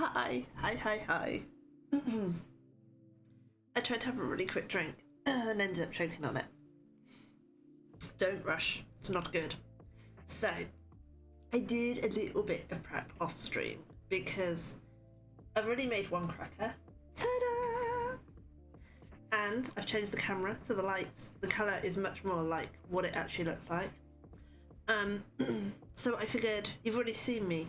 Hi, hi, hi, hi. I tried to have a really quick drink and ended up choking on it. Don't rush, it's not good. So, I did a little bit of prep off stream because I've already made one cracker. Ta-da! And I've changed the camera so the lights, the colour is much more like what it actually looks like. So I figured you've already seen me.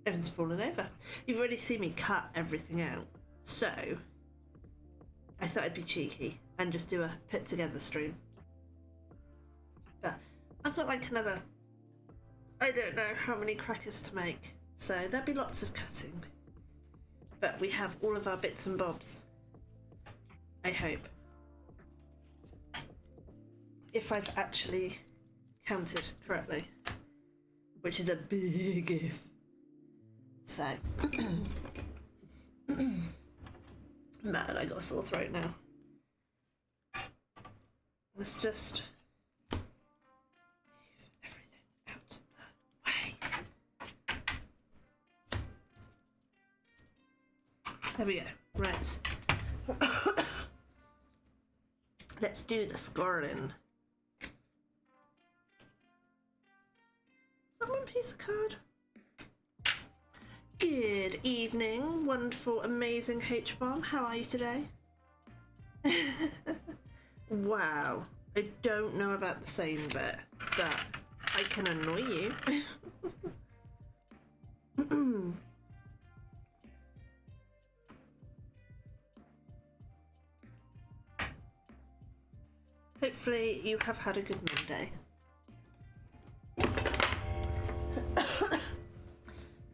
Everything's fallen over. You've already seen me cut everything out. So I thought I'd be cheeky and just do a put together stream. But I've got like another, I don't know how many crackers to make. So there'll be lots of cutting. But we have all of our bits and bobs. I hope. If I've actually counted correctly. Which is a big if. So. Man, I got a sore throat now. Let's just move everything out the way. There we go. Right. Let's do the scoring. Is that one piece of card? Good evening, wonderful, amazing H-Bomb. How are you today? Wow. I don't know about the same bit, but I can annoy you. Hopefully you have had a good Monday.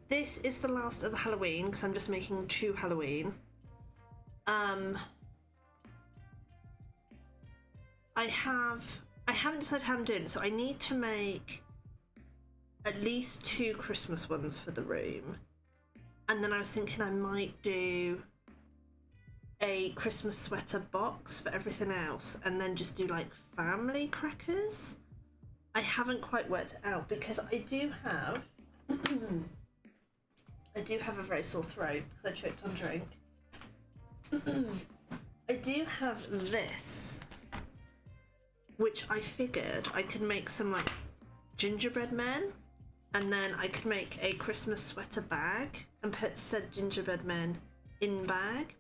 This is the last of the Halloween because I'm just making 2 Halloween. I haven't decided how I'm doing it, so I need to make at least 2 Christmas ones for the room. And then I was thinking I might do a Christmas sweater box for everything else and then just do like family crackers. I haven't quite worked it out because I do have I do have a very sore throat because I choked on drink. I do have this, which I figured I could make some like gingerbread men, and then I could make a Christmas sweater bag and put said gingerbread men in bag.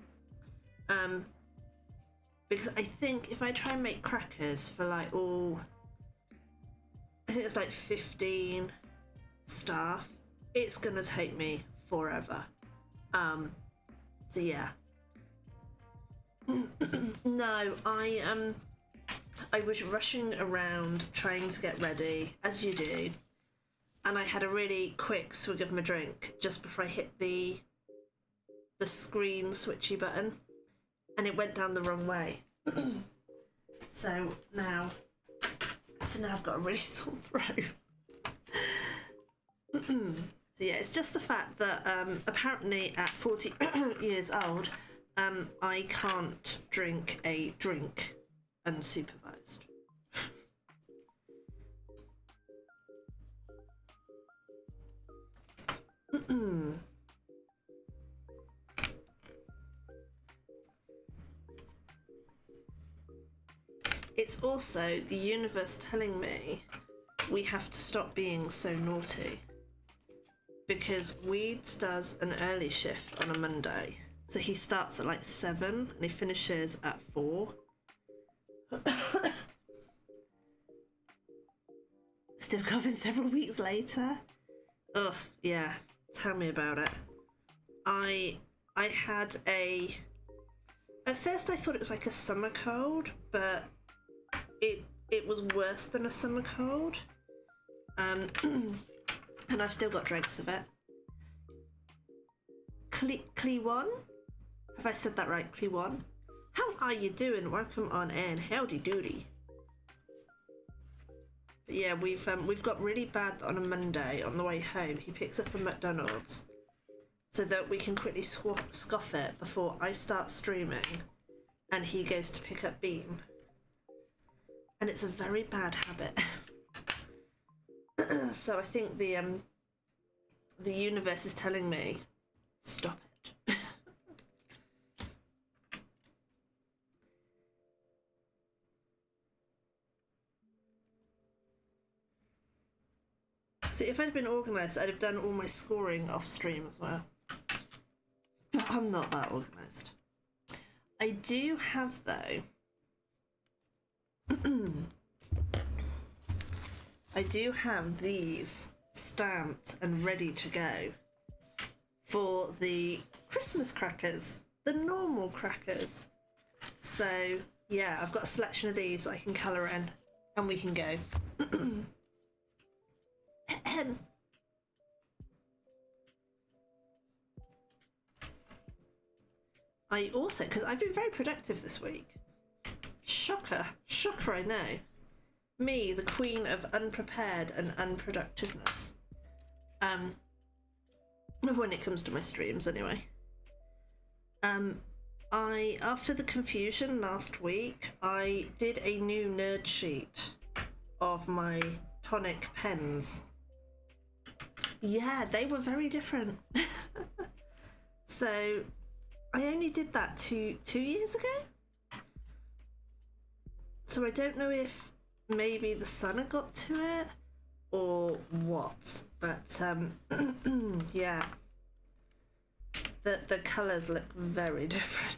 Because I think if I try and make crackers for like all, I think it's like 15 staff, it's gonna take me forever. So yeah. No, I was rushing around trying to get ready, as you do, and I had a really quick swig of my drink just before I hit the screen switchy button, and it went down the wrong way. So now I've got a really sore throat. So yeah, it's just the fact that apparently at 40 years old, I can't drink a drink unsupervised. It's also the universe telling me we have to stop being so naughty. Because Weeds does an early shift on a Monday. So he starts at like 7 and he finishes at 4. Still coughing several weeks later. Ugh, yeah, tell me about it. I had at first I thought it was like a summer cold, but it was worse than a summer cold. And I've still got dregs of it. Cleone? Have I said that right, Cleone? How are you doing? Welcome on in. Howdy doody. But yeah, we've got really bad on a Monday on the way home. He picks up a McDonald's so that we can quickly scoff it before I start streaming and he goes to pick up Bean. And it's a very bad habit. So I think the the universe is telling me, stop it. See, if I'd been organised, I'd have done all my scoring off stream as well. But I'm not that organised. I do have, though... I do have these stamped and ready to go for the Christmas crackers, the normal crackers. So, yeah, I've got a selection of these I can colour in and we can go. I also, because I've been very productive this week. Shocker, I know. Me, the queen of unprepared and unproductiveness. When it comes to my streams, anyway. After the confusion last week, I did a new nerd sheet of my tonic pens. Yeah, they were very different. So, I only did that two years ago. So I don't know if maybe the sun had got to it or what, but yeah, the colours look very different.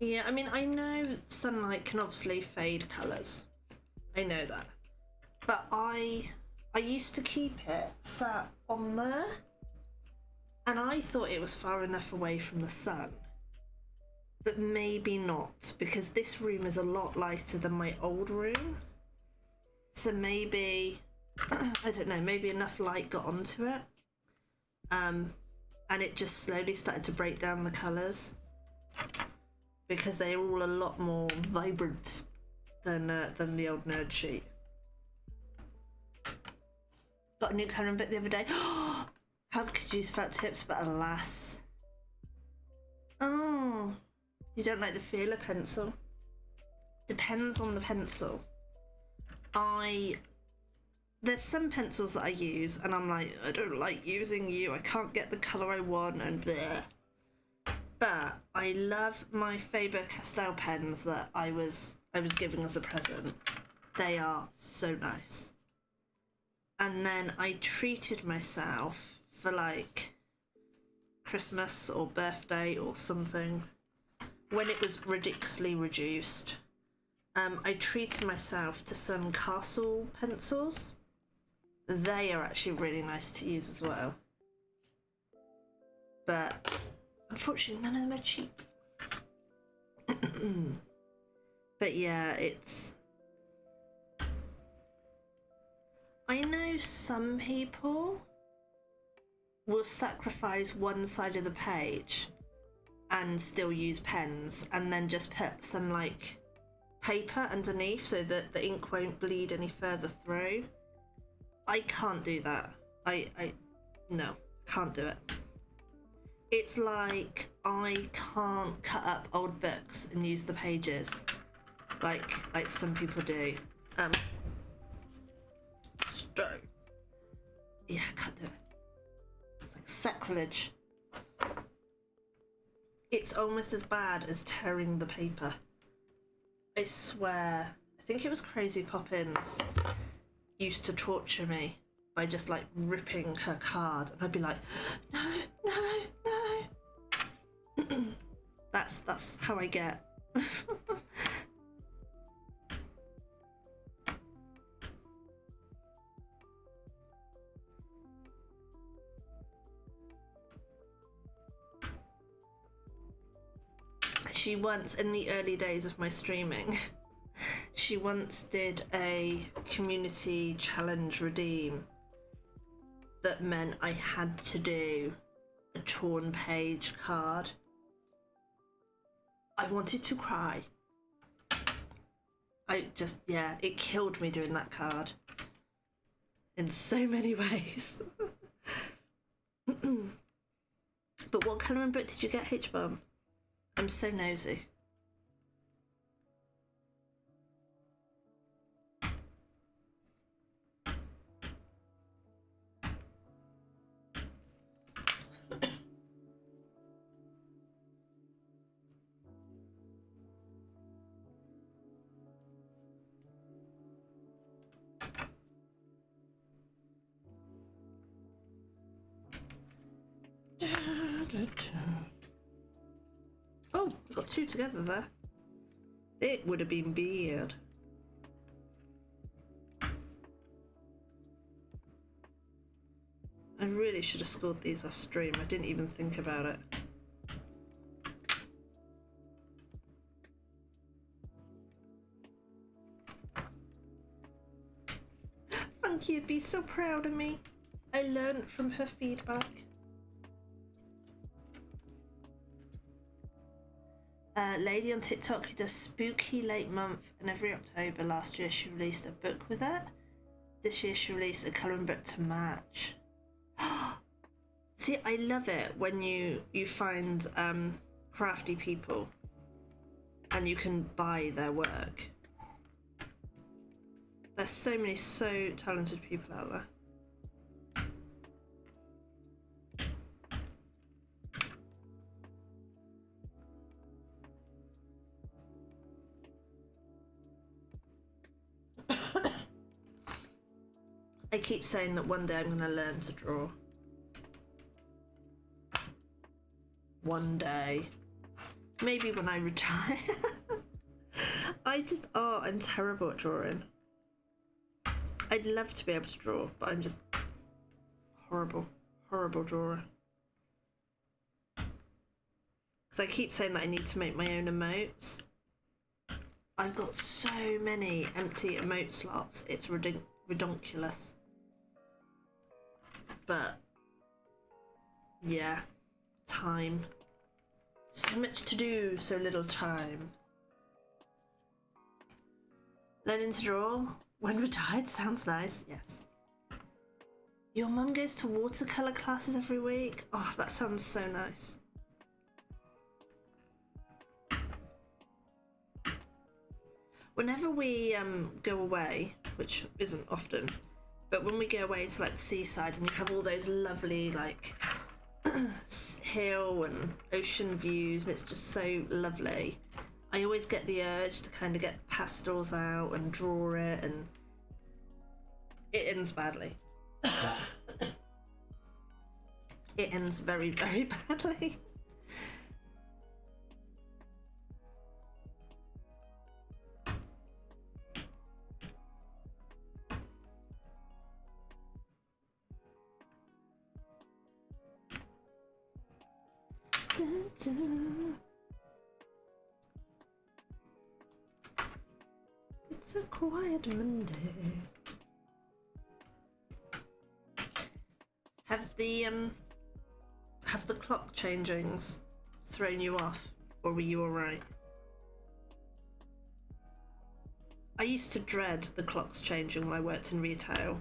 Yeah, I mean, I know sunlight can obviously fade colours. I know that. But I used to keep it sat on there, and I thought it was far enough away from the sun. But maybe not, because this room is a lot lighter than my old room. So maybe, I don't know, maybe enough light got onto it. And it just slowly started to break down the colours. Because they're all a lot more vibrant than the old nerd sheet. Got a new colouring book the other day. How could you use felt tips, but alas. Oh. You don't like the feel of pencil? Depends on the pencil. There's some pencils that I use and I'm like, I don't like using you, I can't get the colour I want and bleh. But I love my Faber-Castell pens that I was given as a present. They are so nice. And then I treated myself for like Christmas or birthday or something. When it was ridiculously reduced, I treated myself to some Castle pencils. They are actually really nice to use as well. But unfortunately, none of them are cheap. But yeah, it's... I know some people will sacrifice one side of the page and still use pens and then just put some like paper underneath so that the ink won't bleed any further through. I can't do that. No, can't do it. It's like I can't cut up old books and use the pages like some people do. Stone. Yeah, I can't do it. It's like sacrilege. It's almost as bad as tearing the paper. I swear. I think it was Crazy Poppins used to torture me by just like ripping her card, and I'd be like, no. That's how I get. She once, in the early days of my streaming, she once did a community challenge redeem that meant I had to do a torn page card. I wanted to cry. It killed me doing that card. In so many ways. But what colouring book did you get, H-Bomb? I'm so nosy. Oh, we got two together there. It would have been weird. I really should have scored these off stream. I didn't even think about it. Funky would be so proud of me. I learned from her feedback. Lady on TikTok who does Spooky Late Month, and every October last year she released a book with it. This year she released a colouring book to match. See, I love it when you find crafty people and you can buy their work. There's so many so talented people out there. I keep saying that one day I'm going to learn to draw. One day. Maybe when I retire. I'm terrible at drawing. I'd love to be able to draw, but I'm just horrible drawer. Because I keep saying that I need to make my own emotes. I've got so many empty emote slots, it's redonkulous. But yeah, time. So much to do, so little time. Learning to draw when retired sounds nice, yes. Your mum goes to watercolour classes every week? Oh, that sounds so nice. Whenever we go away, which isn't often, but when we go away to like the seaside and you have all those lovely like hill and ocean views and it's just so lovely, I always get the urge to kind of get the pastels out and draw it, and it ends badly. It ends very, very badly. Dun, dun. It's a quiet Monday. Have the clock changings thrown you off, or were you alright? I used to dread the clocks changing when I worked in retail,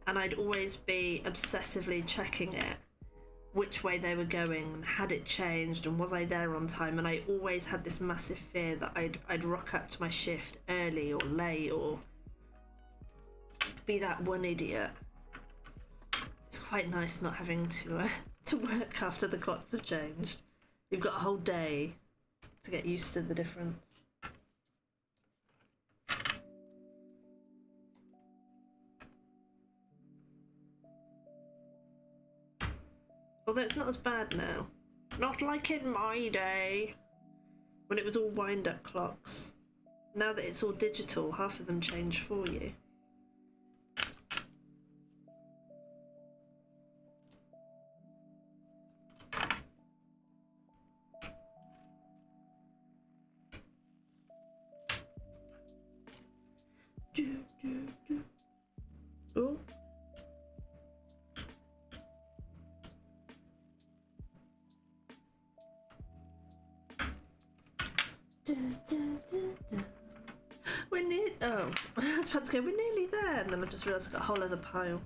and I'd always be obsessively checking it, which way they were going, and had it changed, and was I there on time, and I always had this massive fear that I'd rock up to my shift early or late, or be that one idiot. It's quite nice not having to work after the clocks have changed. You've got a whole day to get used to the difference. Although it's not as bad now. Not like in my day, when it was all wind-up clocks. Now that it's all digital, half of them change for you. Oh. We're near. Oh, I was about to go. We're nearly there, and then I just realised I've got a whole other pile.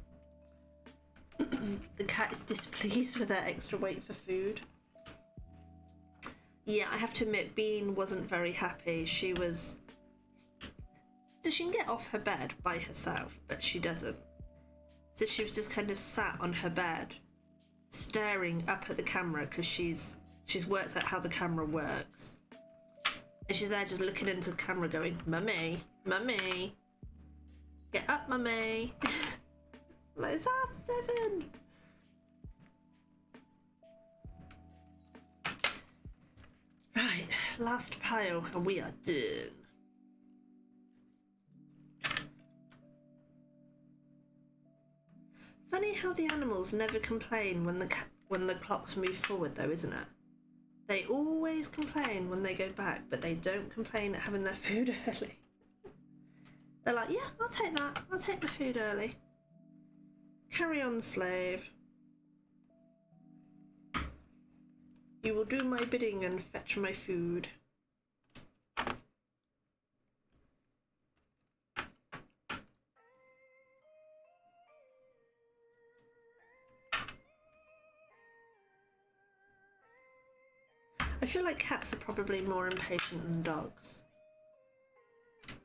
The cat is displeased with her extra weight for food. Yeah, I have to admit, Bean wasn't very happy. She was. So she can get off her bed by herself, but she doesn't. So she was just kind of sat on her bed, staring up at the camera because she's worked out how the camera works. And she's there just looking into the camera going, "Mummy, mummy, get up, mummy." Like, it's 7:30. last pile and we are done. Funny how the animals never complain when the clocks move forward, though, isn't it? They always complain when they go back, but they don't complain at having their food early. They're like, yeah, I'll take that. I'll take my food early. Carry on, slave. You will do my bidding and fetch my food. I feel like cats are probably more impatient than dogs.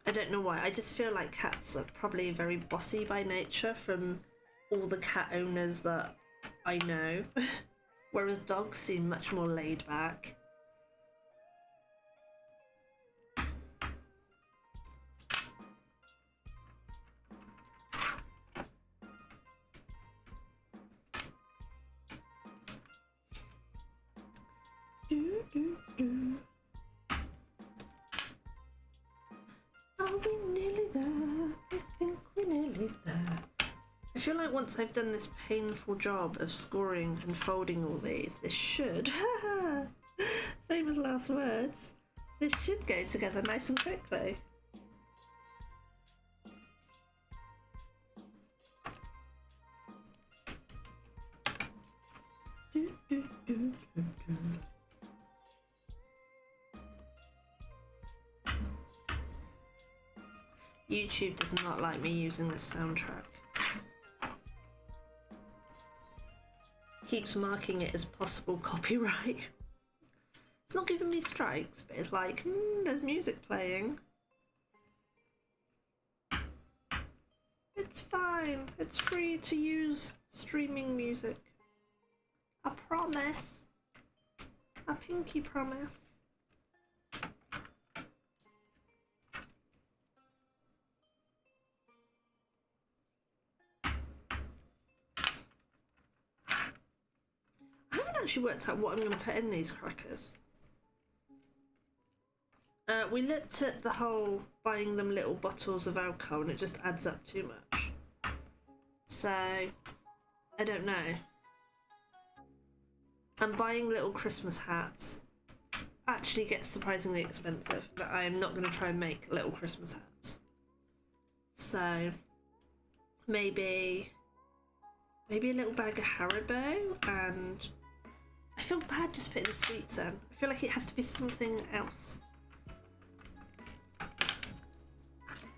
I don't know why. I just feel like cats are probably very bossy by nature from all the cat owners that I know. Whereas dogs seem much more laid back. Are we nearly there? I think we're nearly there. I feel like once I've done this painful job of scoring and folding all these, this should, famous last words, this should go together nice and quickly. YouTube does not like me using this soundtrack. Keeps marking it as possible copyright. It's not giving me strikes, but it's like, there's music playing. It's fine. It's free to use streaming music. I promise. A pinky promise. I haven't actually worked out what I'm going to put in these crackers. We looked at the whole buying them little bottles of alcohol and it just adds up too much. So, I don't know. And buying little Christmas hats actually gets surprisingly expensive, but I am not going to try and make little Christmas hats. So, maybe a little bag of Haribo, and I feel bad just putting sweets in. I feel like it has to be something else.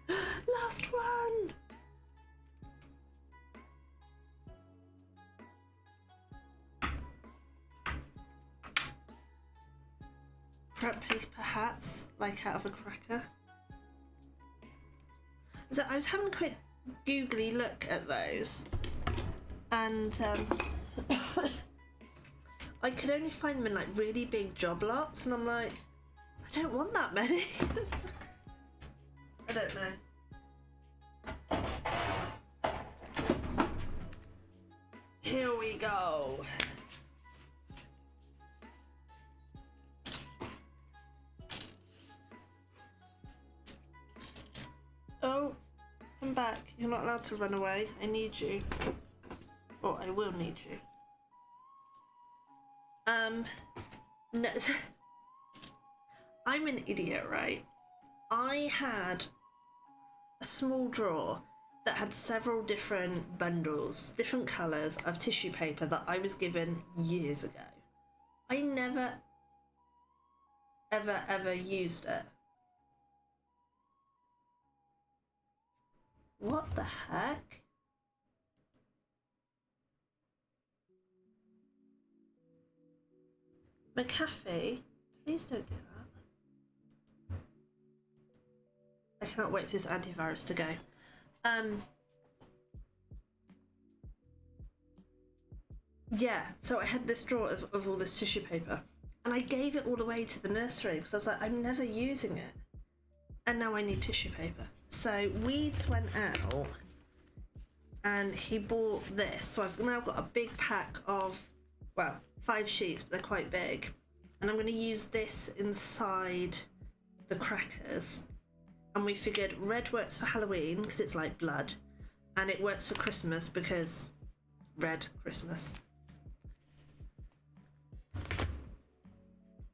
Last one! Prep paper hats, like out of a cracker. So I was having a quick googly look at those, and I could only find them in like really big job lots, and I'm like, I don't want that many. I don't know. Here we go. Oh, come back. You're not allowed to run away. I need you. Or I will need you. No. I'm an idiot, right? I had a small drawer that had several different bundles, different colours of tissue paper that I was given years ago. I never, ever used it. What the heck? McAfee, please don't do that. I cannot wait for this antivirus to go. Yeah, so I had this drawer of all this tissue paper, and I gave it all away to the nursery because I was like, I'm never using it. And now I need tissue paper. So Weeds went out and he bought this. So I've now got a big pack of, well, 5 sheets, but they're quite big. and I'm going to use this inside the crackers. And we figured red works for Halloween because it's like blood, and it works for Christmas because red Christmas.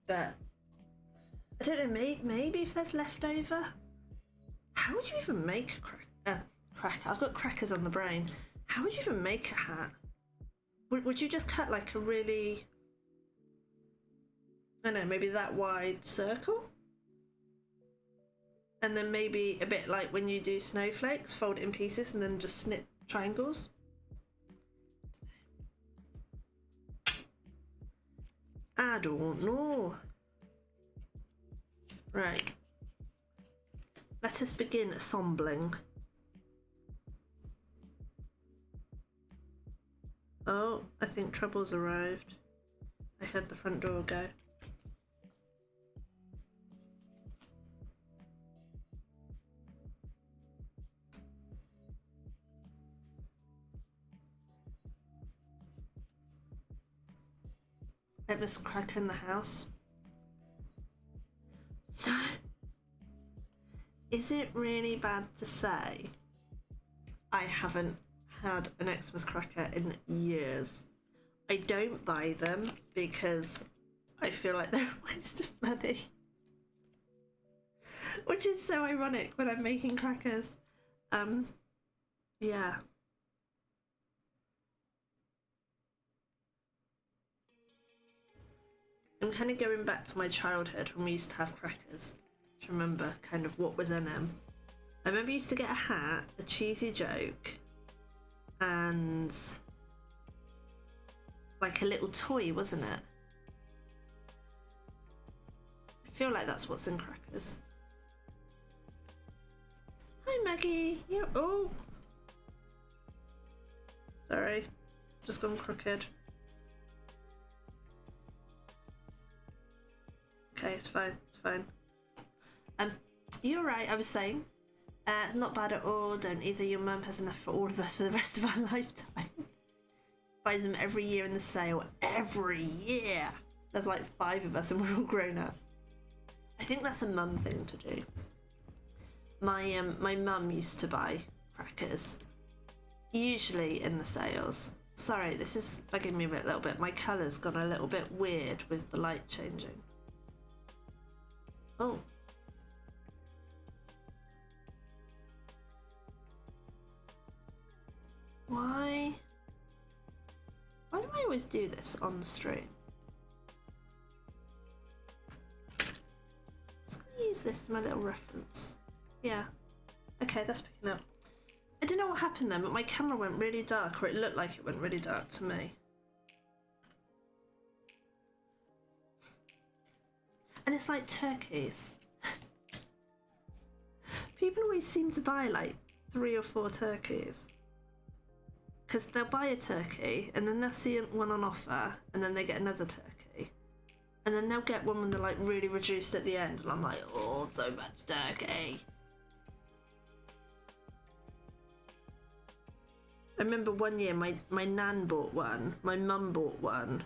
But I don't know, maybe if there's leftover. How would you even make a cracker? I've got crackers on the brain. How would you even make a hat? Would you just cut like a really, I don't know, maybe that wide circle? And then maybe a bit like when you do snowflakes, fold it in pieces and then just snip triangles? I don't know. Right. Let us begin assembling. Oh, I think trouble's arrived. I heard the front door go. It was cracker in the house. So, is it really bad to say I haven't had an Xmas cracker in years? I don't buy them because I feel like they're a waste of money. Which is so ironic when I'm making crackers. Yeah. I'm kind of going back to my childhood when we used to have crackers to remember kind of what was in them. I remember you used to get a hat, a cheesy joke, and like a little toy, wasn't it? I feel like that's what's in crackers. Hi Maggie, oh! Sorry, just gone crooked. Okay, it's fine, it's fine. You're right, I was saying. It's not bad at all. Don't either. Your mum has enough for all of us for the rest of our lifetime. Buys them every year in the sale. Every year! There's like 5 of us and we're all grown up. I think that's a mum thing to do. My mum used to buy crackers. Usually in the sales. Sorry, this is bugging me a little bit. My colour's gone a little bit weird with the light changing. Oh. Why do I always do this on the stream? Just gonna use this as my little reference. Yeah. Okay, that's picking up. I don't know what happened then, but my camera went really dark, or it looked like it went really dark to me. And it's like turkeys. People always seem to buy like 3 or 4 turkeys. Because they'll buy a turkey and then they'll see one on offer and then they get another turkey. And then they'll get one when they're like really reduced at the end and I'm like, oh, so much turkey. I remember one year my nan bought one, my mum bought one,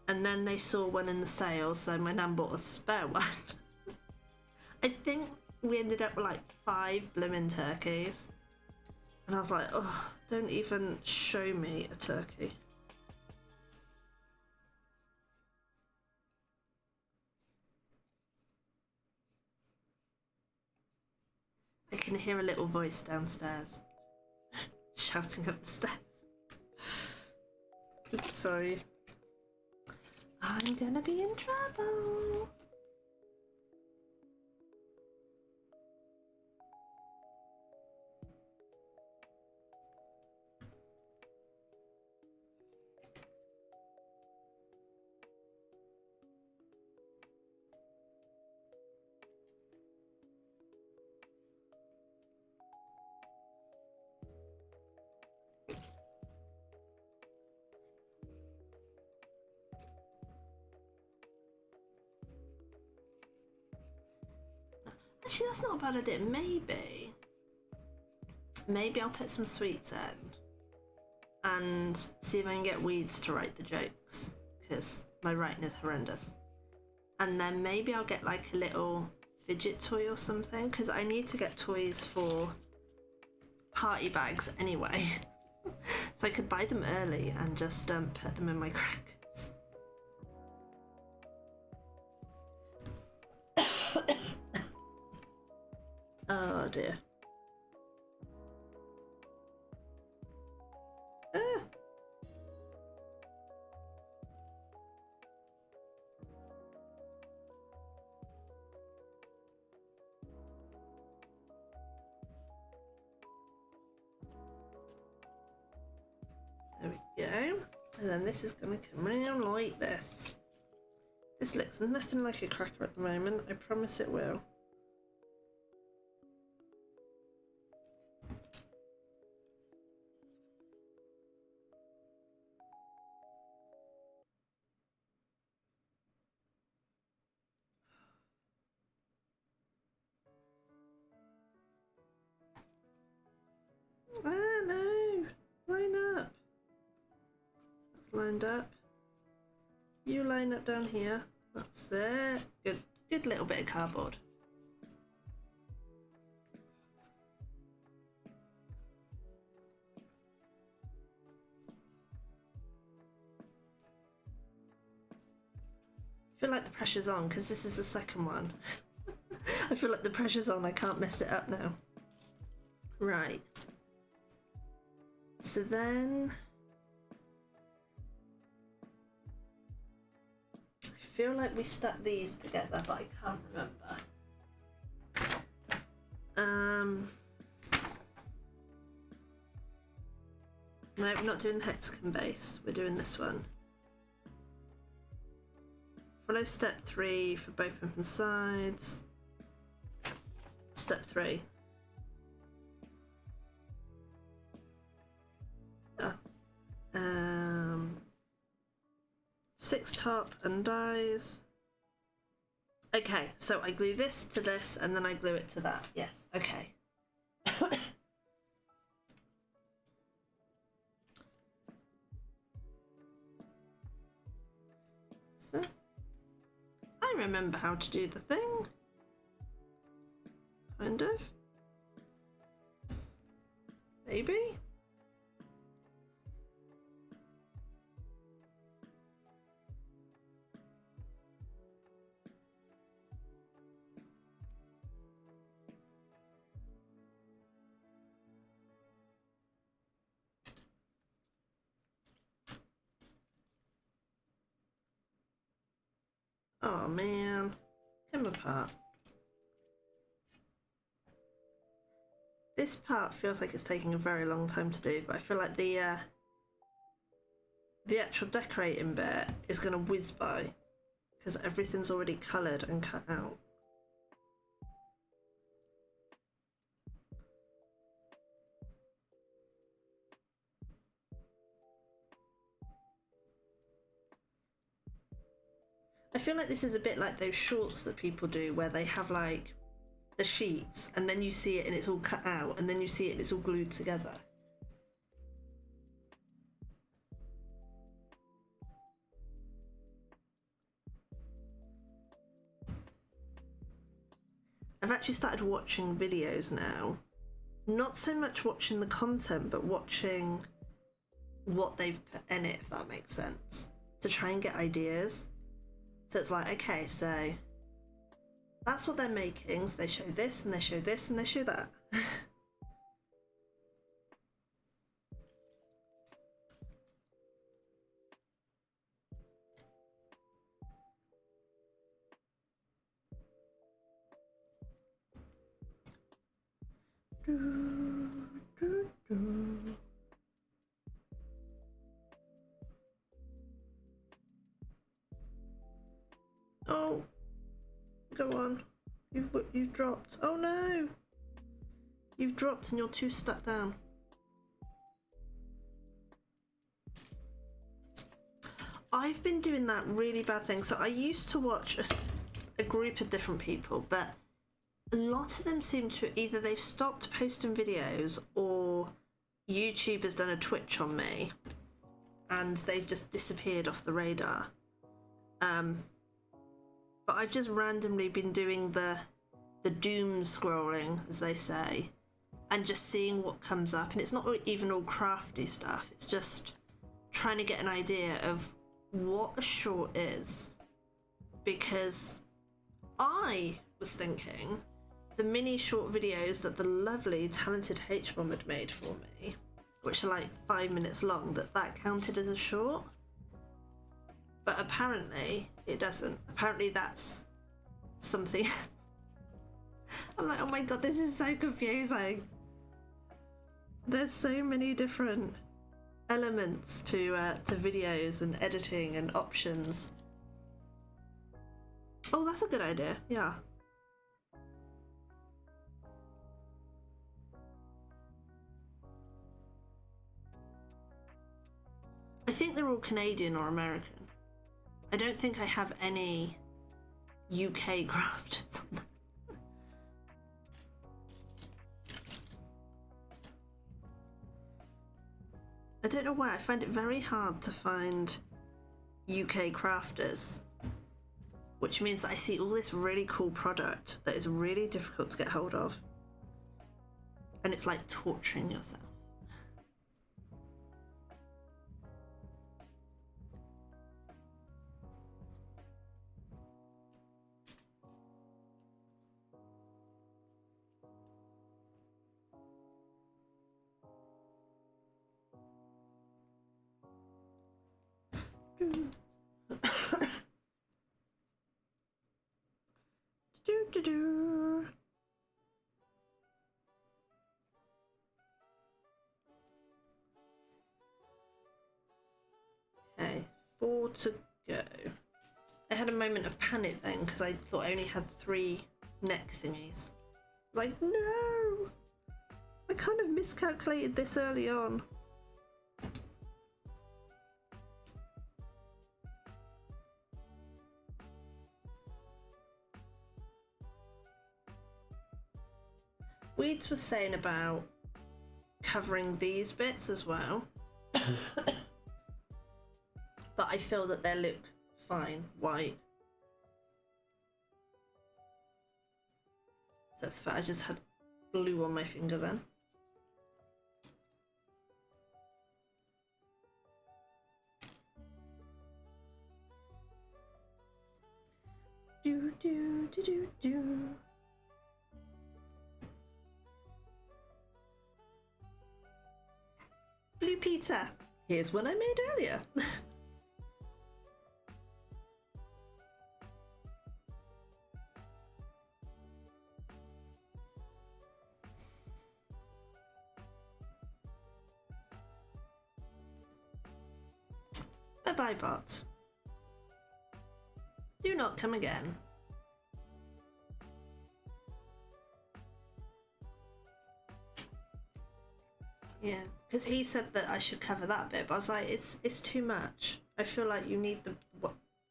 and then they saw one in the sale, so my nan bought a spare one. I think we ended up with like 5 blooming turkeys. And I was like, oh, don't even show me a turkey. I can hear a little voice downstairs shouting up the stairs. Oops, sorry. I'm gonna be in trouble. Actually, that's not a bad idea. Maybe I'll put some sweets in and see if I can get Weeds to write the jokes, because my writing is horrendous. And then maybe I'll get like a little fidget toy or something, because I need to get toys for party bags anyway. So I could buy them early and just put them in my crackers. Oh dear. Ah. There we go. And then this is going to come around like this. This looks nothing like a cracker at the moment. I promise it will. Ah, no. Line up. That's lined up. You line up down here. That's it. Good little bit of cardboard. I feel like the pressure's on because this is the second one. I feel like the pressure's on. I can't mess it up now. Right. So then I feel like we stuck these together, but I can't remember. No, we're not doing the hexagon base. We're doing this one. Follow step 3 for both of the sides. Step 3. Oh. 6 top and dies. Okay, so I glue this to this and then I glue it to that. Yes, okay. So, I remember how to do the thing. Kind of. Maybe. Oh man, come apart. This part feels like it's taking a very long time to do, but I feel like the actual decorating bit is going to whiz by because everything's already coloured and cut out. I feel like this is a bit like those shorts that people do where they have like the sheets and then you see it and it's all cut out and then you see it and it's all glued together. I've actually started watching videos now. Not so much watching the content, but watching what they've put in it, if that makes sense, to try and get ideas. So it's like, okay, so that's what they're making. So they show this and they show this and they show that. Oh, go on. You've dropped. Oh no! You've dropped and you're too stuck down. I've been doing that really bad thing. So I used to watch a group of different people, but a lot of them seem to either they've stopped posting videos or YouTube has done a Twitch on me and they've just disappeared off the radar. But I've just randomly been doing the doom scrolling, as they say, and just seeing what comes up. And it's not even all crafty stuff. It's just trying to get an idea of what a short is. Because I was thinking the mini short videos that the lovely, talented H-Bomb had made for me, which are like 5 minutes long, that counted as a short. But apparently it doesn't. Apparently that's something. I'm like, oh my god, this is so confusing. There's so many different elements to videos and editing and options. Oh, that's a good idea. Yeah. I think they're all Canadian or American. I don't think I have any UK crafters on them. I don't know why, I find it very hard to find UK crafters, which means that I see all this really cool product that is really difficult to get hold of. And it's like torturing yourself. Okay, 4 to go. I had a moment of panic then because I thought I only had 3 neck thingies. I was like, no! I kind of miscalculated this early on. Weeds was saying about covering these bits as well. But I feel that they look fine white. So it's fine. I just had glue on my finger then. Do do do do do. Blue pizza. Here's one I made earlier. Bye-bye, bot. Do not come again. Yeah, because he said that I should cover that bit, but I was like, it's too much. I feel like you need the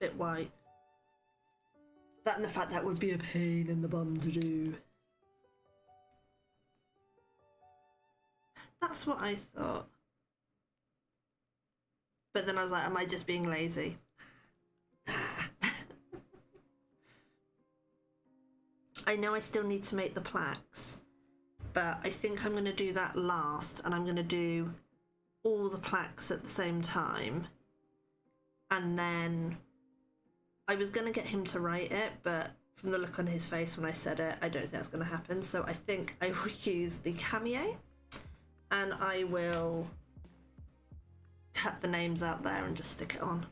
bit white. That and the fact that would be a pain in the bum to do. That's what I thought. But then I was like, am I just being lazy? I know I still need to make the plaques, but I think I'm going to do that last, and I'm going to do all the plaques at the same time. And then I was going to get him to write it, but from the look on his face when I said it, I don't think that's going to happen. So I think I will use the Cameo, and I will cut the names out there and just stick it on.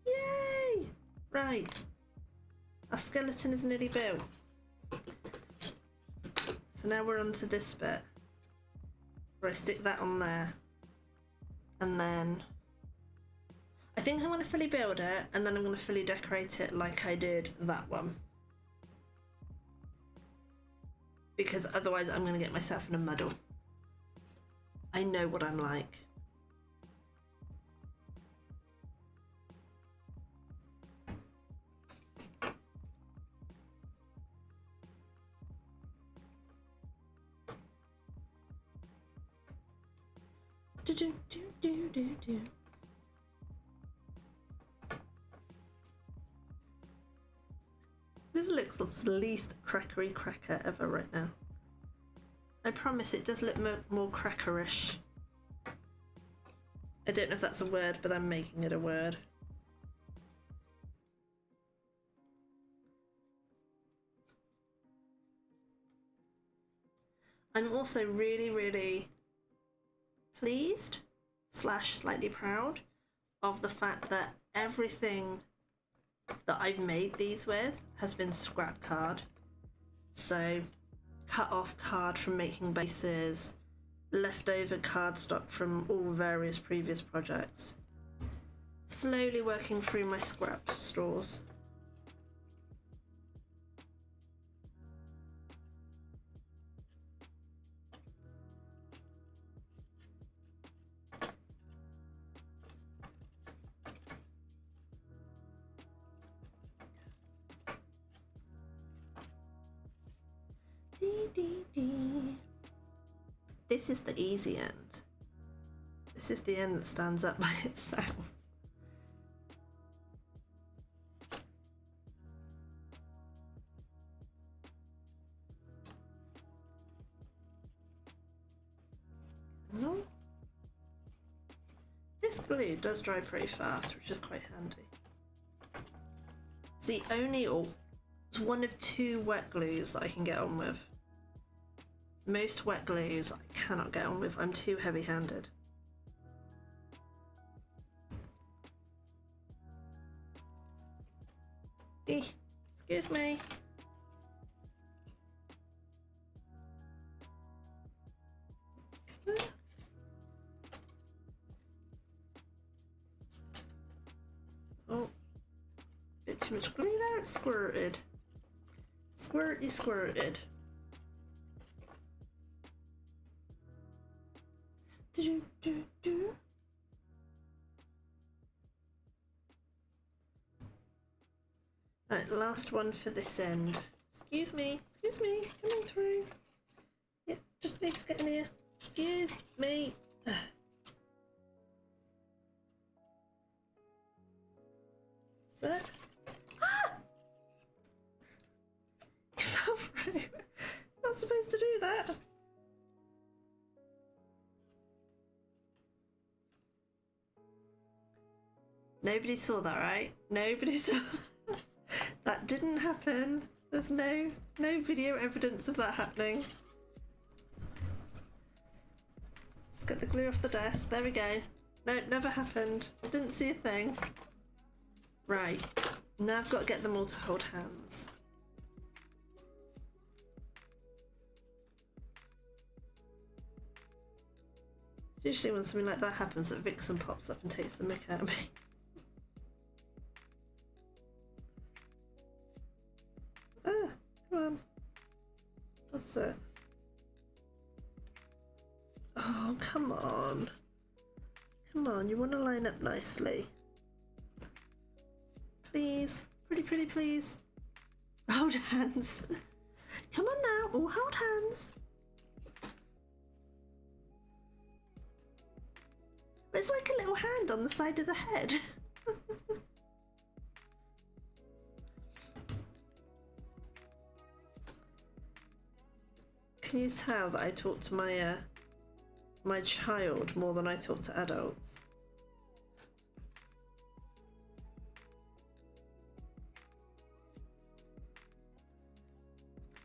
Yay! Right. Our skeleton is nearly built. So now we're on to this bit, where I stick that on there. And then I think I'm going to fully build it, and then I'm going to fully decorate it like I did that one. Because otherwise I'm going to get myself in a muddle. I know what I'm like. This looks the least crackery cracker ever right now. I promise it does look more crackerish. I don't know if that's a word, but I'm making it a word. I'm also really, really pleased / slightly proud of the fact that everything that I've made these with has been scrap card. So cut off card from making bases, leftover cardstock from all various previous projects. Slowly working through my scrap stores. This is the easy end. This is the end that stands up by itself. No. This glue does dry pretty fast, which is quite handy. It's the only, or it's one of 2 wet glues that I can get on with. Most wet glues I cannot get on with, I'm too heavy-handed. Excuse me. Oh, bit too much glue there, it squirted. Squirted. Right, last one for this end. Excuse me, coming through. Yeah, just need to get in here. Excuse me. Sir? Ah! You fell through. Not supposed to do that. Nobody saw that, right? Nobody saw that. That didn't happen. There's no video evidence of that happening. Let's get the glue off the desk. There we go. No, never happened. Didn't see a thing. Right. Now I've got to get them all to hold hands. Usually when something like that happens, that Vixen pops up and takes the mick out of me. Ah, come on. That's it. Oh, come on. Come on, you want to line up nicely. Please. Pretty please. Hold hands. Come on now, all hold hands. It's like a little hand on the side of the head. Can you tell that I talk to my child more than I talk to adults?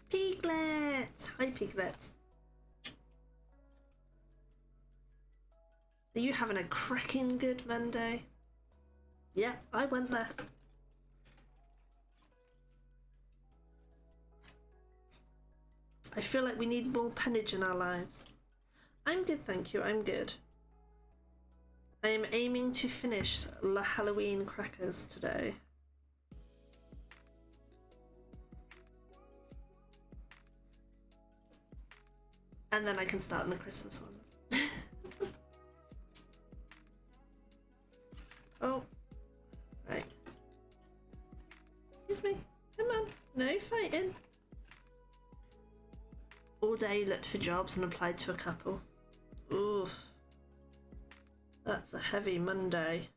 Piglets! Hi, piglets. Are you having a cracking good Monday? Yeah, I went there. I feel like we need more pennage in our lives. I'm good, thank you, I'm good. I am aiming to finish the Halloween crackers today. And then I can start on the Christmas ones. Oh, right. Excuse me, come on, no fighting. All day looked for jobs and applied to a couple. Ooh. That's a heavy Monday.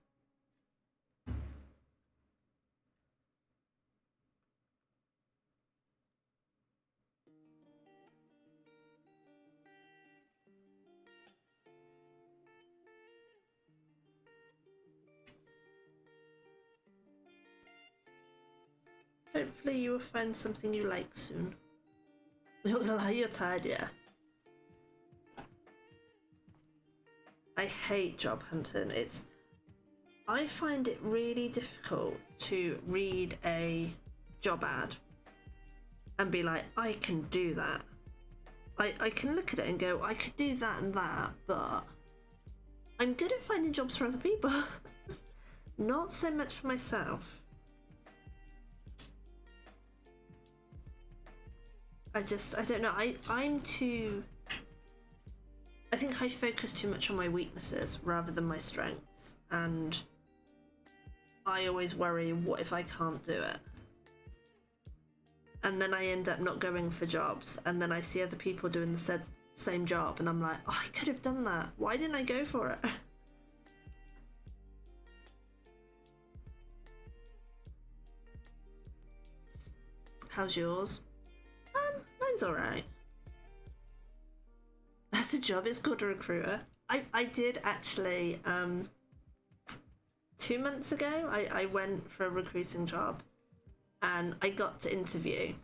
Hopefully you will find something you like soon. Not gonna lie, you're tired, yeah. I hate job hunting. I find it really difficult to read a job ad and be like, I can do that. I can look at it and go, I could do that and that, but I'm good at finding jobs for other people. Not so much for myself. I don't know. I'm too... I think I focus too much on my weaknesses rather than my strengths, and I always worry, what if I can't do it? And then I end up not going for jobs, and then I see other people doing the same job, and I'm like, oh, I could have done that. Why didn't I go for it? How's yours? Mine's alright. That's a job, it's called a recruiter. I did actually, 2 months ago, I went for a recruiting job and I got to interview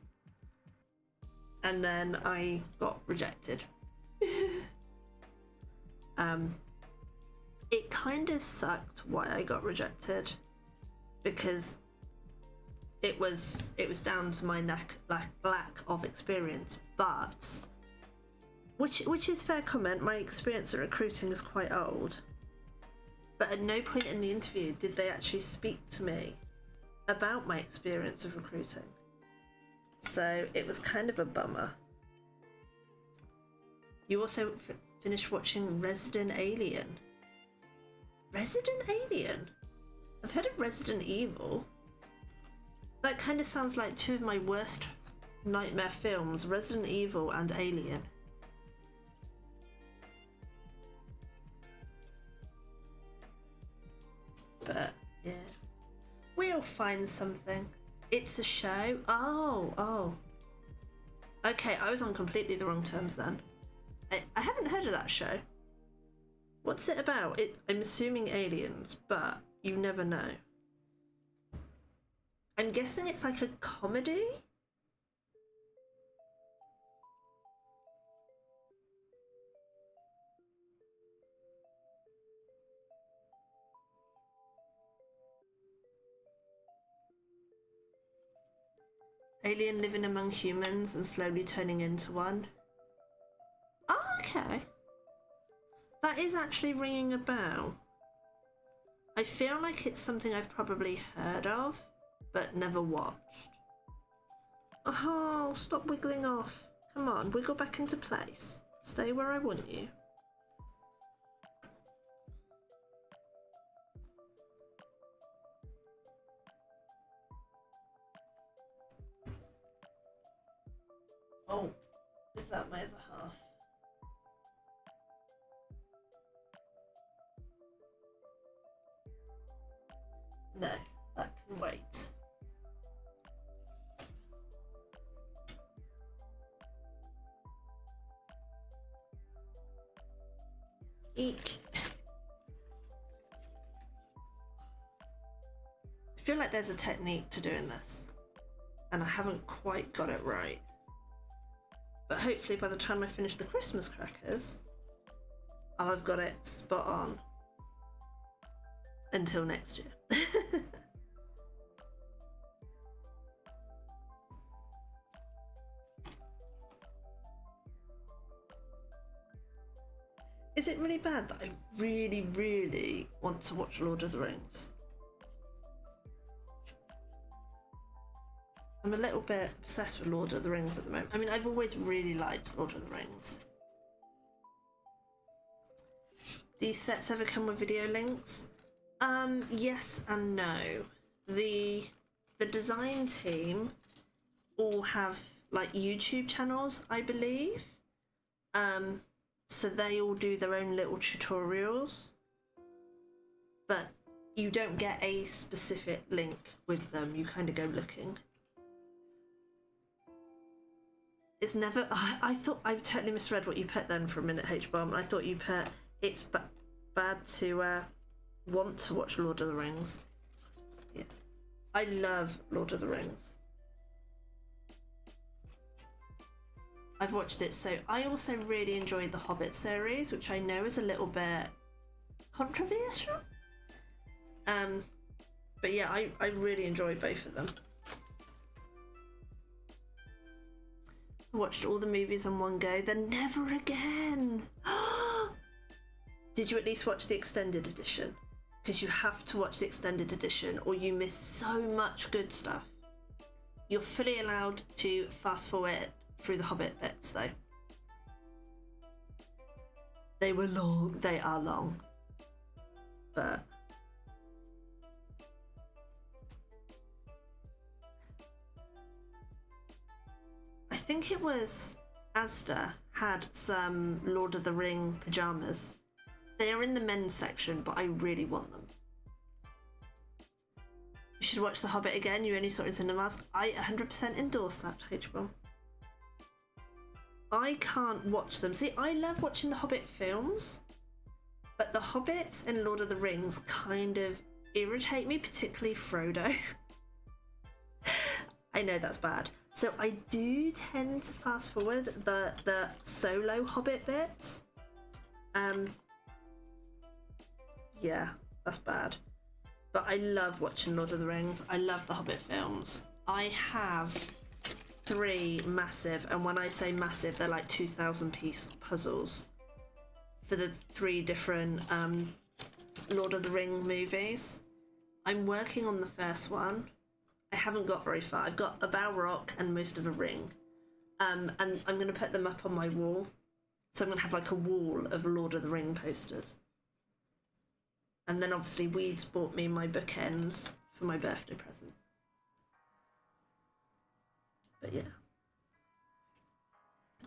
and then I got rejected. It kind of sucked why I got rejected because it was down to my lack of experience, but which is fair comment. My experience at recruiting is quite old, but at no point in the interview did they actually speak to me about my experience of recruiting, so it was kind of a bummer. You also finished watching Resident Alien. Resident Alien? I've heard of Resident Evil. That kind of sounds like two of my worst nightmare films, Resident Evil and Alien. But yeah, we'll find something. It's a show? Oh. Okay, I was on completely the wrong terms then. I haven't heard of that show. What's it about? I'm assuming aliens, but you never know. I'm guessing it's like a comedy? Alien living among humans and slowly turning into one. Oh, okay. That is actually ringing a bell. I feel like it's something I've probably heard of, but never watched. Oh, stop wiggling off. Come on, wiggle back into place. Stay where I want you. Oh, is that my other half? No, that can wait. Eek. I feel like there's a technique to doing this, and I haven't quite got it right. But hopefully by the time I finish the Christmas crackers, I'll have got it spot on. Until next year. Is it really bad that I really, really want to watch Lord of the Rings? I'm a little bit obsessed with Lord of the Rings at the moment. I mean, I've always really liked Lord of the Rings. These sets ever come with video links? Yes and no. The design team all have like YouTube channels, I believe. So they all do their own little tutorials. but you don't get a specific link with them. You kind of go looking. It's never. I thought I totally misread what you put then for a minute, H-Bomb. I thought you put it's bad to want to watch Lord of the Rings. Yeah, I love Lord of the Rings. I've watched it, so I also really enjoyed the Hobbit series, which I know is a little bit controversial. But yeah, I really enjoyed both of them. I watched all the movies in one go, then never again. Did you at least watch the extended edition? Because you have to watch the extended edition or you miss so much good stuff. You're fully allowed to fast forward through the Hobbit bits though. They were long, they are long. But I think it was Asda had some Lord of the Ring pajamas. They are in the men's section, but I really want them. You should watch The Hobbit again. You only saw it in cinemas. I 100% endorse that, H-Bomb. I can't watch them. See, I love watching the Hobbit films, but the Hobbits and Lord of the Rings kind of irritate me, particularly Frodo. I know that's bad. So I do tend to fast forward the solo Hobbit bits. Yeah, that's bad. But I love watching Lord of the Rings. I love the Hobbit films. I have 3 massive, and when I say massive, they're like 2,000-piece puzzles for the 3 different Lord of the Ring movies. I'm working on the first one. I haven't got very far. I've got a Balrog and most of a ring. And I'm going to put them up on my wall. So I'm going to have like a wall of Lord of the Ring posters. And then obviously Weeds bought me my bookends for my birthday present. But yeah.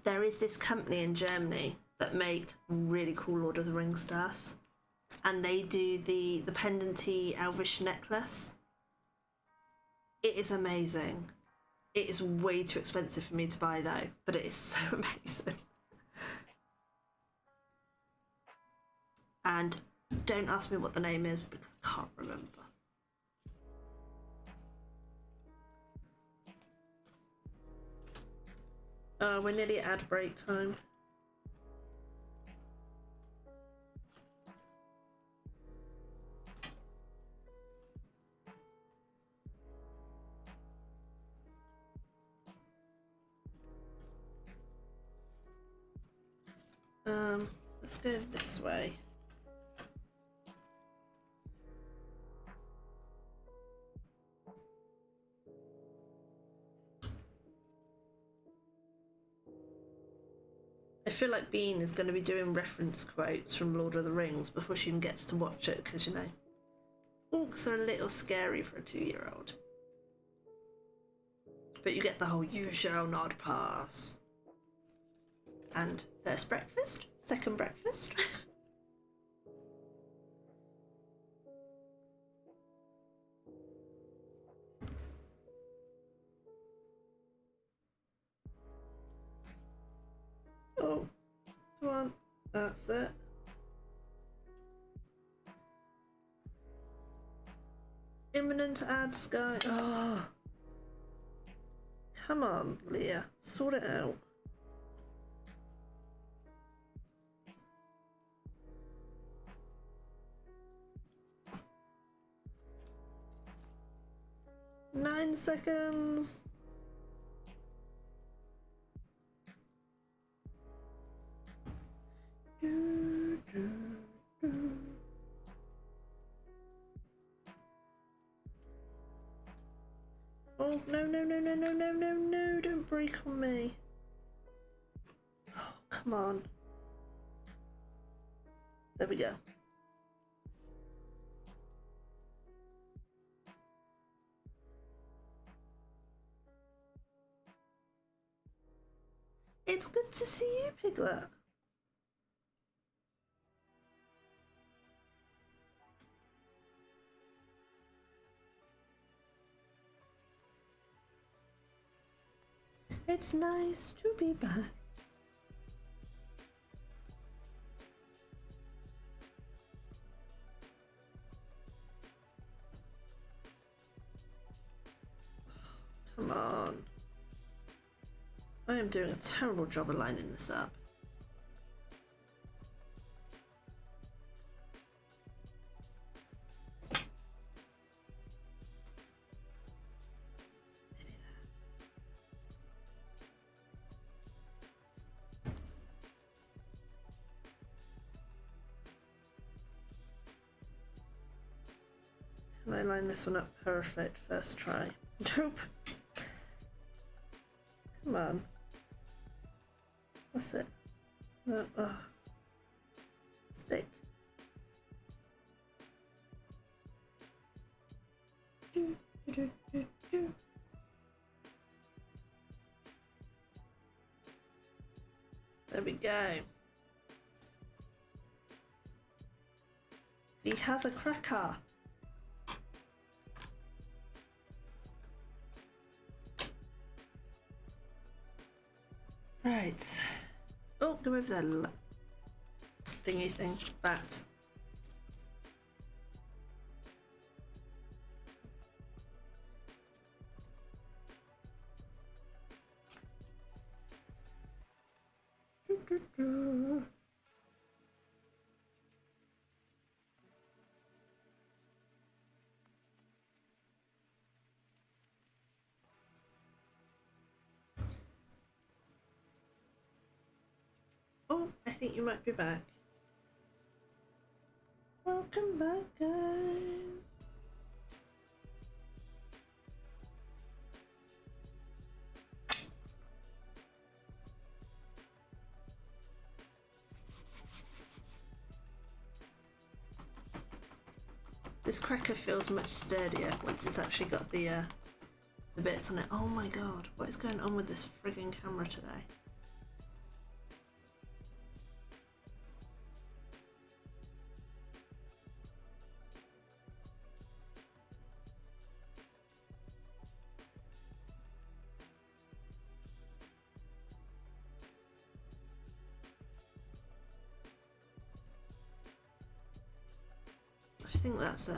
There is this company in Germany that make really cool Lord of the Rings stuff. And they do the pendenty Elvish necklace. It is amazing. It is way too expensive for me to buy though, but it is so amazing. And don't ask me what the name is because I can't remember. We're nearly at ad break time. Let's go this way. I feel like Bean is going to be doing reference quotes from Lord of the Rings before she even gets to watch it, because, you know, orcs are a little scary for a 2-year-old. But you get the whole "you shall not pass." And first breakfast, second breakfast. Oh, come on, that's it. Imminent ad, Sky. Oh, come on, Leah, sort it out. Nine seconds. Oh, no, no, no, no, no, no, no, no, don't break on me. Oh, come on. There we go. It's good to see you, Piglet. It's nice to be back. Come on. I am doing a terrible job of lining this up. Can I line this one up perfect first try? Nope. Come on. What's it? No, oh. Stick. There we go. He has a cracker. Right. Oh, go over there, thingy thing. Bat. Oh, I think you might be back. Welcome back, guys. This cracker feels much sturdier once it's actually got the bits on it. Oh my god, what is going on with this friggin' camera today? I think that's it.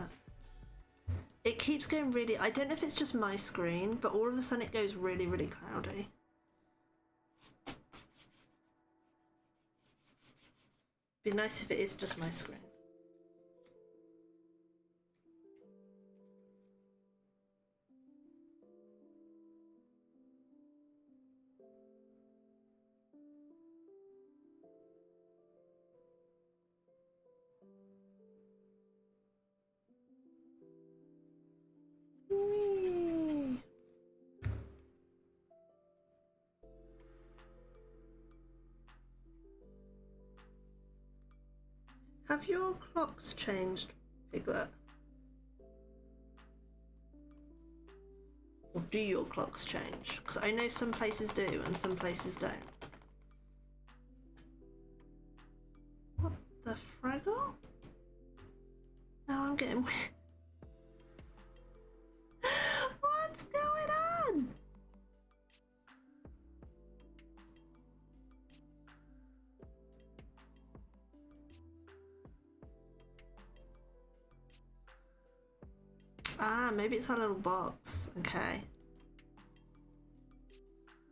It keeps going really, I don't know if it's just my screen, but all of a sudden it goes really, really cloudy. Be nice if it is just my screen. Whee! Have your clocks changed, Piglet? Or do your clocks change? Because I know some places do and some places don't. What the fraggle? Now I'm getting... What's going on? Ah, maybe it's that little box. Okay.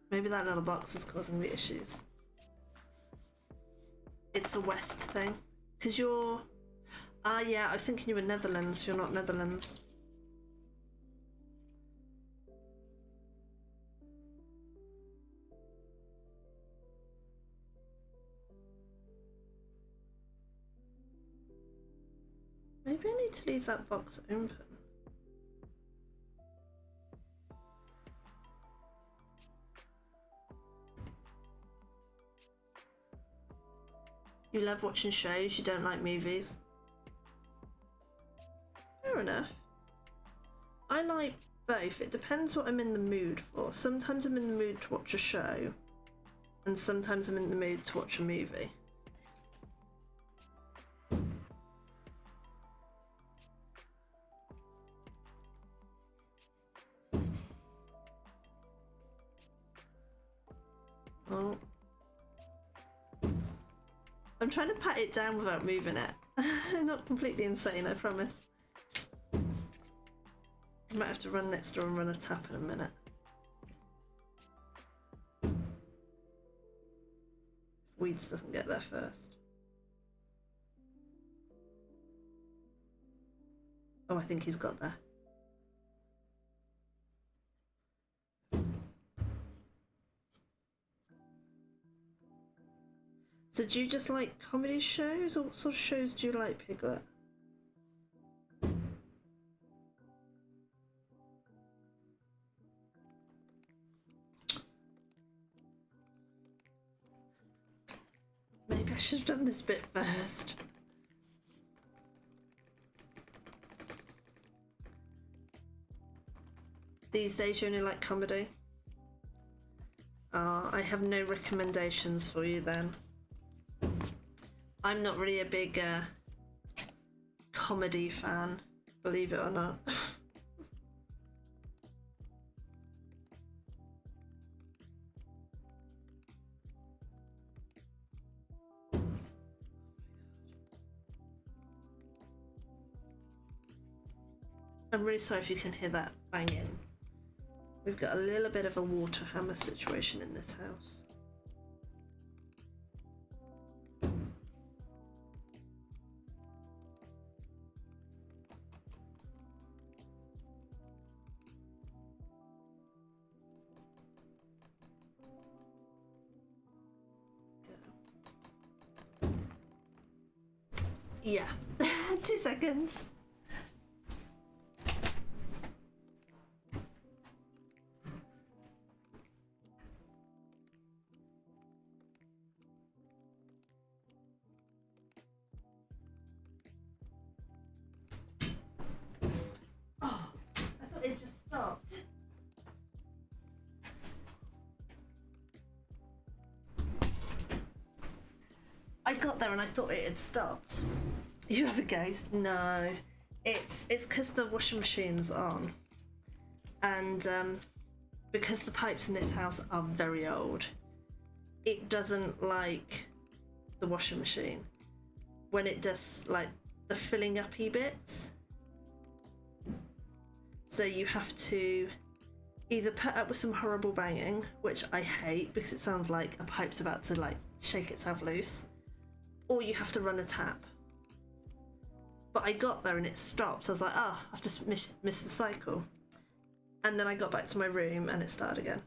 Maybe that little box was causing the issues. It's a West thing. Because you're... Ah, yeah, I was thinking you were Netherlands. You're not Netherlands. Maybe I need to leave that box open. You love watching shows, you don't like movies. Fair enough. I like both. It depends what I'm in the mood for. Sometimes I'm in the mood to watch a show, and sometimes I'm in the mood to watch a movie. Oh. I'm trying to pat it down without moving it. I'm not completely insane, I promise. I might have to run next door and run a tap in a minute. Weeds doesn't get there first. Oh, I think he's got there. So do you just like comedy shows, or what sort of shows do you like, Piglet? Maybe I should have done this bit first. These days you only like comedy? I have no recommendations for you then. I'm not really a big comedy fan, believe it or not. I'm really sorry if you can hear that banging. We've got a little bit of a water hammer situation in this house. Yeah, 2 seconds. Oh, I thought it just stopped. I got there and I thought it had stopped. You have a ghost? No, it's because the washing machine's on, and because the pipes in this house are very old, it doesn't like the washing machine when it does like the filling uppy bits. So you have to either put up with some horrible banging, which I hate because it sounds like a pipe's about to like shake itself loose, or you have to run a tap. But I got there and it stopped, so I was like, oh, I've just missed the cycle. And then I got back to my room and it started again.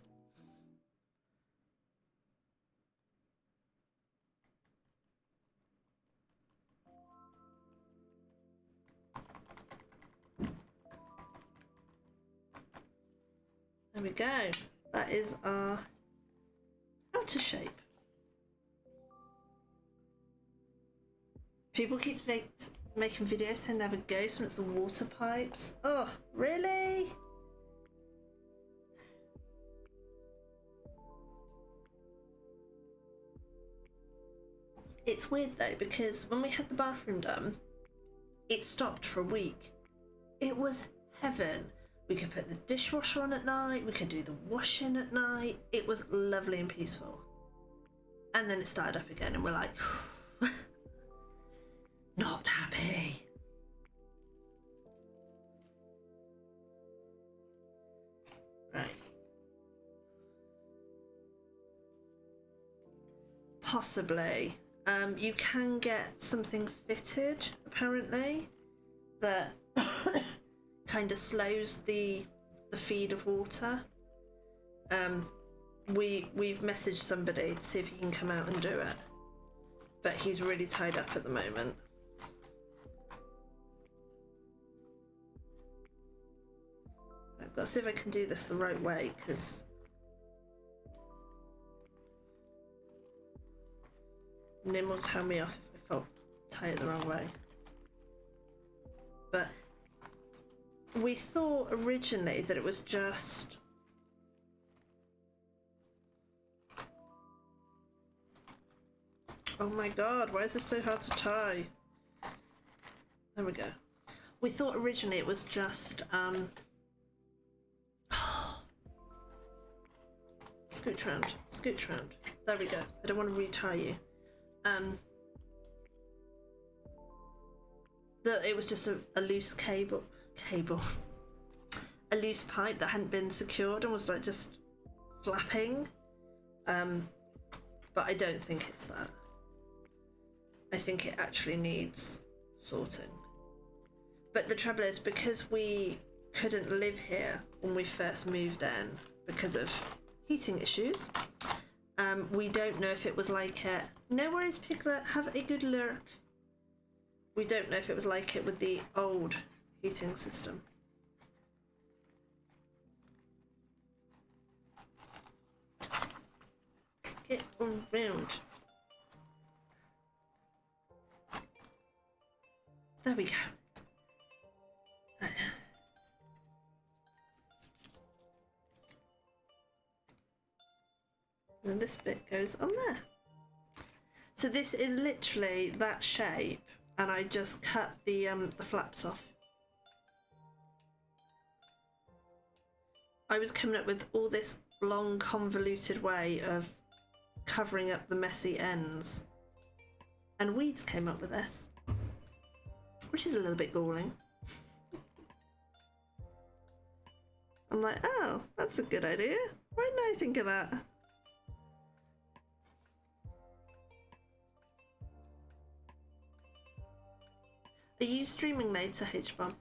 There we go. That is our outer shape. People keep making videos saying they have a ghost when it's the water pipes. Oh, really? It's weird though, because when we had the bathroom done, it stopped for a week. It was heaven. We could put the dishwasher on at night, we could do the washing at night. It was lovely and peaceful. And then it started up again and we're like, not happy. Right. Possibly. You can get something fitted, apparently, that kind of slows the feed of water. We've messaged somebody to see if he can come out and do it, but he's really tied up at the moment. I've got to see if I can do this the right way, because Nim will tell me off if I tie it the wrong way. But we thought originally that it was just oh my god, why is this so hard to tie? There we go. We thought originally it was just scooch round. there we go. I don't want to retie you. It was just a loose cable, a loose pipe that hadn't been secured and was like just flapping. But I don't think it's that. I think it actually needs sorting. But the trouble is, because we couldn't live here when we first moved in because of heating issues, we don't know if it was like it. No worries, Piglet, have a good lurk. We don't know if it was like it with the old heating system. Get around. There we go. And this bit goes on there. So this is literally that shape, and I just cut the flaps off. I was coming up with all this long convoluted way of covering up the messy ends, and Weeds came up with this, which is a little bit galling. I'm like, oh, that's a good idea. Why didn't I think of that? Are you streaming later, H-Bomb?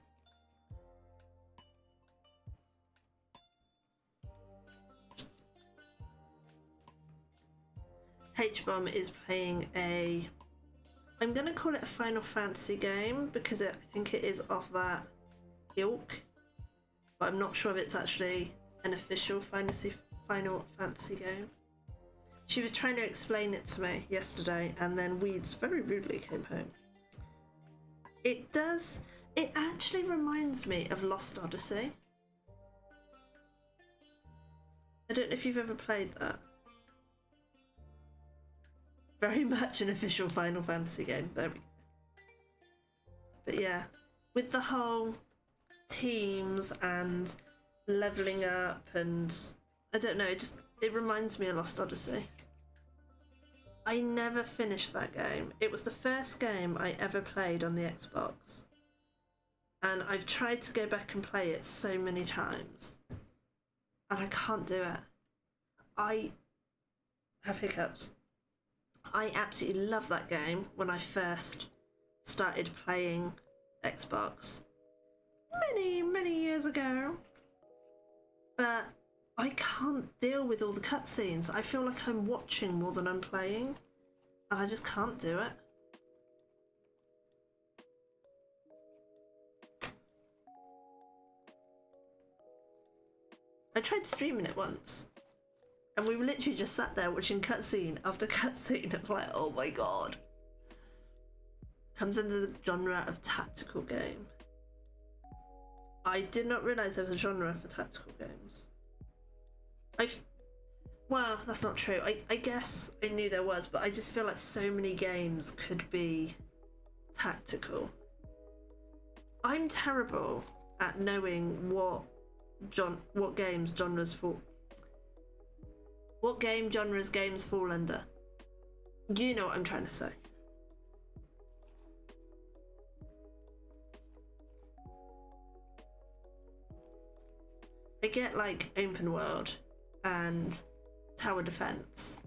H-Bomb is playing I'm gonna call it a Final Fantasy game because I think it is of that ilk, but I'm not sure if it's actually an official Final Fantasy game. She was trying to explain it to me yesterday, and then Weeds very rudely came home. It actually reminds me of Lost Odyssey. I don't know if you've ever played that. Very much an official Final Fantasy game. There we go. But yeah, with the whole teams and leveling up, and I don't know, it reminds me of Lost Odyssey. I never finished that game. It was the first game I ever played on the Xbox, and I've tried to go back and play it so many times, and I can't do it. I have hiccups. I absolutely love that game when I first started playing Xbox many years ago, but I can't deal with all the cutscenes. I feel like I'm watching more than I'm playing, and I just can't do it. I tried streaming it once, and we literally just sat there watching cutscene after cutscene. It's like, oh my god. Comes under the genre of tactical game. I did not realise there was a genre for tactical games. Well, that's not true. I guess I knew there was, but I just feel like so many games could be tactical. I'm terrible at knowing what games genres fall. What game genres games fall under. You know what I'm trying to say. I get like open world and tower defense,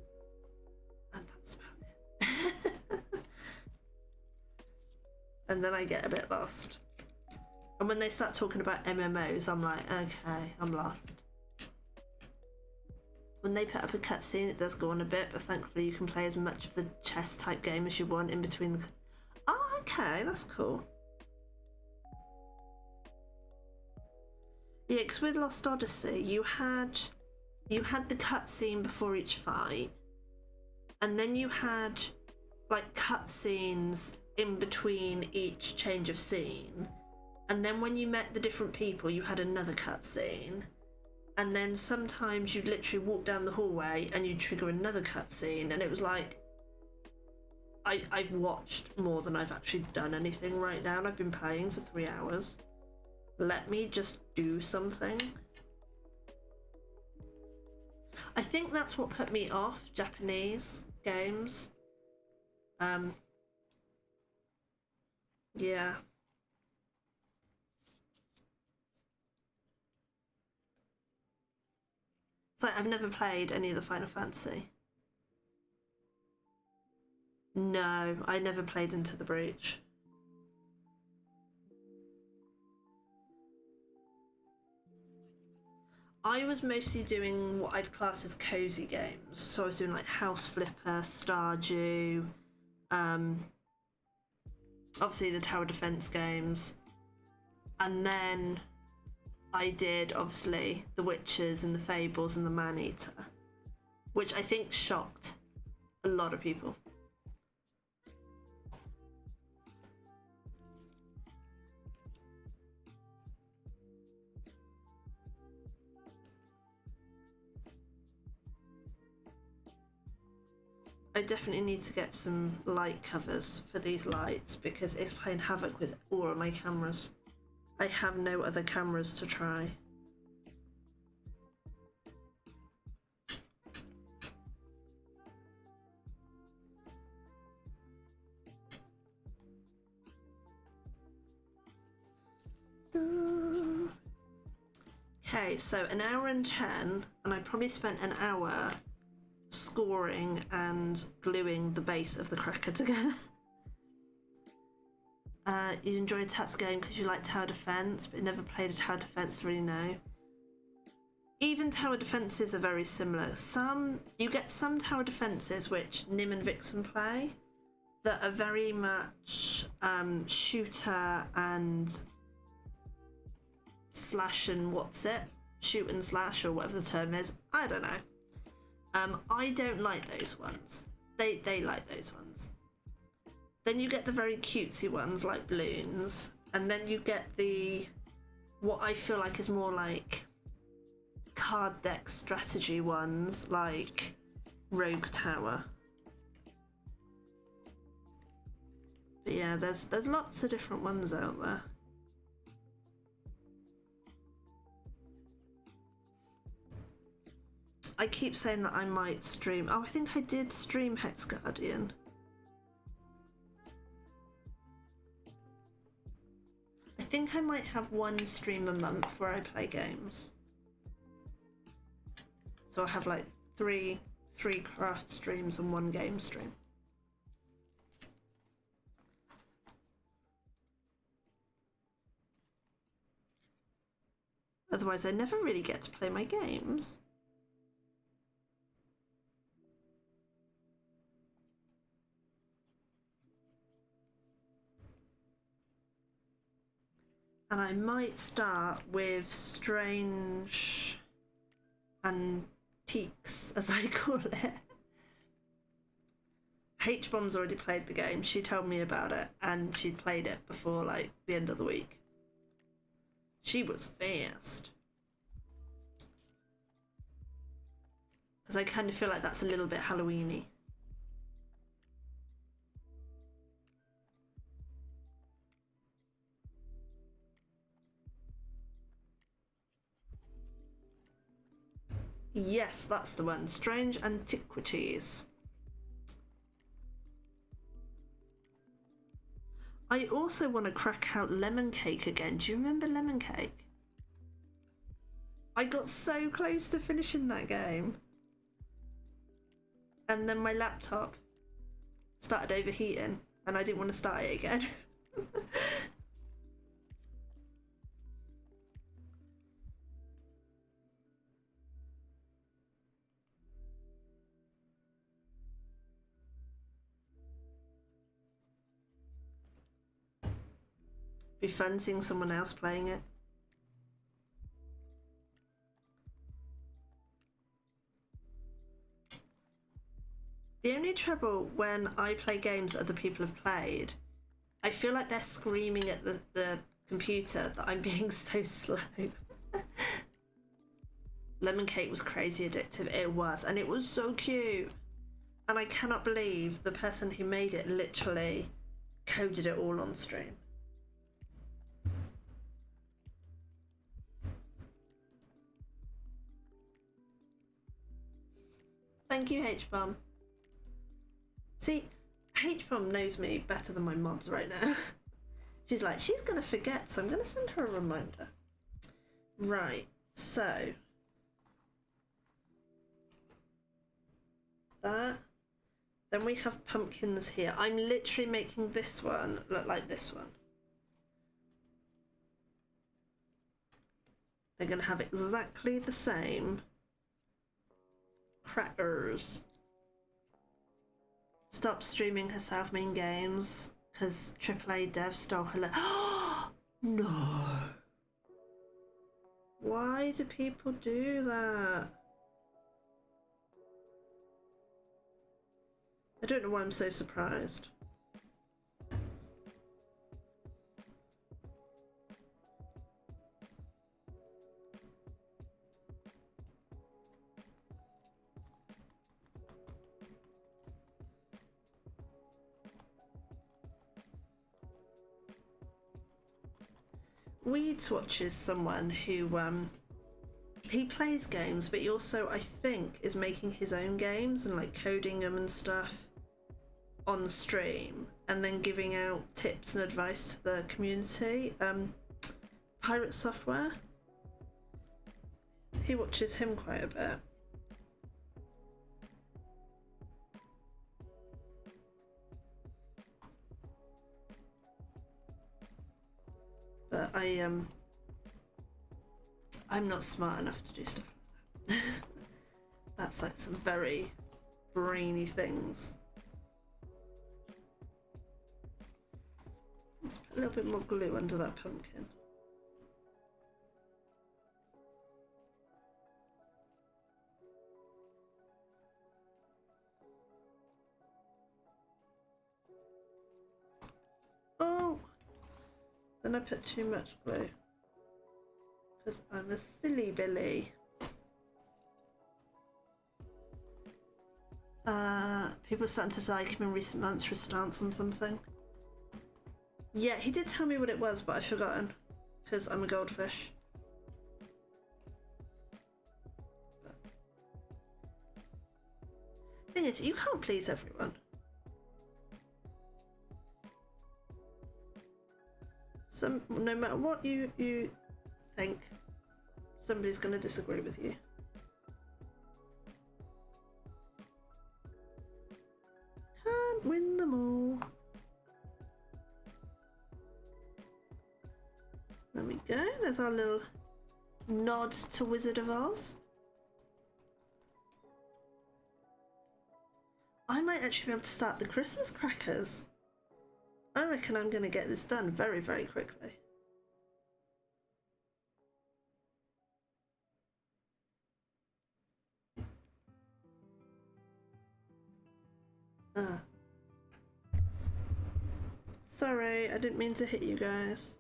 and that's about it. And then I get a bit lost. And when they start talking about MMOs, I'm like, okay, I'm lost. When they put up a cutscene, it does go on a bit, but thankfully you can play as much of the chess type game as you want in between the... Oh, okay, that's cool. Yeah, because with Lost Odyssey, you had the cutscene before each fight, and then you had like cutscenes in between each change of scene, and then when you met the different people, you had another cutscene, and then sometimes you'd literally walk down the hallway and you'd trigger another cutscene, and it was like I've watched more than I've actually done anything right now, and I've been playing for 3 hours. Let me just do something. I think that's what put me off Japanese games. Yeah. It's like I've never played any of the Final Fantasy. No, I never played Into the Breach. I was mostly doing what I'd class as cozy games. So I was doing like House Flipper, Stardew, obviously the tower defense games, and then I did obviously the Witchers and the Fables and the Maneater, which I think shocked a lot of people. I definitely need to get some light covers for these lights because it's playing havoc with all of my cameras. I have no other cameras to try. Okay, so an hour and 10, and I probably spent an hour scoring and gluing the base of the cracker together. You enjoy a Tats game because you like tower defense, but never played a tower defense to really know. Even tower defenses are very similar. You get some tower defenses which Nim and Vixen play that are very much shooter and slash and shoot and slash, or whatever the term is. I don't know. I don't like those ones. They like those ones. Then you get the very cutesy ones like Bloons, and then you get what I feel like is more like card deck strategy ones like Rogue Tower. But yeah, there's lots of different ones out there. I keep saying that I might stream. Oh, I think I did stream Hex Guardian. I think I might have one stream a month where I play games. So I'll have like three craft streams and one game stream. Otherwise I never really get to play my games. And I might start with Strange Antiques, as I call it. H-Bomb's already played the game. She told me about it, and she'd played it before, like, the end of the week. She was fast. Because I kind of feel like that's a little bit Halloween-y. Yes, that's the one. Strange Antiquities. I also want to crack out Lemon Cake again. Do you remember Lemon Cake? I got so close to finishing that game. And then my laptop started overheating and I didn't want to start it again. Be fun seeing someone else playing it. The only trouble when I play games other people have played, I feel like they're screaming at the computer that I'm being so slow. Lemon Cake was crazy addictive. It was, and it was so cute. And I cannot believe the person who made it literally coded it all on stream. Thank you, H-Bomb. See, H-Bomb knows me better than my mods right now. She's like, she's gonna forget, so I'm gonna send her a reminder. Right, so that. Then we have pumpkins here. I'm literally making this one look like this one. They're gonna have exactly the same crackers. Stop streaming her self-made games because AAA dev stole her. No. Why do people do that? I don't know why I'm so surprised. Weedswatch is someone who he plays games, but he also, I think, is making his own games and like coding them and stuff on stream, and then giving out tips and advice to the community. Pirate Software. He watches him quite a bit. But I'm not smart enough to do stuff like that. That's like some very brainy things. Let's put a little bit more glue under that pumpkin. Oh! Then I put too much glue. Because I'm a silly Billy. People are starting to like him in recent months for a stance on something. Yeah, he did tell me what it was, but I've forgotten. Because I'm a goldfish. Thing is, you can't please everyone. No matter what you think, somebody's going to disagree with you. Can't win them all. There we go. There's our little nod to Wizard of Oz. I might actually be able to start the Christmas crackers. I reckon I'm going to get this done very, very quickly. Sorry, I didn't mean to hit you guys.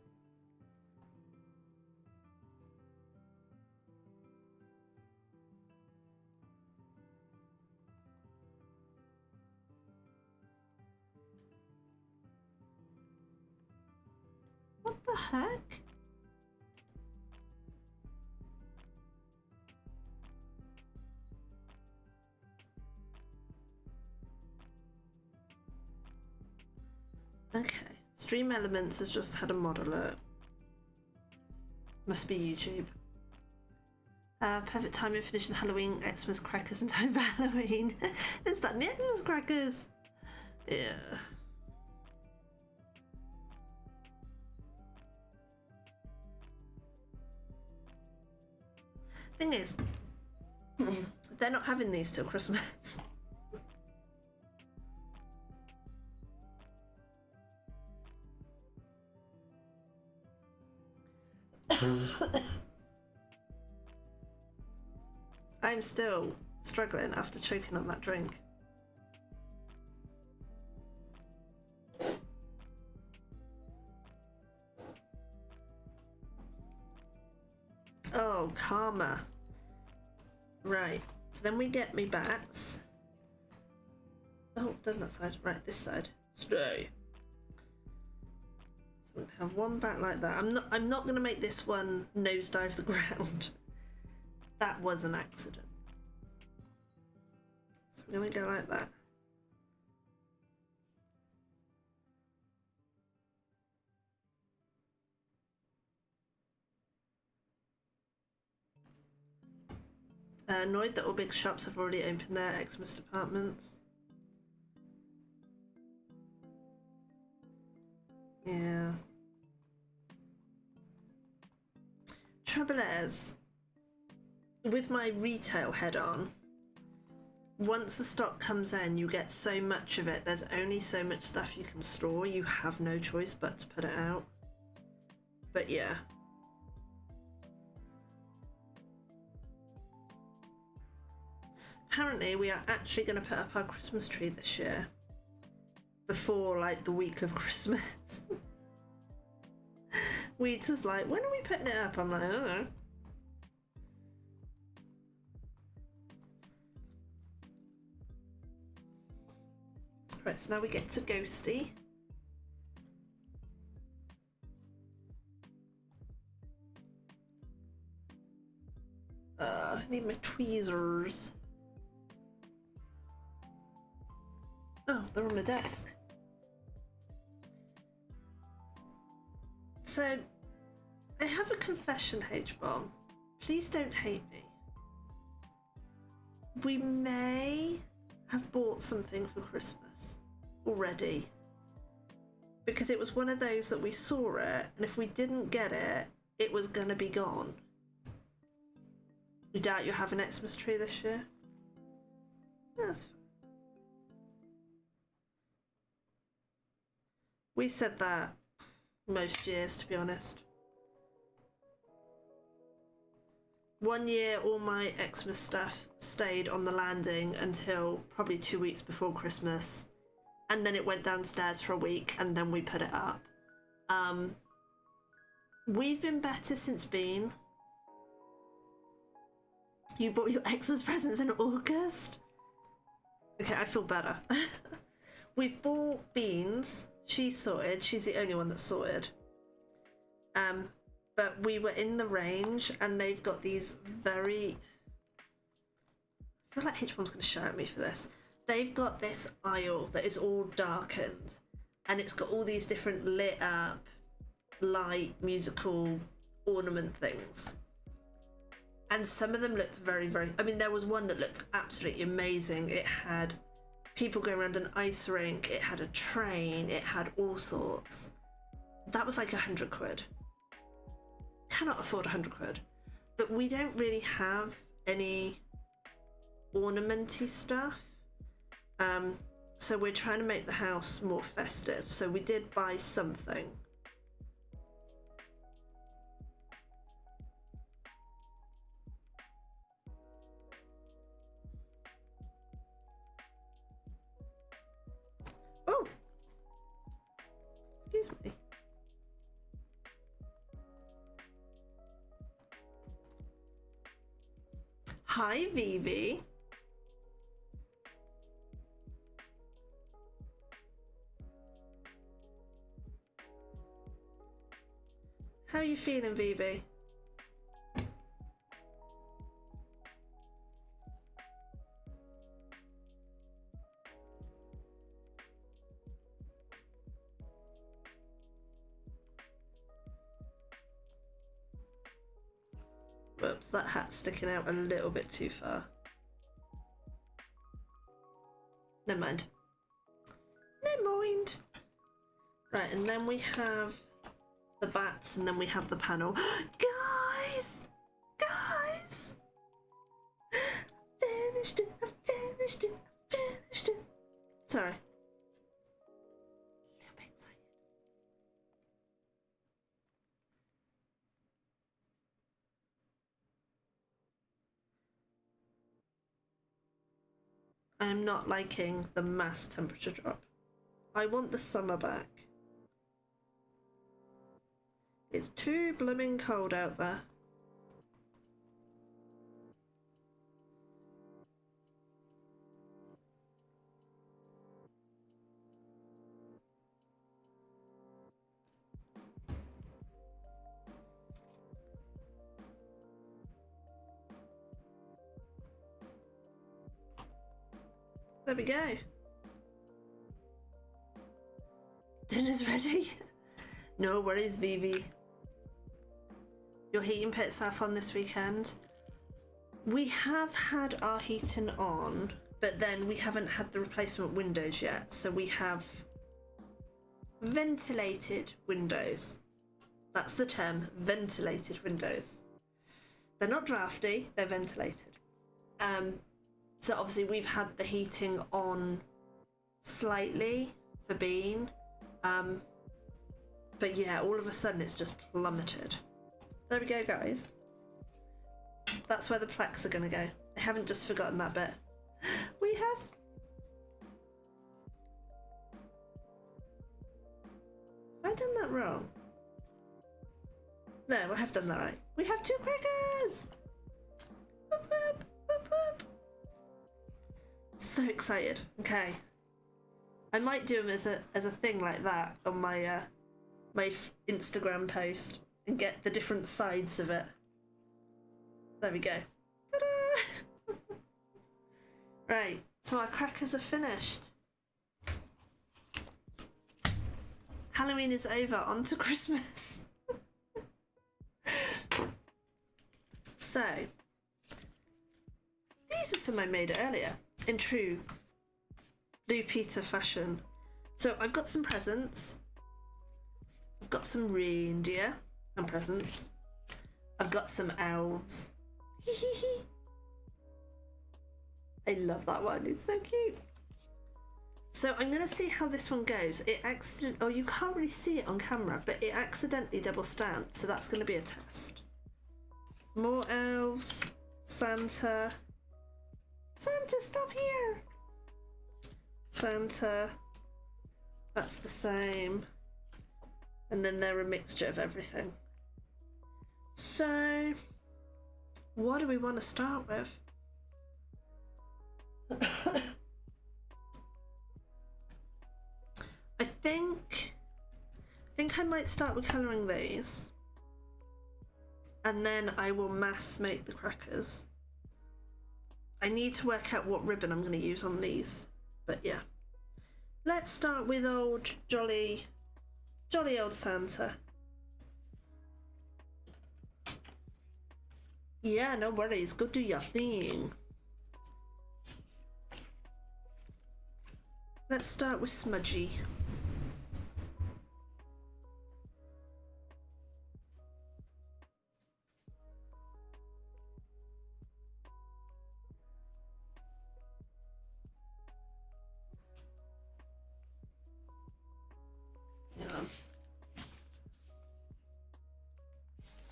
What the heck? Okay, Stream Elements has just had a mod alert. Must be YouTube. Perfect timing finishing the Halloween Xmas crackers in time for Halloween. It's starting the Xmas crackers. Yeah. Thing is, they're not having these till Christmas. I'm still struggling after choking on that drink. Oh, karma. Right, so then we get me bats. Oh, done that side. Right, this side. Stay. So we're gonna have one bat like that. I'm not gonna make this one nosedive the ground. That was an accident. So we're going to go like that. Annoyed that all big shops have already opened their Xmas departments. Yeah. Trouble is, with my retail head on, once the stock comes in, you get so much of it, there's only so much stuff you can store, you have no choice but to put it out. But yeah. Apparently we are actually going to put up our Christmas tree this year. Before, like, the week of Christmas. Weeds was like, when are we putting it up? I'm like, I don't know. Right, so now we get to Ghosty. I need my tweezers. Oh, they're on the desk. So, I have a confession, H-Bomb. Please don't hate me. We may have bought something for Christmas already. Because it was one of those that we saw it, and if we didn't get it, it was gonna be gone. You doubt you'll have an Xmas tree this year? That's fine. We said that most years, to be honest. One year, all my Xmas stuff stayed on the landing until probably 2 weeks before Christmas. And then it went downstairs for a week, and then we put it up. We've been better since Bean. You bought your Xmas presents in August? Okay, I feel better. We've bought Beans. She's sorted. She's the only one that's sorted. But we were in the range, and they've got these very... I feel like H-Bomb's going to shout at me for this. They've got this aisle that is all darkened, and it's got all these different lit up, light, musical ornament things. And some of them looked very, very... I mean, there was one that looked absolutely amazing. It had people going around an ice rink, it had a train, it had all sorts. That was like 100 quid. Cannot afford 100 quid. But we don't really have any ornamenty stuff. So we're trying to make the house more festive. So we did buy something. Oh! Excuse me. Hi, Vivi. How are you feeling, Vivi? Whoops, that hat's sticking out a little bit too far. Never mind. Never mind. Right, and then we have the bats, and then we have the panel. Guys! Guys! I finished it! I finished it! I finished it! Sorry. A little bit excited. I am not liking the mass temperature drop. I want the summer back. It's too blooming cold out there. There we go. Dinner's ready. No worries, Vivi. Your heating pit's off on this weekend. We have had our heating on, but then we haven't had the replacement windows yet. So we have ventilated windows. That's the term, ventilated windows. They're not drafty, they're ventilated. So obviously we've had the heating on slightly for Bean. But yeah, all of a sudden it's just plummeted. There we go, guys. That's where the Plex are gonna go. I haven't just forgotten that bit. We have... Have I done that wrong? No, I have done that right. We have 2 crackers! Whoop, whoop, whoop, whoop. So excited. Okay. I might do them as a thing like that on my my Instagram post and get the different sides of it. There we go. Ta-da! Right, so our crackers are finished. Halloween is over, on to Christmas. So, these are some I made earlier in true Lupita fashion. So I've got some presents. I've got some reindeer and presents. I've got some elves. I love that one. It's so cute. So I'm gonna see how this one goes. Oh, you can't really see it on camera, but it accidentally double stamped, so that's gonna be a test. More elves. Santa. Santa, stop here! Santa. That's the same. And then they're a mixture of everything. So, what do we want to start with? I think I might start with colouring these. And then I will mass make the crackers. I need to work out what ribbon I'm going to use on these. But yeah. Let's start with old jolly old Santa. Yeah, no worries. Go do your thing. Let's start with Smudgy.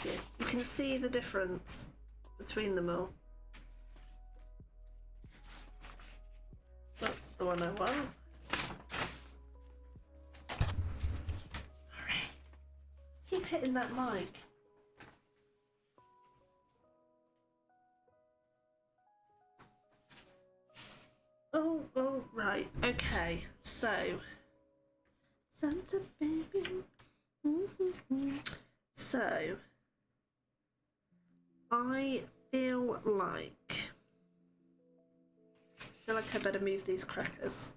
Yeah, you can see the difference between them all. That's the one I want. Sorry. Keep hitting that mic. Oh, right. Okay, so Santa baby. So I feel like I better move these crackers.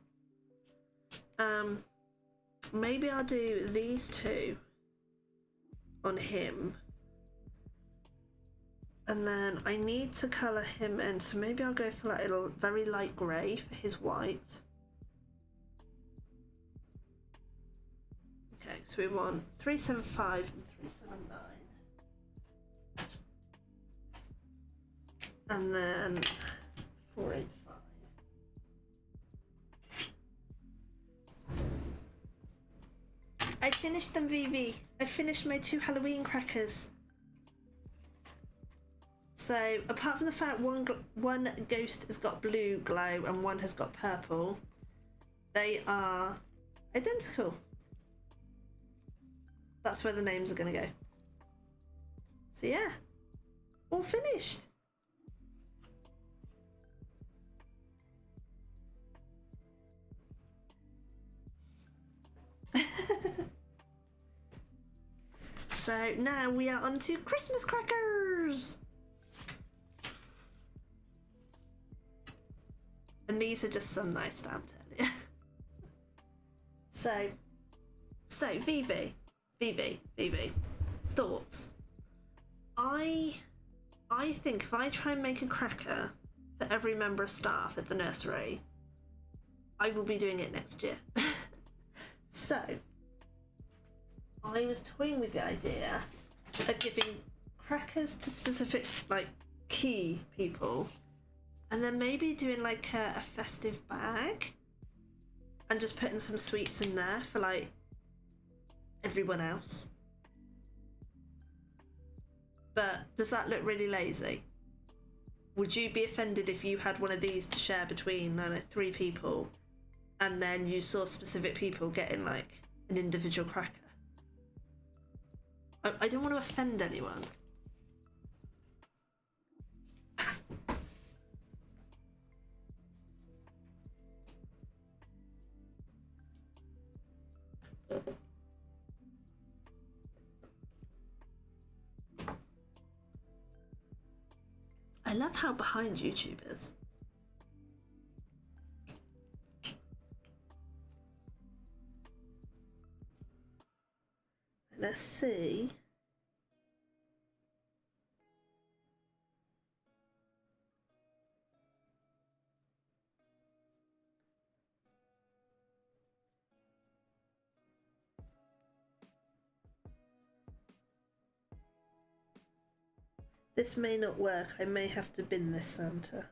Maybe I'll do these two on him. And then I need to colour him in, so maybe I'll go for like a very light grey for his white. Okay, so we want 375 and 379. And then 485. I finished them, Vivi. I finished my 2 Halloween crackers. So, apart from the fact one ghost has got blue glow and one has got purple, they are identical. That's where the names are going to go. So yeah, all finished. So now we are on to Christmas crackers. And these are just some that I stamped earlier. So Vivi, thoughts. I think if I try and make a cracker for every member of staff at the nursery, I will be doing it next year. So I was toying with the idea of giving crackers to specific like key people, and then maybe doing like a festive bag and just putting some sweets in there for like everyone else. But does that look really lazy? Would you be offended if you had one of these to share between, I don't know, 3 people, and then you saw specific people getting like an individual cracker? I don't want to offend anyone. I love how behind YouTube is. Let's see. This may not work. I may have to bin this Santa.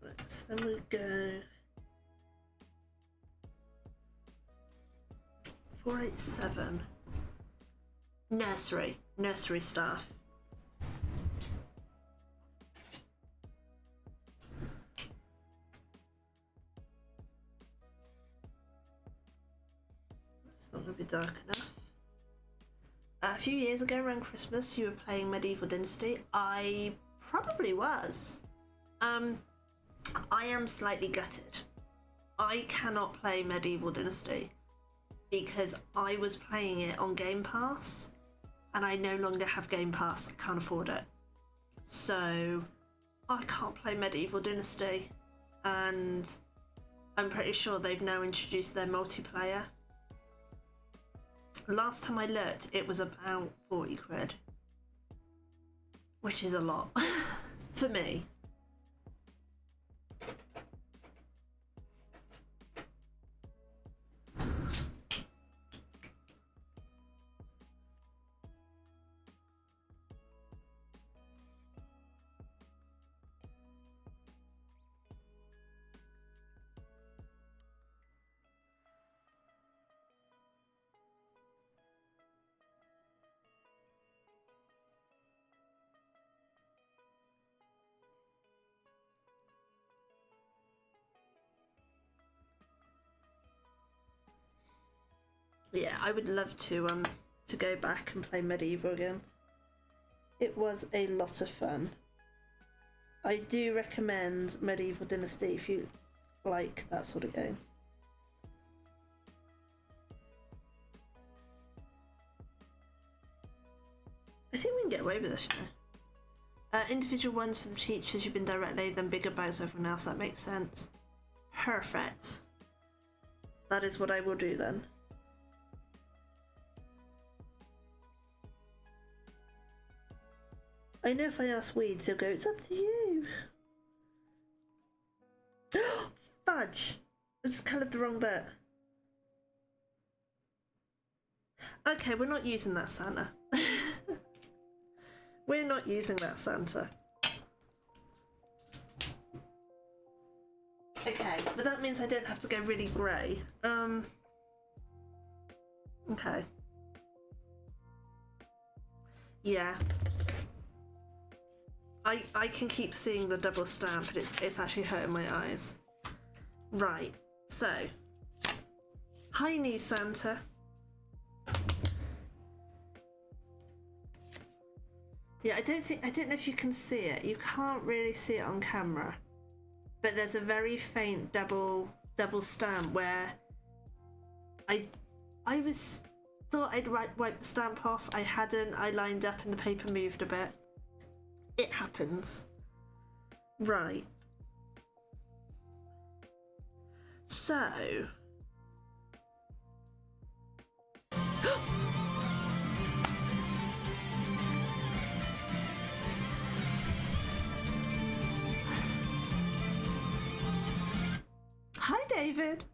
Right, so then we go 487. Nursery staff. It's not going to be dark enough. A few years ago around Christmas, you were playing Medieval Dynasty. I probably was. I am slightly gutted. I cannot play Medieval Dynasty because I was playing it on Game Pass and I no longer have Game Pass. I can't afford it. So I can't play Medieval Dynasty, and I'm pretty sure they've now introduced their multiplayer. Last time I looked, it was about 40 quid, which is a lot for me. Yeah, I would love to go back and play Medieval again. It was a lot of fun. I do recommend Medieval Dynasty if you like that sort of game. I think we can get away with this, you know. Individual ones for the teachers you've been directly, then bigger bags for everyone else. That makes sense. Perfect. That is what I will do then. I know if I ask Weeds, he'll go, it's up to you. Fudge! I just coloured the wrong bit. Okay, we're not using that Santa. We're not using that Santa. Okay, but that means I don't have to go really grey. Okay. Yeah. I can keep seeing the double stamp, but it's actually hurting my eyes. Right, so hi new Santa. Yeah, I don't know if you can see it. You can't really see it on camera, but there's a very faint double stamp where I thought thought I'd wipe the stamp off. I hadn't. I lined up and the paper moved a bit. It happens. Right. So... Hi, David.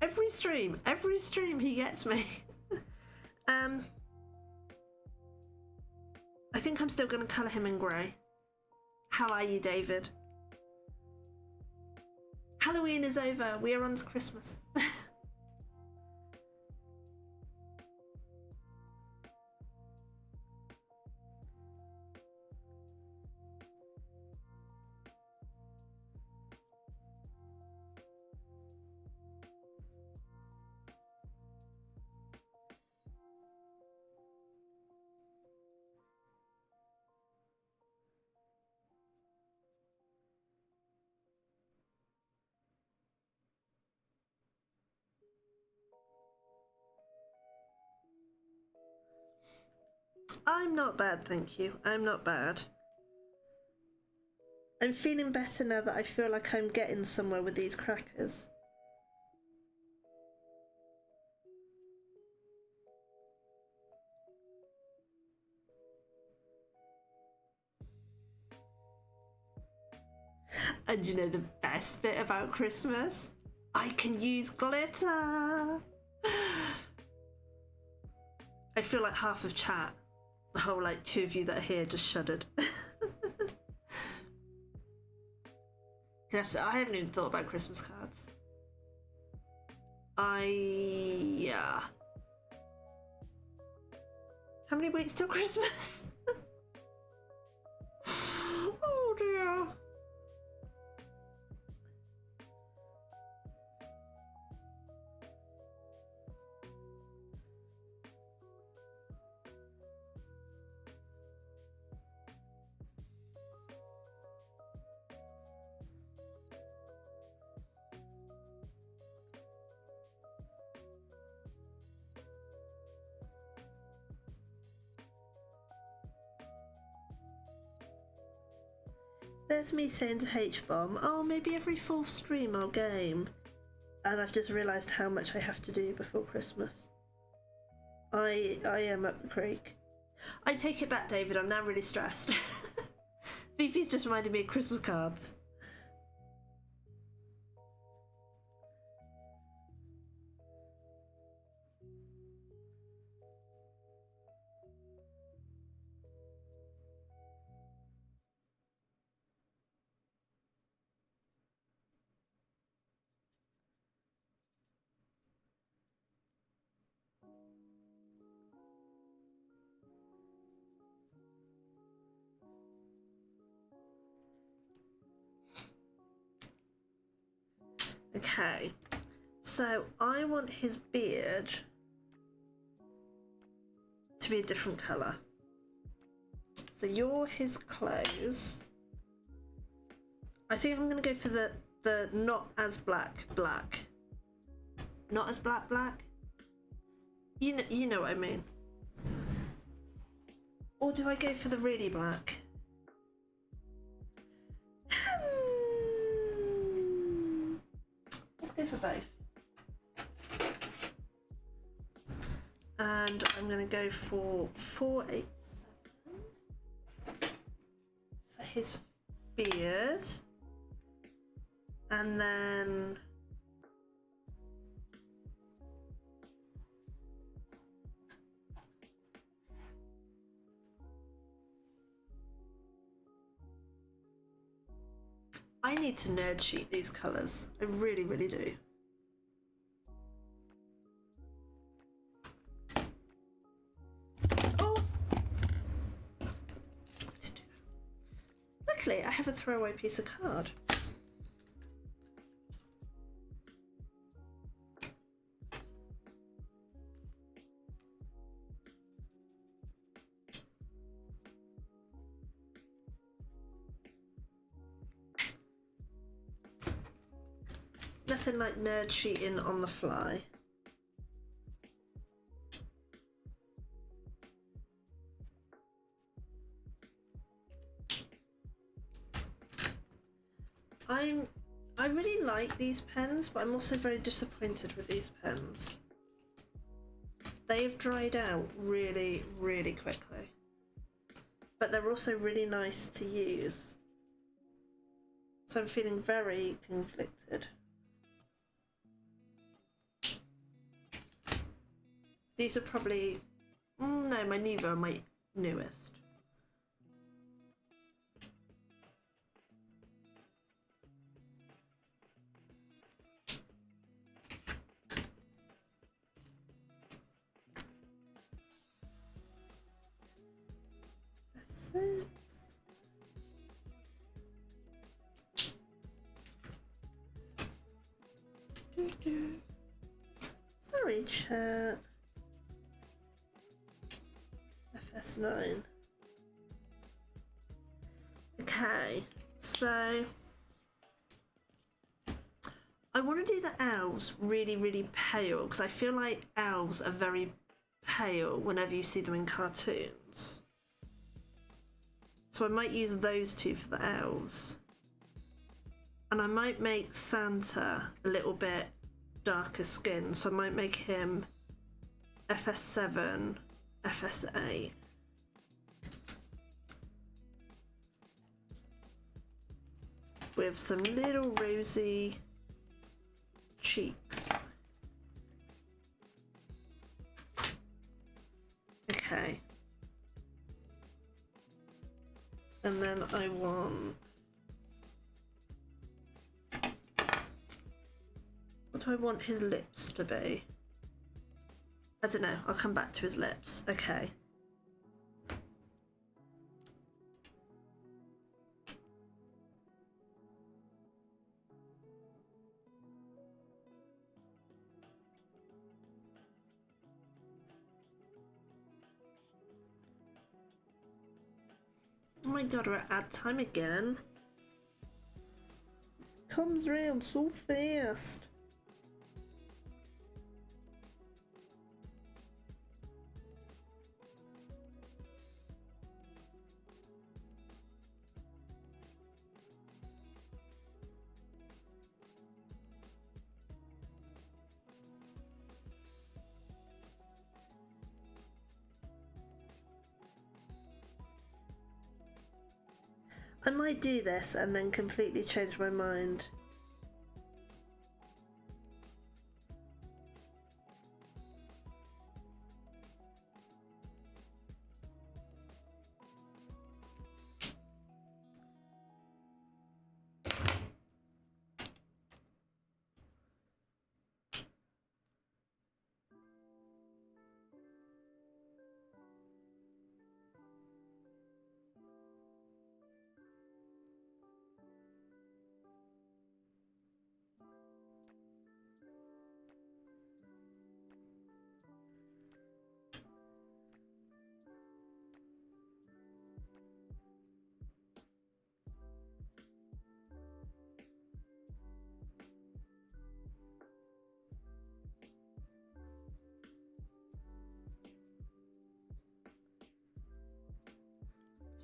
Every stream he gets me. I think I'm still going to colour him in grey. How are you, David? Halloween is over. We are on to Christmas. I'm not bad, thank you. I'm not bad. I'm feeling better now that I feel like I'm getting somewhere with these crackers. And you know the best bit about Christmas? I can use glitter! I feel like half of chat, the whole like 2 of you that are here, just shuddered. I haven't even thought about Christmas cards. Yeah. How many weeks till Christmas? Oh dear. There's me saying to H-Bomb, oh, maybe every 4th stream I'll game. And I've just realised how much I have to do before Christmas. I am up the creek. I take it back, David, I'm now really stressed. Fifi's just reminded me of Christmas cards. Okay, so I want his beard to be a different colour. So you're his clothes. I think I'm going to go for the not as black. Not as black. You know what I mean. Or do I go for the really black? Let's go for both. And I'm going to go for 487 for his beard. And then I need to nerd sheet these colours. I really, really do. Oh! Luckily, I have a throwaway piece of card. Nothing like nerd sheeting on the fly. I really like these pens, but I'm also very disappointed with these pens. They've dried out really, really quickly. But they're also really nice to use. So I'm feeling very conflicted. These are probably, no, my Nuvo are my newest. Sorry, chat. FS9. Okay, so I want to do the elves really, really pale because I feel like elves are very pale whenever you see them in cartoons. So I might use those two for the elves. And I might make Santa a little bit darker skin, so I might make him FS7, FS8. With some little rosy cheeks. Okay. And then I want... what do I want his lips to be? I don't know, I'll come back to his lips. Okay. Oh my god, we're at ad time again. Comes round so fast. I might do this and then completely change my mind.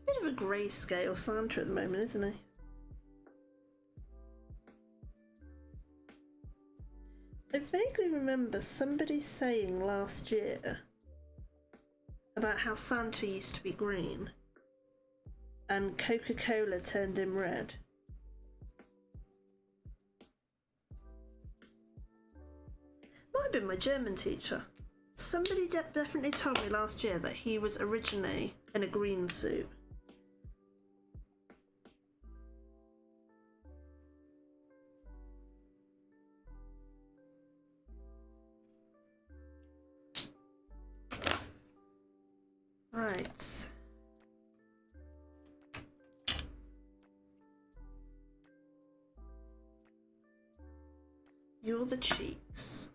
Bit of a grayscale Santa at the moment, isn't he? I vaguely remember somebody saying last year about how Santa used to be green and Coca-Cola turned him red. Might have been my German teacher. Somebody definitely told me last year that he was originally in a green suit. Right. You're the cheeks.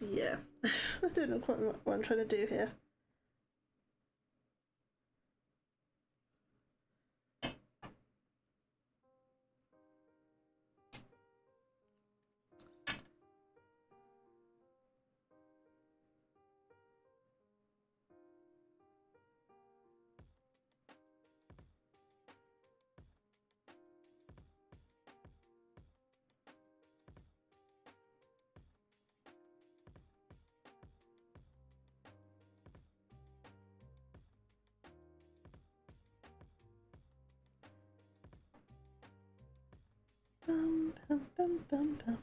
Yeah, I don't know quite what I'm trying to do here. Bum, bum, bum, bum, bum.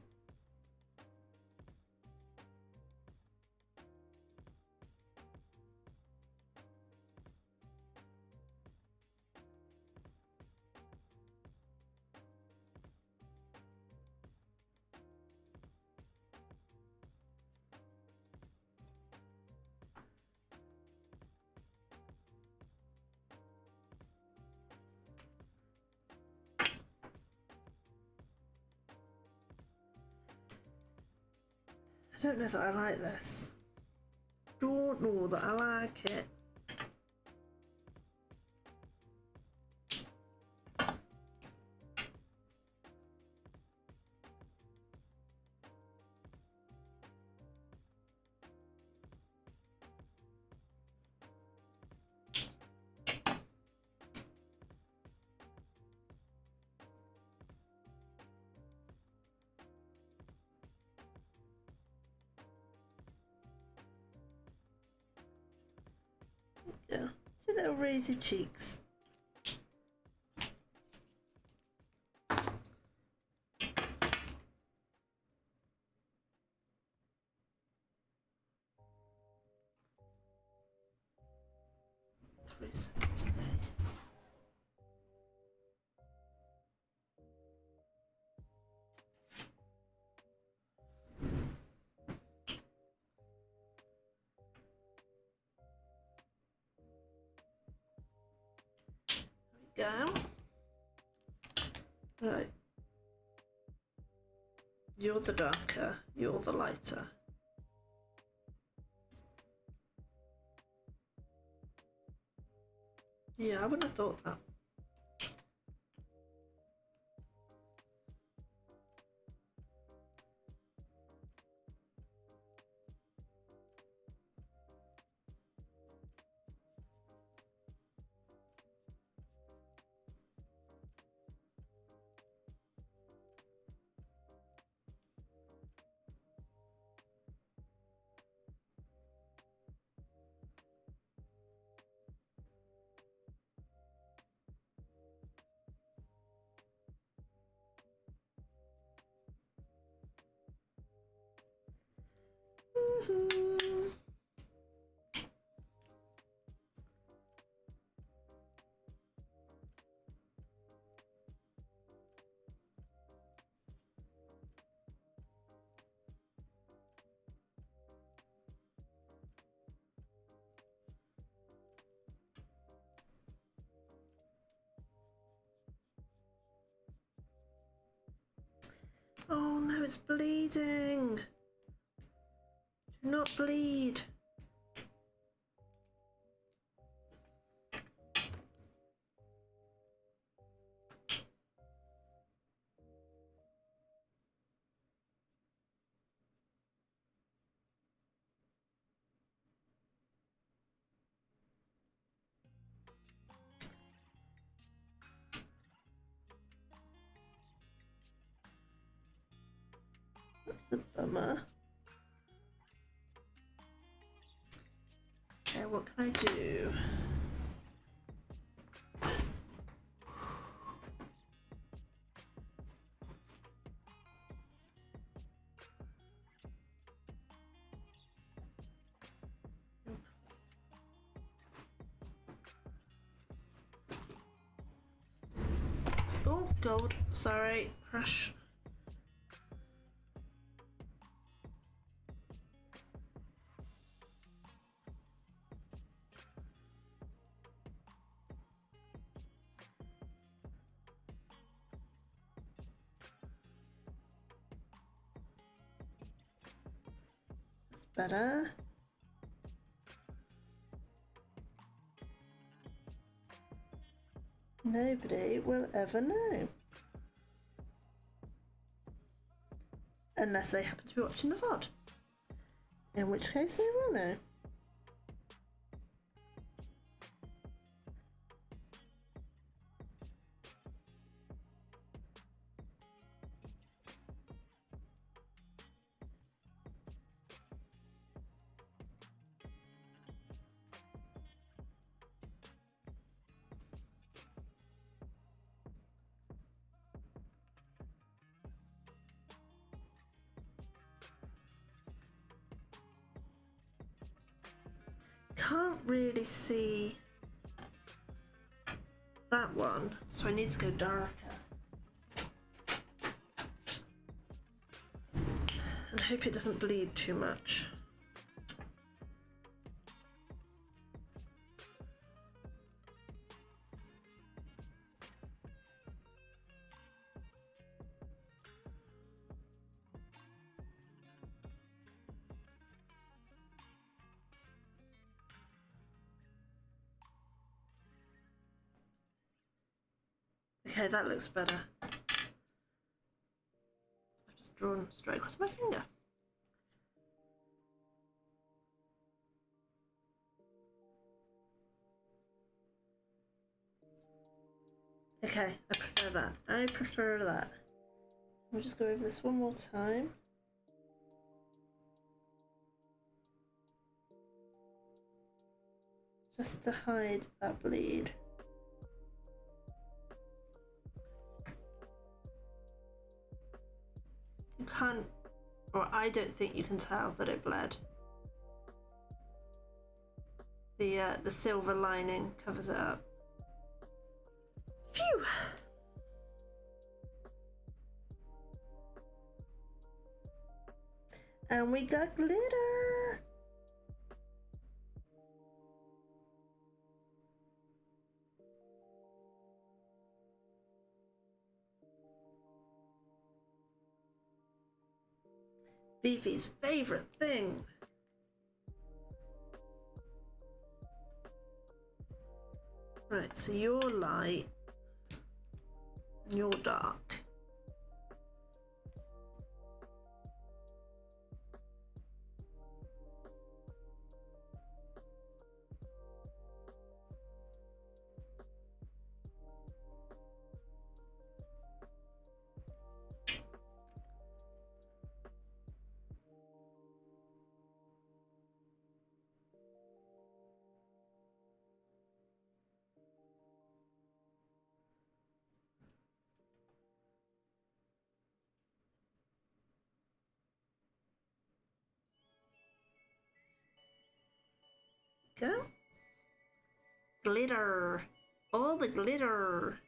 I don't know that I like this. Don't know that I like it. Yeah, two little rosy cheeks. There we go. Right. You're the darker, you're the lighter. Yeah, I wouldn't have thought that. Oh no, it's bleeding. Do not bleed. That's a bummer. Okay, what can I do? Oh, gold. Sorry, crash. better. Nobody will ever know. Unless they happen to be watching the VOD. In which case they will know. Can't really see that one, so I need to go darker. And hope it doesn't bleed too much. Okay, that looks better. I've just drawn straight across my finger. Okay, I prefer that. I prefer that. We'll just go over this one more time. Just to hide that bleed. You can't, or I don't think you can tell that it bled. The silver lining covers it up. Phew! And we got glitter! Fifi's favorite thing. Right, so you're light and you're dark. Go. Glitter. All the glitter.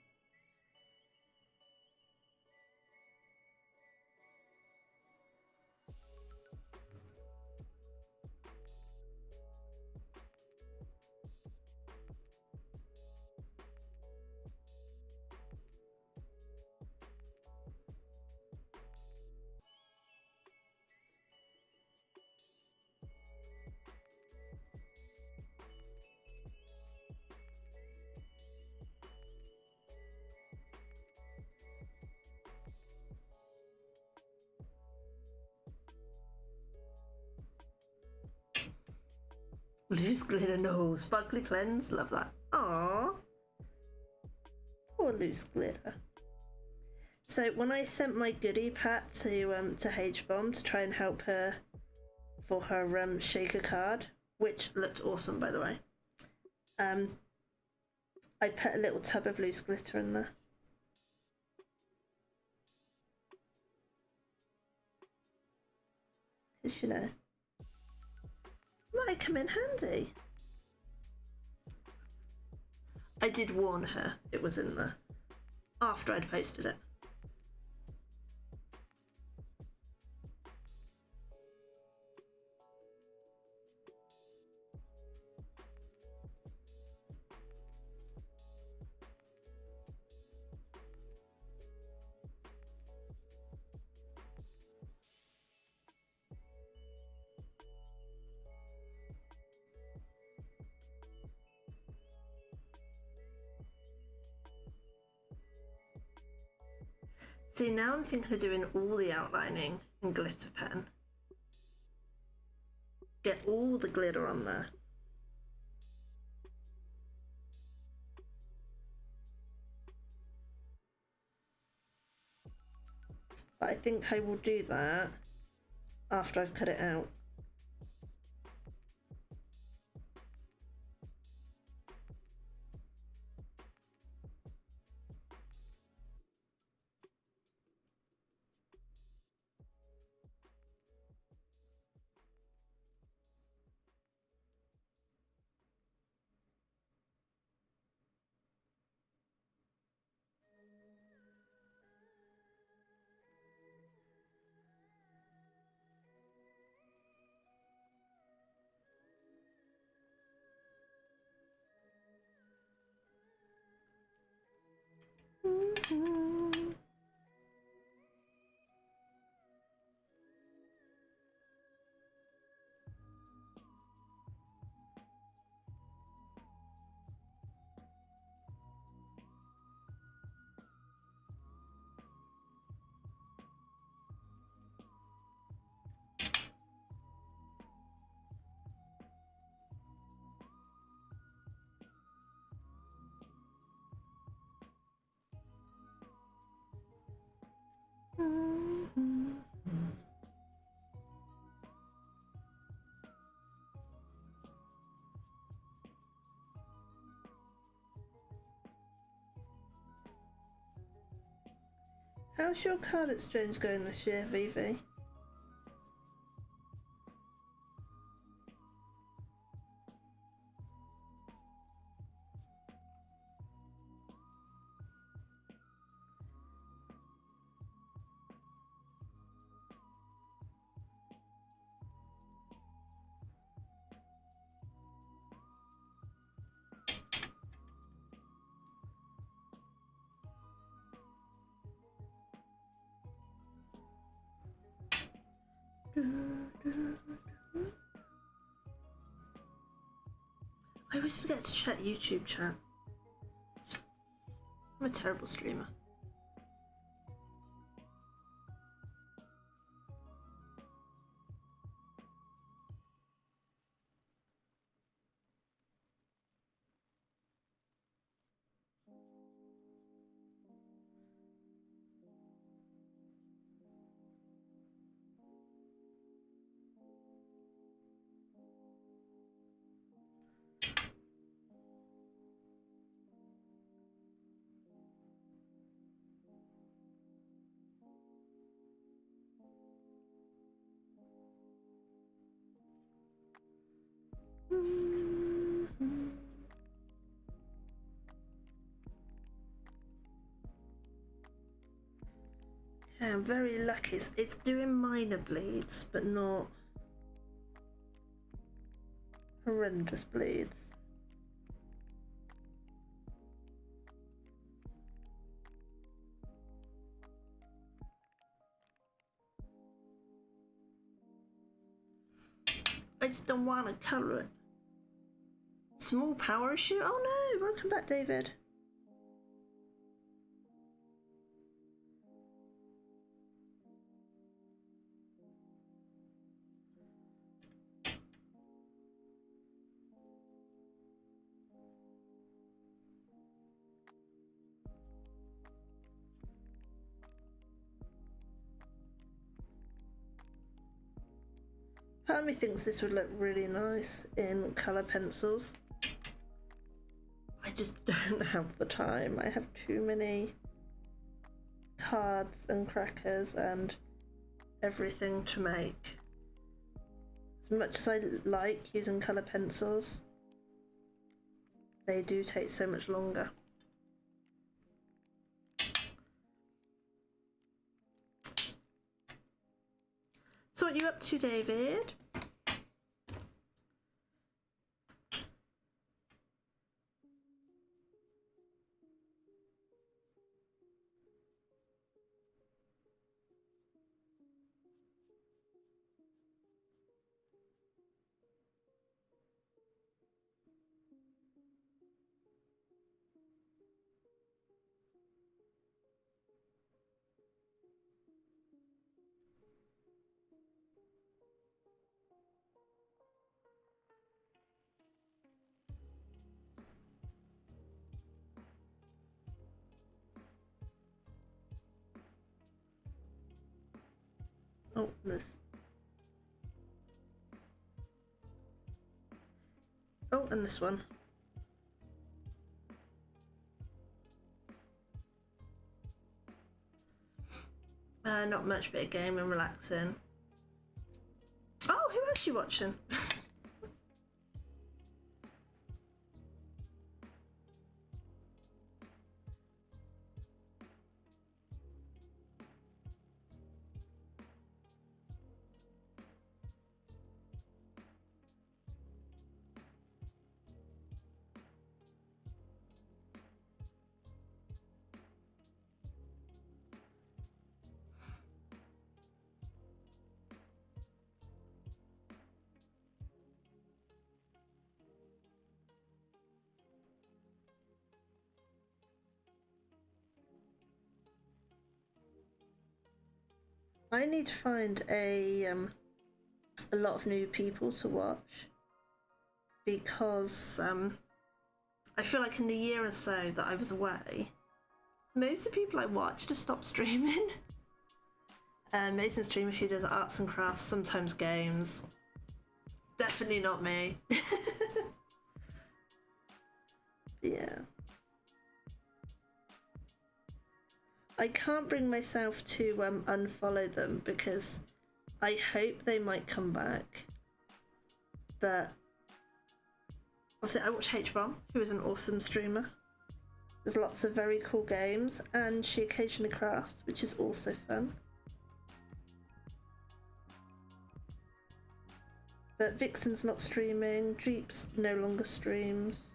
Loose glitter, no. Sparkly cleanse, love that. Aww. Poor loose glitter. So when I sent my goodie pack to H-Bomb to try and help her for her shaker card, which looked awesome by the way, I put a little tub of loose glitter in there. Because you know, might come in handy. I did warn her it was in there after I'd posted it. See, now I'm thinking of doing all the outlining in glitter pen. Get all the glitter on there. But I think I will do that after I've cut it out. How's your card exchange going this year, Vivi? I always forget to check YouTube chat. I'm a terrible streamer. Yeah, I'm very lucky. It's doing minor bleeds, but not horrendous bleeds. I just don't want to colour it. Small power issue? Oh no, welcome back, David. Part of me thinks this would look really nice in colour pencils. I just don't have the time. I have too many cards and crackers and everything to make. As much as I like using colour pencils, they do take so much longer. So what are you up to, David? Oh, this. Oh, and this one. Not much, bit of game and relaxing. Oh, who else are you watching? I need to find a lot of new people to watch because I feel like in the year or so that I was away, most of the people I watched have stopped streaming. Mason's streamer who does arts and crafts, sometimes games. Definitely not me. Yeah. I can't bring myself to unfollow them because I hope they might come back. But obviously I watch H-Bomb, who is an awesome streamer. There's lots of very cool games, and she occasionally crafts, which is also fun. But Vixen's not streaming, Jeeps no longer streams.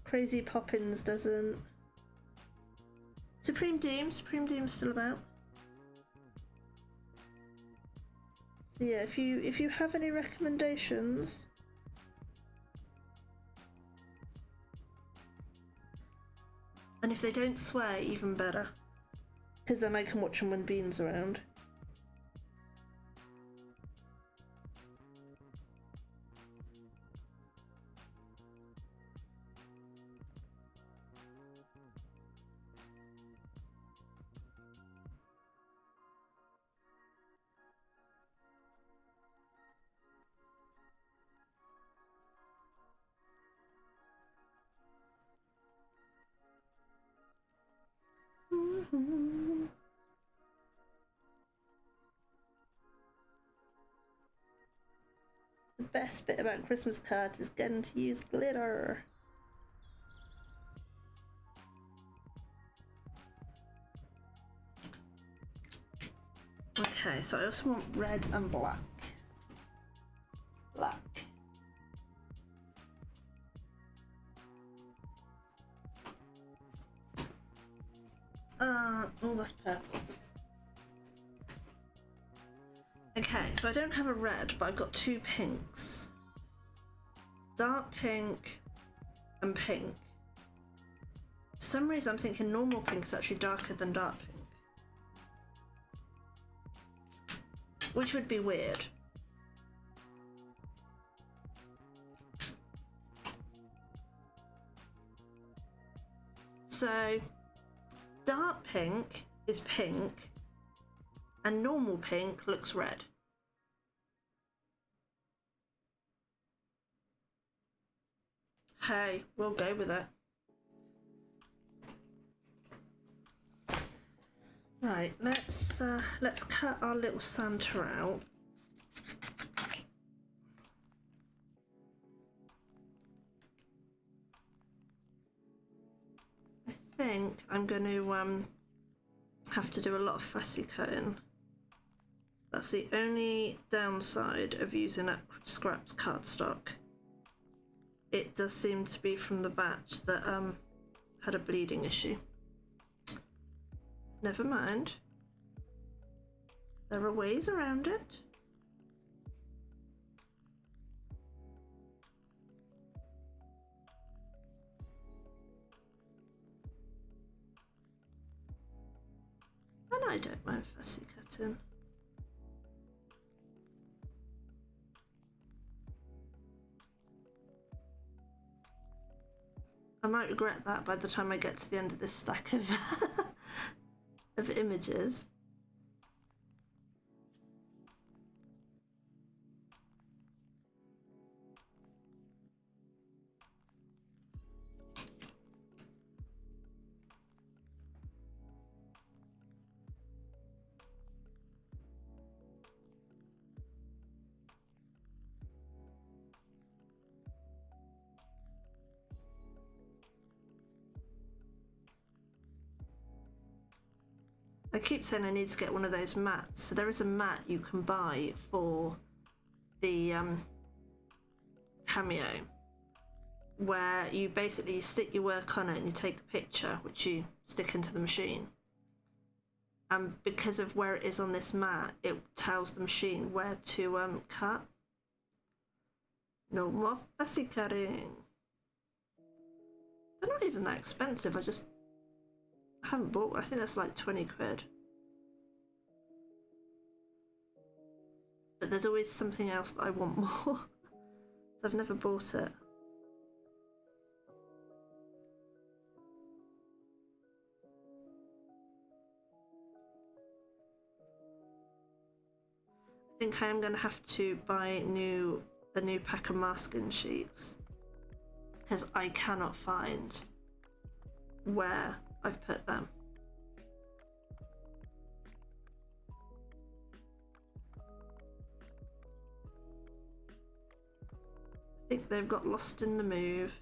Crazy Poppins doesn't. Supreme Doom's still about. So yeah, if you have any recommendations, and if they don't sway, even better, because then I can watch them when Bean's around. The best bit about Christmas cards is getting to use glitter. Okay, so I also want red and black. Black. Oh, that's purple. Okay, so I don't have a red, but I've got two pinks. Dark pink and pink. For some reason I'm thinking normal pink is actually darker than dark pink. Which would be weird. So, dark pink is pink, and normal pink looks red. Hey, we'll go with it. Right, let's cut our little Santa out. I think I'm going to have to do a lot of fussy cutting. That's the only downside of using that scrapped cardstock. It does seem to be from the batch that had a bleeding issue. Never mind. There are ways around it. And I don't mind fussy cutting. I might regret that by the time I get to the end of this stack of of images. I keep saying I need to get one of those mats. So there is a mat you can buy for the Cameo, where you basically stick your work on it and you take a picture, which you stick into the machine. And because of where it is on this mat, it tells the machine where to cut. No more fussy cutting. They're not even that expensive. I haven't bought. I think that's like 20 quid. But there's always something else that I want more. So I've never bought it. I think I am going to have to buy a new pack of masking sheets, because I cannot find where I've put them. I think they've got lost in the move.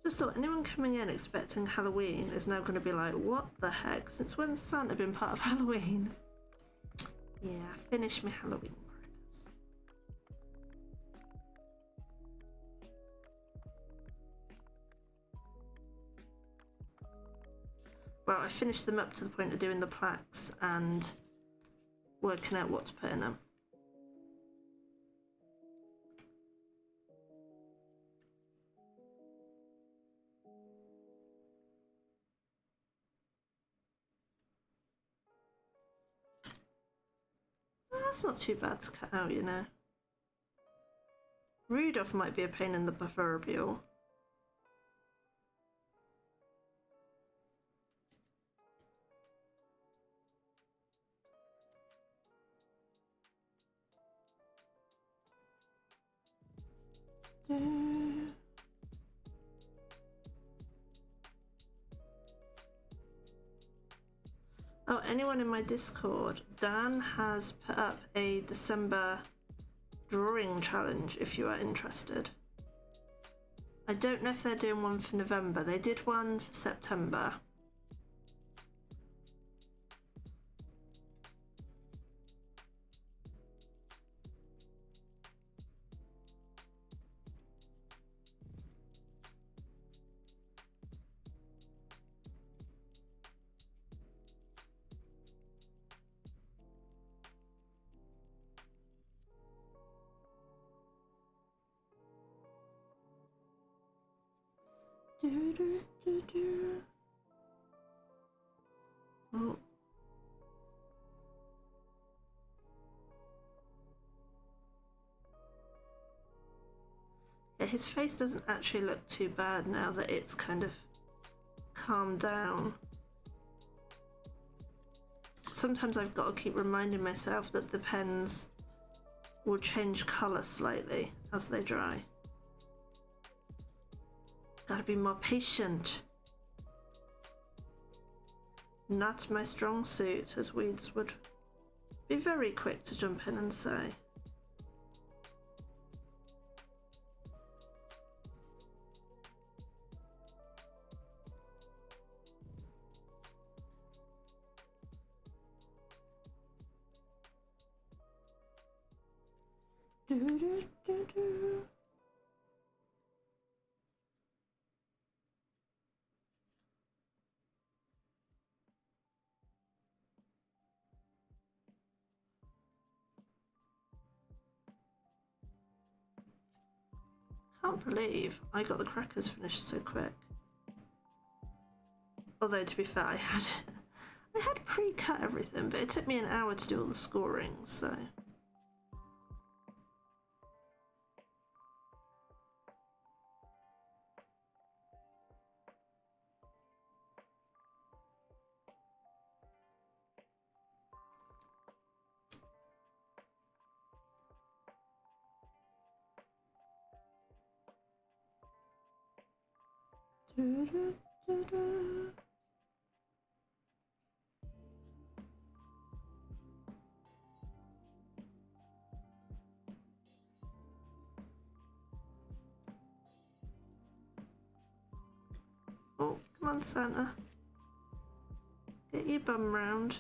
Just thought anyone coming in expecting Halloween is now going to be like, what the heck? Since when's Santa been part of Halloween? Yeah, finish my Halloween burgers. Well, I finished them up to the point of doing the plaques and working out what to put in them. That's not too bad to cut out, you know. Rudolph might be a pain in the proverbial. Oh, anyone in my Discord, Dan has put up a December drawing challenge if you are interested. I don't know if they're doing one for November. They did one for September. Oh. Yeah, his face doesn't actually look too bad now that it's kind of calmed down. Sometimes I've got to keep reminding myself that the pens will change colour slightly as they dry. Gotta be more patient. Not my strong suit, as Weeds would be very quick to jump in and say. Can't believe I got the crackers finished so quick. Although to be fair, I had pre-cut everything, but it took me an hour to do all the scoring, so. Oh, come on, Santa. Get your bum round.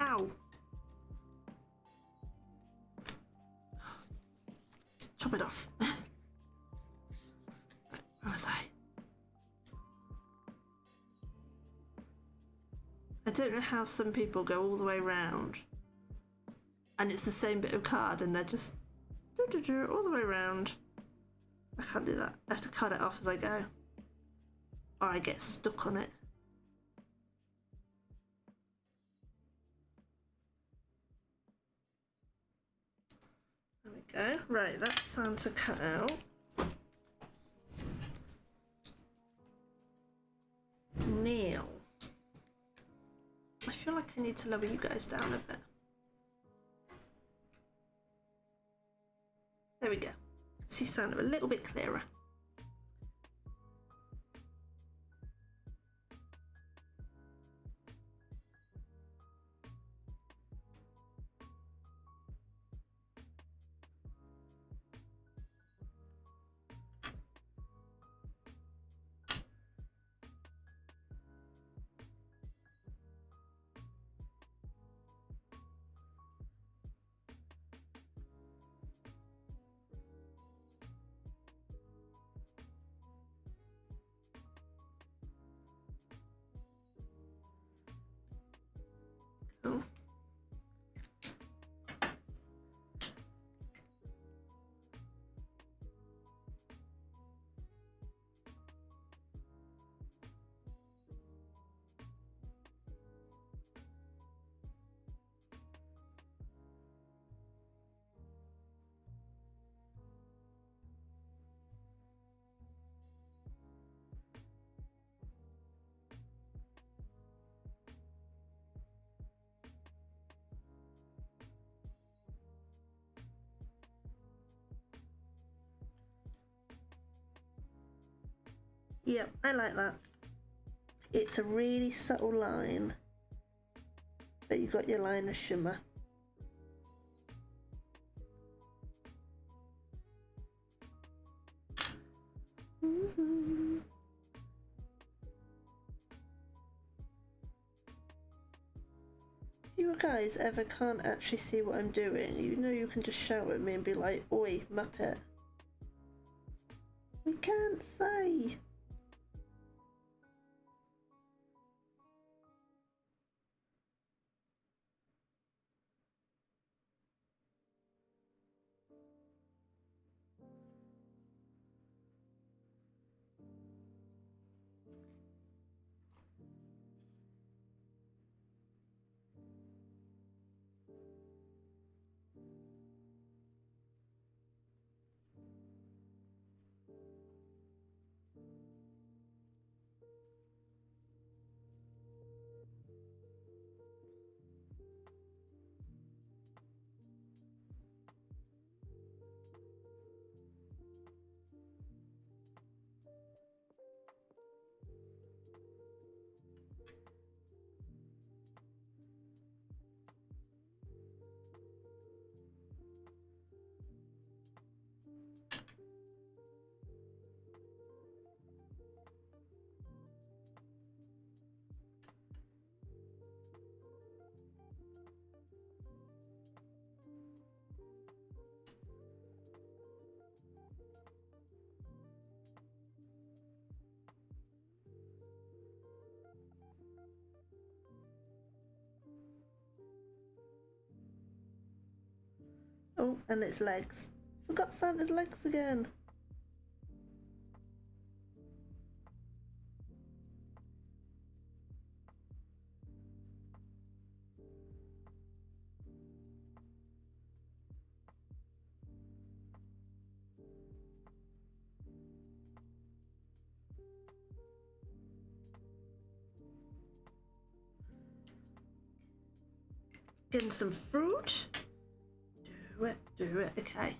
Ow. Chop it off. Right, where was I? I don't know how some people go all the way around and it's the same bit of card and they're just all the way around. I can't do that. I have to cut it off as I go or I get stuck on it. There we go. Right, that's Santa cut out. Now, I feel like I need to lower you guys down a bit. There we go. See Santa a little bit clearer. Cool. Yep, I like that. It's a really subtle line, but you got your line of shimmer. You guys ever can't actually see what I'm doing, you know you can just shout at me and be like, "Oi, Muppet." We can't say. Oh, and its legs. Forgot Santa's legs again. Getting some fruit. Do it, okay.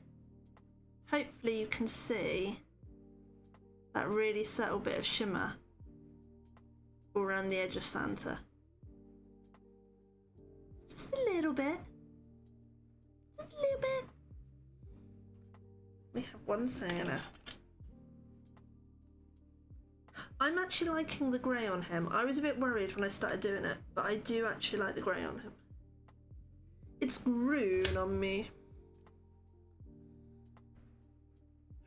Hopefully you can see that really subtle bit of shimmer all around the edge of Santa. Just a little bit. Just a little bit. We have one Santa. I'm actually liking the grey on him. I was a bit worried when I started doing it, but I do actually like the grey on him. It's green on me.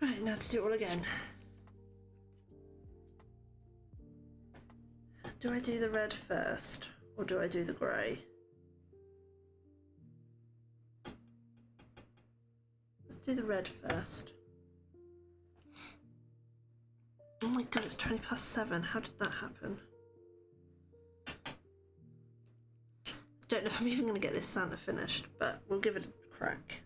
Right, now to do it all again. Do I do the red first, or do I do the grey? Let's do the red first. Oh my god, it's 7:20. How did that happen? I don't know if I'm even going to get this Santa finished, but we'll give it a crack.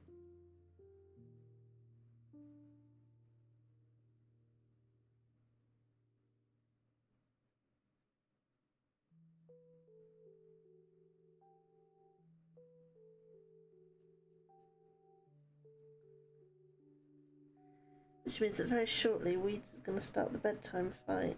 Which means that very shortly Weeds is going to start the bedtime fight.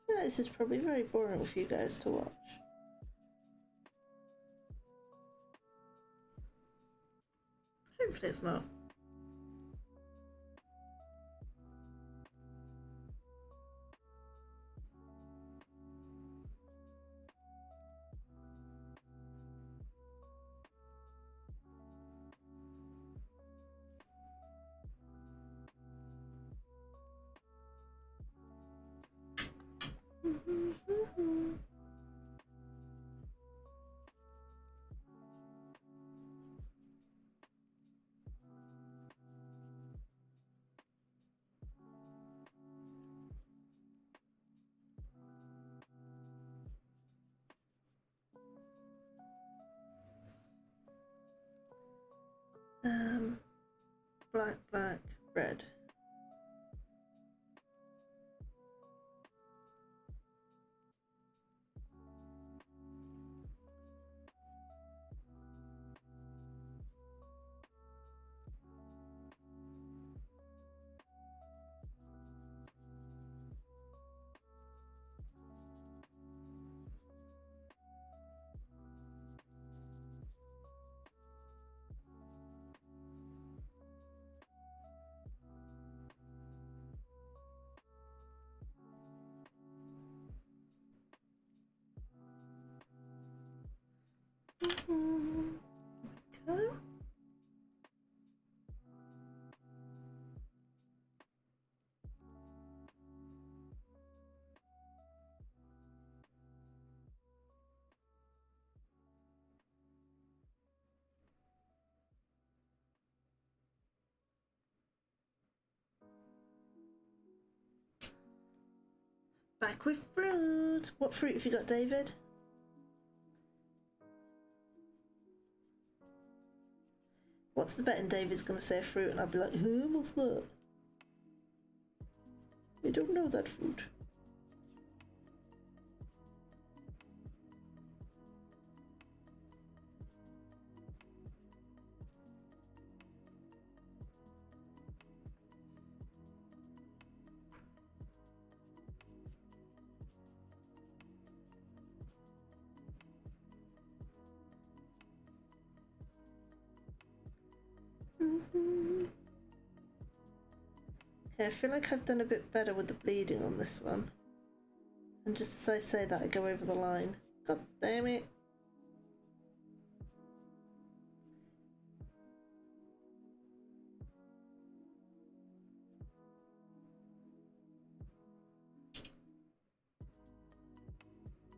Right. This is probably very boring for you guys to watch. Hopefully it's not. Black, black, red. Back with fruit. What fruit have you got, David? What's the betting David's gonna say a fruit and I'll be like, huh, what's that? I don't know that fruit. Okay, I feel like I've done a bit better with the bleeding on this one. And just as I say that, I go over the line. God damn it.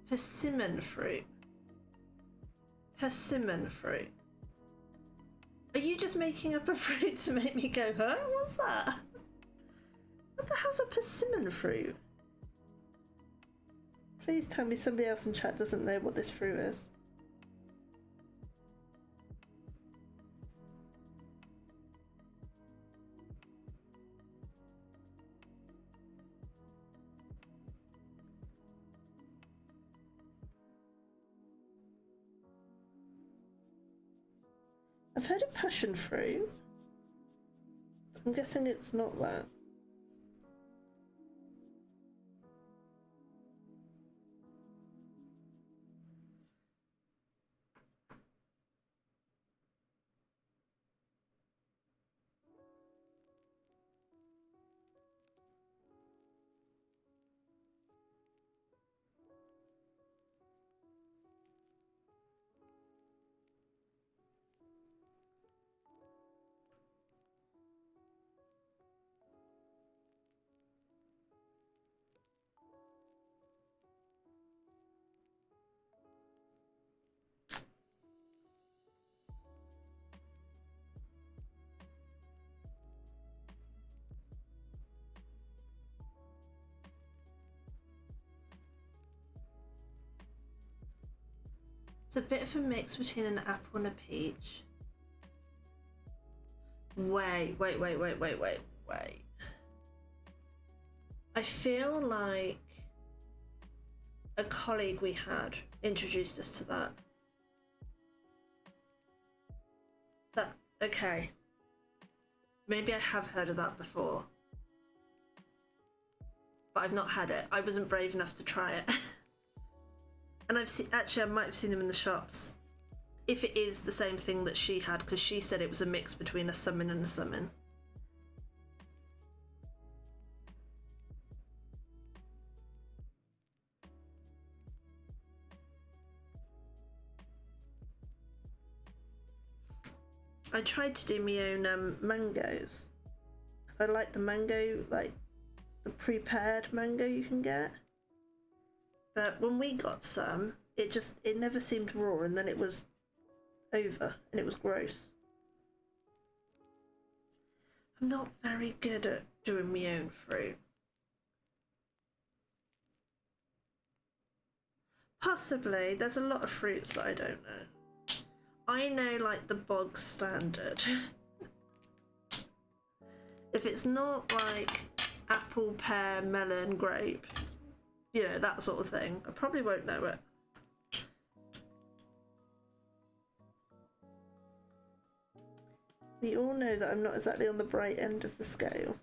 Persimmon fruit. Persimmon fruit. Are you just making up a fruit to make me go, huh? What's that? What the hell's a persimmon fruit? Please tell me somebody else in chat doesn't know what this fruit is. I've heard of passion fruit. I'm guessing it's not that. It's a bit of a mix between an apple and a peach. Wait. I feel like a colleague we had introduced us to that. Okay. Maybe I have heard of that before. But I've not had it. I wasn't brave enough to try it. And I might have seen them in the shops. If it is the same thing that she had, because she said it was a mix between a summon and a summon. I tried to do my own mangoes. Because I like the mango, like the prepared mango you can get. But when we got some, it never seemed raw, and then it was over and it was gross. I'm not very good at doing my own fruit. Possibly. There's a lot of fruits that I don't know. I know like the bog standard. If it's not like apple, pear, melon, grape, you know, that sort of thing, I probably won't know it. We all know that I'm not exactly on the bright end of the scale.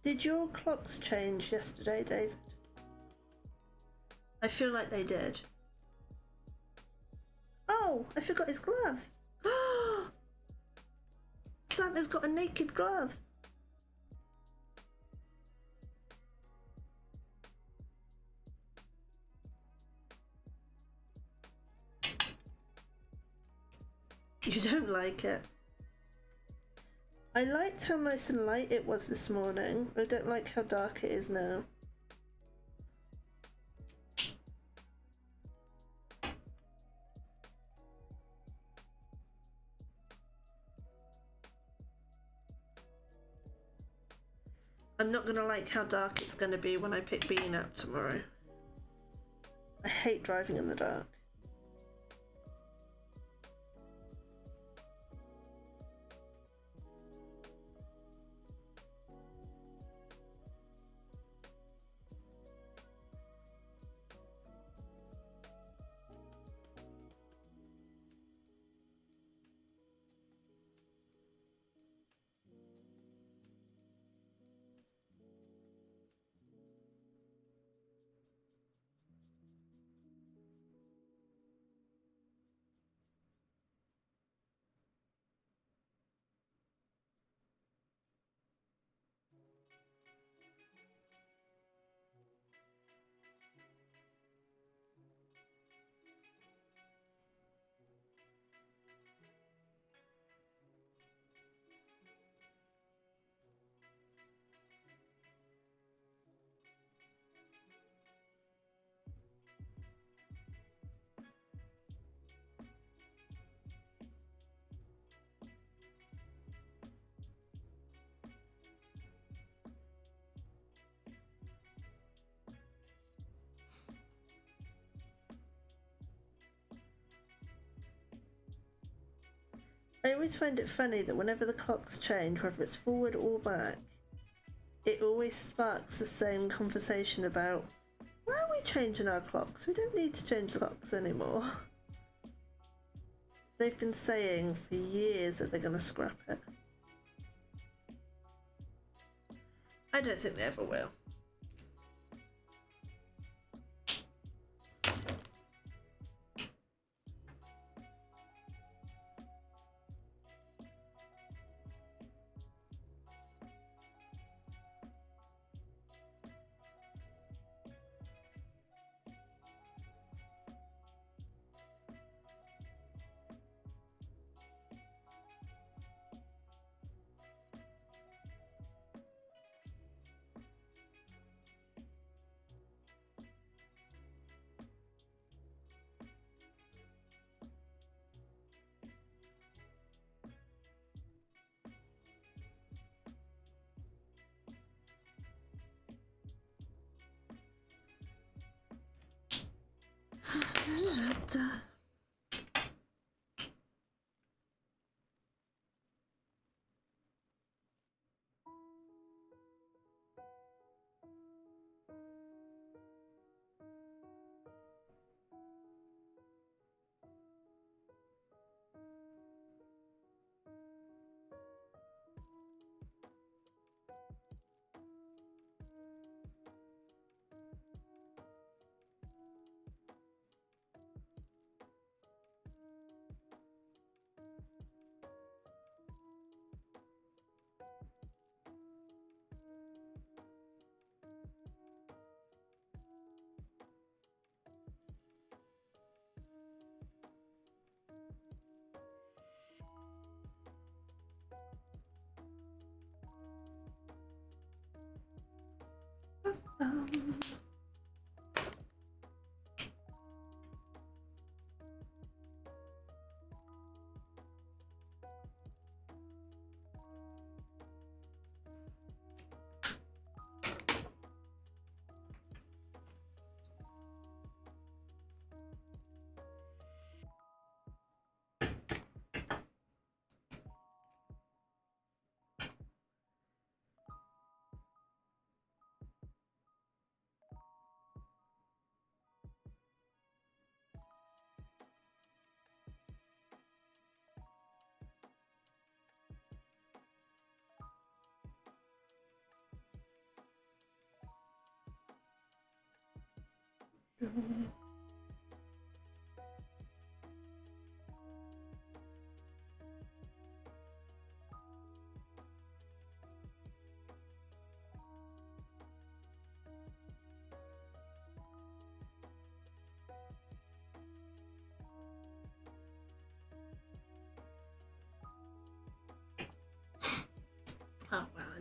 Did your clocks change yesterday, David? I feel like they did. Oh, I forgot his glove. Santa Santa's got a naked glove. You don't like it? I liked how nice and light it was this morning. I don't like how dark it is now. I'm not gonna like how dark it's gonna be when I pick Bean up tomorrow. I hate driving in the dark. I always find it funny that whenever the clocks change, whether it's forward or back, it always sparks the same conversation about, why are we changing our clocks? We don't need to change the clocks anymore. They've been saying for years that they're going to scrap it. I don't think they ever will.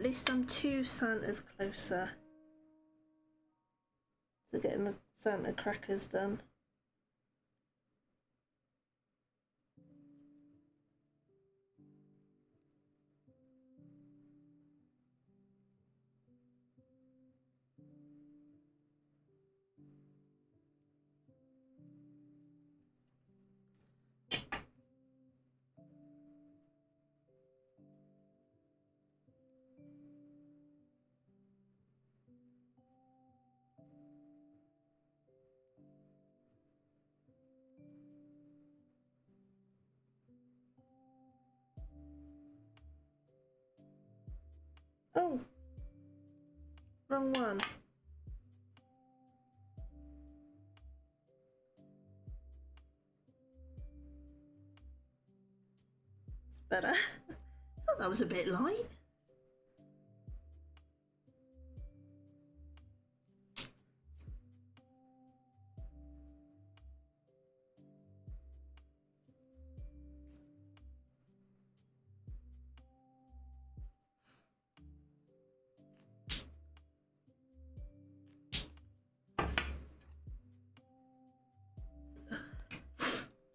At least I'm 2 Santas closer to getting the Santa crackers done. Oh, wrong one. It's better. I thought that was a bit light.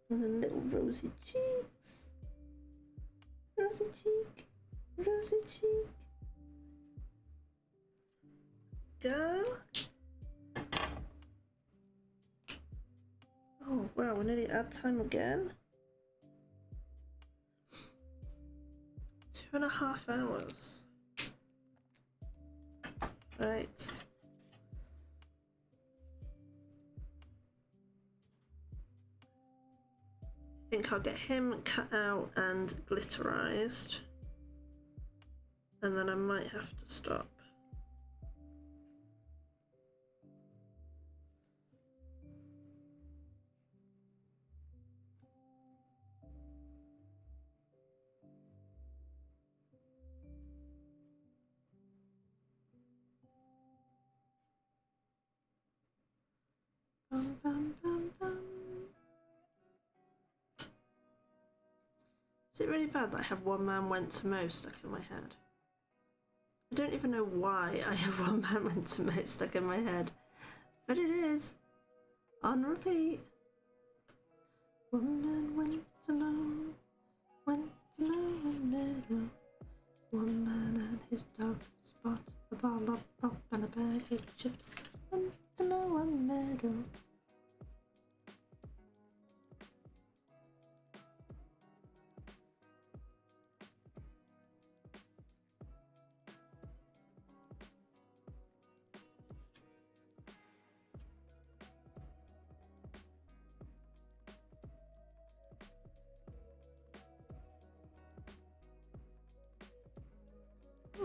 And then little rosy cheeks. Rosy cheek. Rosy cheek. Go. Oh wow, we're nearly at time again. 2.5 hours. Right. I think I'll get him cut out and glitterized. And then I might have to stop. Bum, bum, bum, bum. Is it really bad that I have One Man Went to Mo stuck in my head? I don't even know why I have One Man Went to Mo stuck in my head, but it is. On repeat. One man went to Mo, went to Mo meadow. One man and his dog spot a ball of pop and a bag of chips. Went to Mo meadow.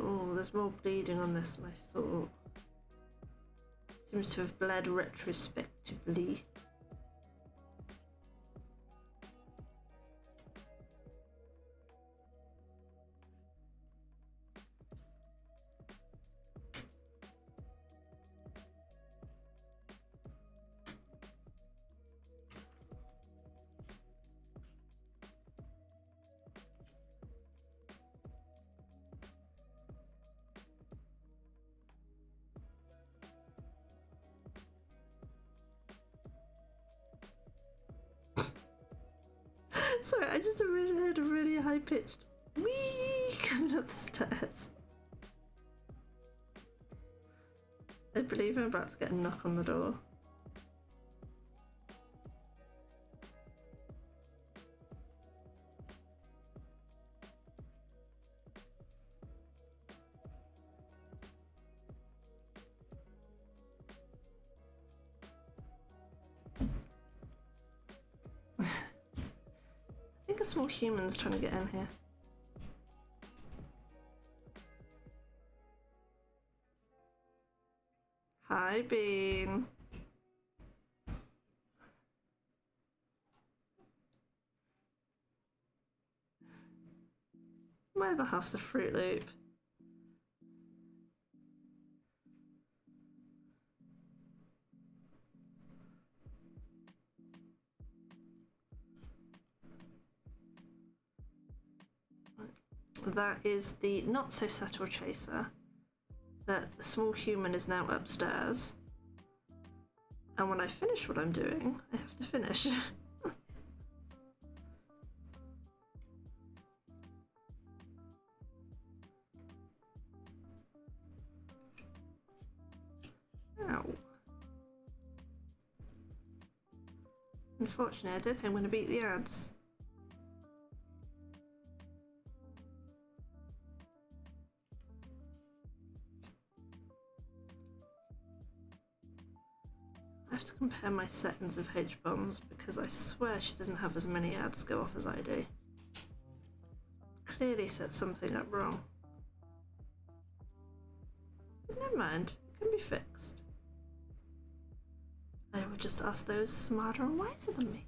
Oh, there's more bleeding on this than I thought. Seems to have bled retrospectively. Sorry, I just heard a really high-pitched wee coming up the stairs. I believe I'm about to get a knock on the door. I think a small human's trying to get in here. Hi, Bean. My other half's a Fruit Loop. That is the not so subtle chaser. That the small human is now upstairs. And when I finish what I'm doing, I have to finish. Ow. Unfortunately, I don't think I'm going to beat the ads. I have to compare my settings with H-Bombs because I swear she doesn't have as many ads go off as I do. Clearly set something up wrong. But never mind, it can be fixed. I will just ask those smarter and wiser than me.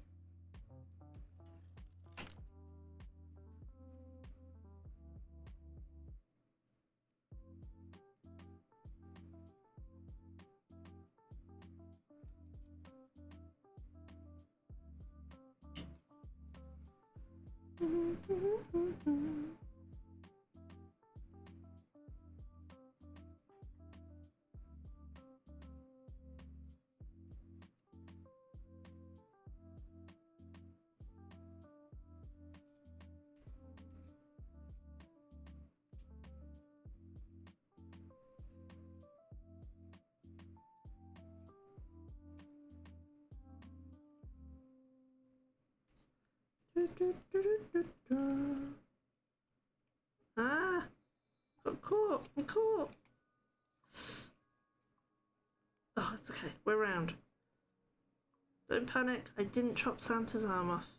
Ah, got caught. I'm caught. Oh, it's okay. We're round. Don't panic. I didn't chop Santa's arm off.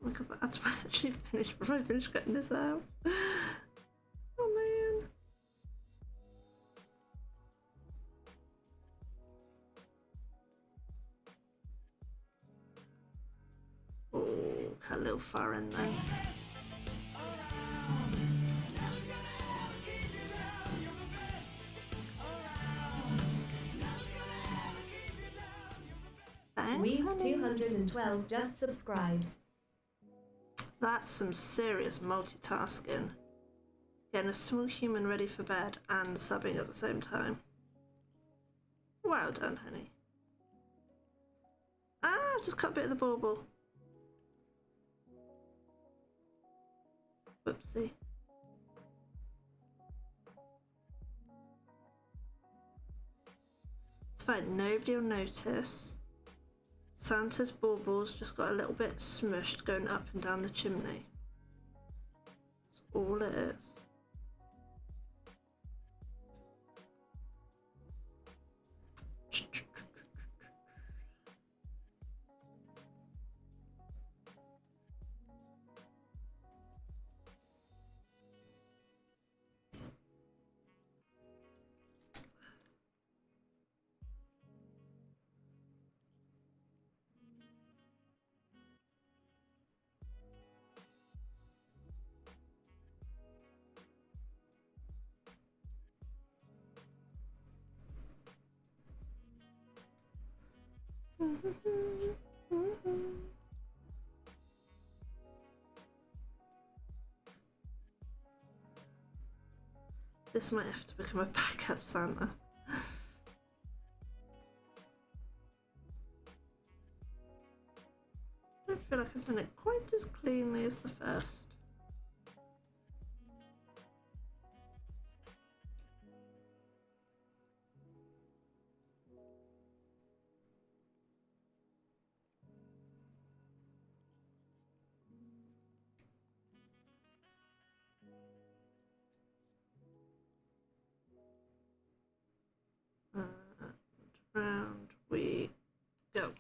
Look at that. That's actually finished before I finish cutting this out. Oh man. Oh, cut a little far in then. Thanks, Weeds honey. 212 just subscribed. That's some serious multitasking. Getting a small human ready for bed and subbing at the same time. Well done, honey. Ah, I've just cut a bit of the bauble. Whoopsie. It's fine, nobody will notice. Santa's baubles just got a little bit smushed going up and down the chimney. That's all it is. This might have to become a backup Santa. I don't feel like I've done it quite as cleanly as the first. Round we go.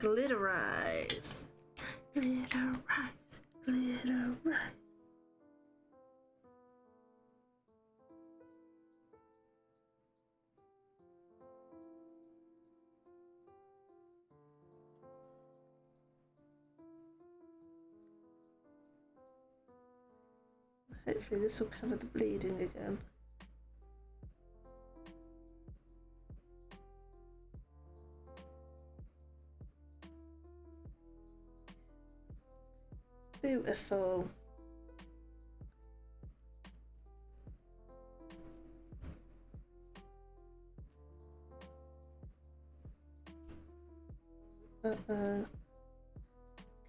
Glitterize. Glitterize. Glitterize. Hopefully this will cover the bleeding again. Beautiful. Uh-oh.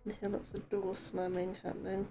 Can hear lots of door slamming happening.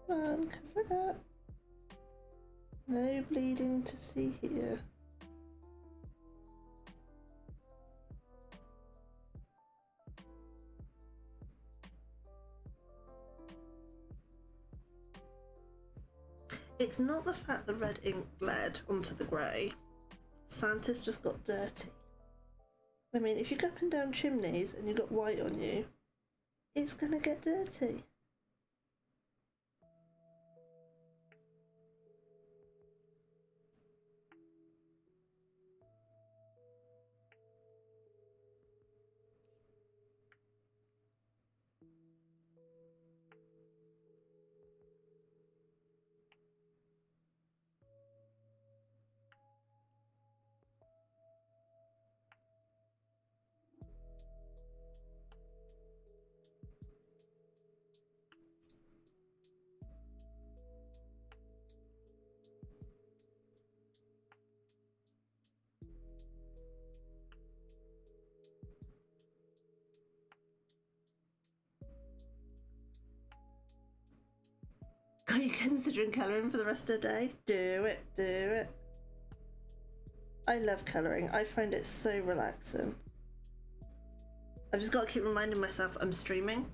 Come on, cover it up. No bleeding to see here. It's not the fact the red ink bled onto the grey. Santa's just got dirty. I mean, if you go up and down chimneys and you've got white on you, it's gonna get dirty. Are you considering colouring for the rest of the day? Do it, do it. I love colouring. I find it so relaxing. I've just got to keep reminding myself I'm streaming.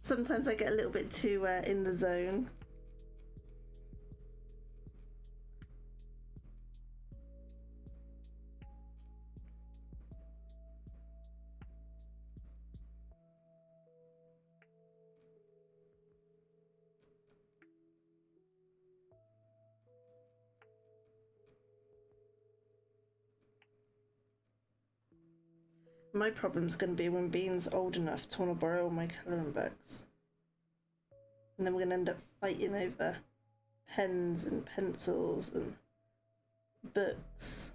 Sometimes I get a little bit too in the zone. My problem's going to be when Bean's old enough to want to borrow all my colouring books. And then we're going to end up fighting over pens and pencils and books.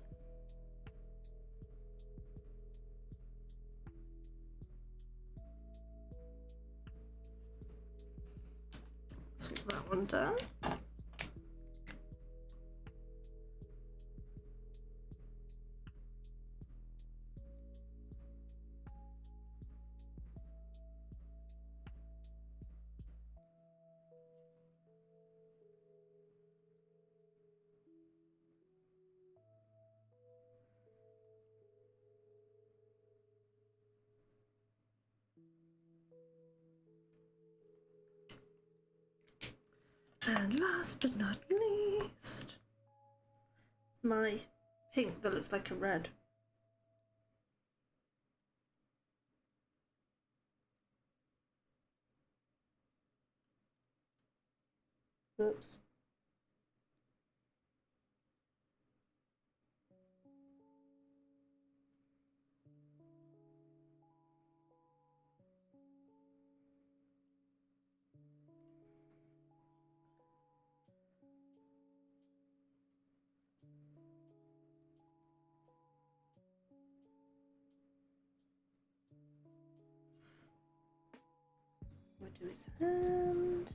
Let's get that one done. And last but not least, my pink that looks like a red. Oops. We're do his hand.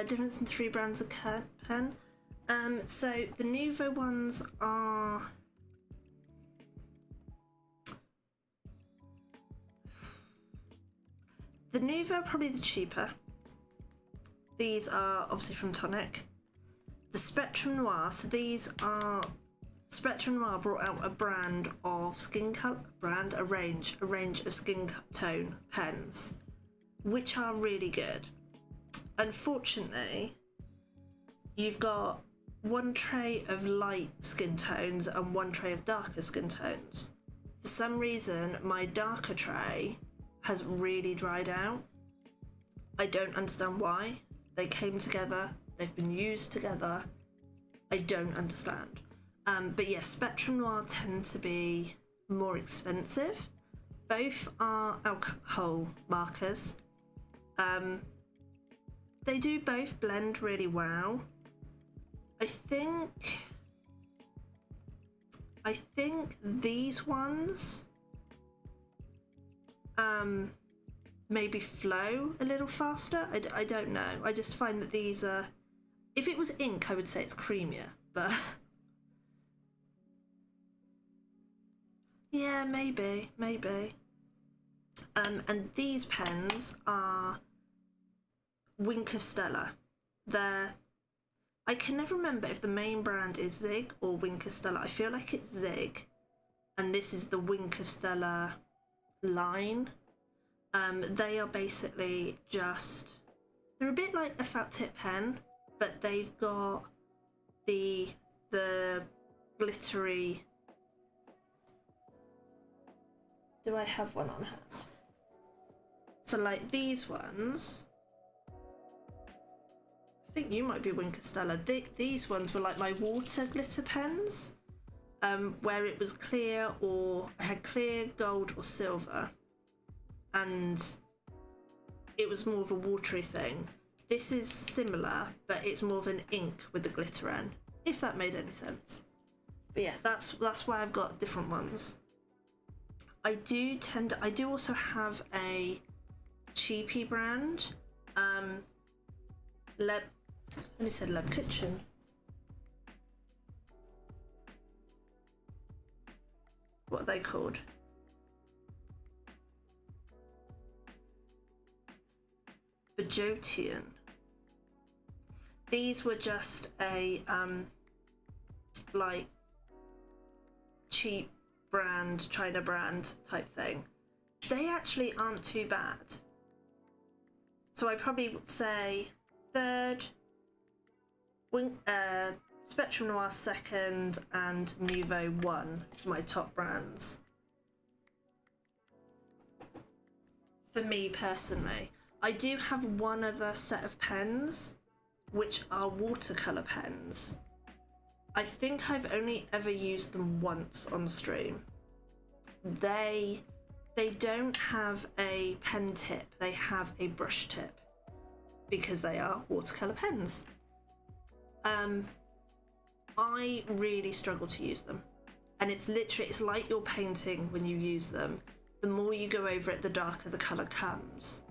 Difference in 3 brands of pen. So the Nuvo ones are the Nuvo are probably the cheaper. These are obviously from Tonic. The Spectrum Noir, so these are Spectrum Noir brought out a brand of a range of skin tone pens, which are really good. Unfortunately, you've got one tray of light skin tones and one tray of darker skin tones. For some reason, my darker tray has really dried out. I don't understand why. They came together, they've been used together. I don't understand. But yes, Spectrum Noir tend to be more expensive. Both are alcohol markers. They do both blend really well. I think these ones maybe flow a little faster. I don't know. I just find that these are, if it was ink, I would say it's creamier, but yeah, maybe. And these pens are Wink of Stella. I can never remember if the main brand is Zig or Wink of Stella. I feel like it's Zig, and this is the Wink of Stella line. They are basically they're a bit like a felt tip pen, but they've got the glittery. Do I have one on hand? So like these ones, I think you might be Wink of Stella. These ones were like my water glitter pens, where it was clear, or I had clear, gold or silver, and it was more of a watery thing. This is similar, but it's more of an ink with the glitter end, if that made any sense. But yeah, that's why I've got different ones. I do also have a cheapy brand. Leb Kitchen. What are they called? Bajotian. These were just a like cheap brand, China brand type thing. They actually aren't too bad. So I probably would say third, Spectrum Noir second, and Nuvo 1 for my top brands. For me personally, I do have one other set of pens, which are watercolor pens. I think I've only ever used them once on stream. They don't have a pen tip, they have a brush tip, because they are watercolor pens. I really struggle to use them, and it's like you're painting when you use them. The more you go over it, the darker the color comes.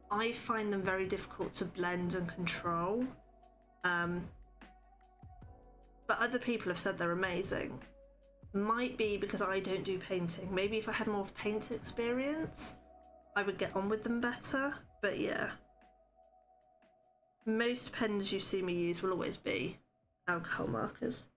I find them very difficult to blend and control, but other people have said they're amazing. Might be because I don't do painting. Maybe if I had more of paint experience, I would get on with them better. But yeah, most pens you see me use will always be alcohol markers.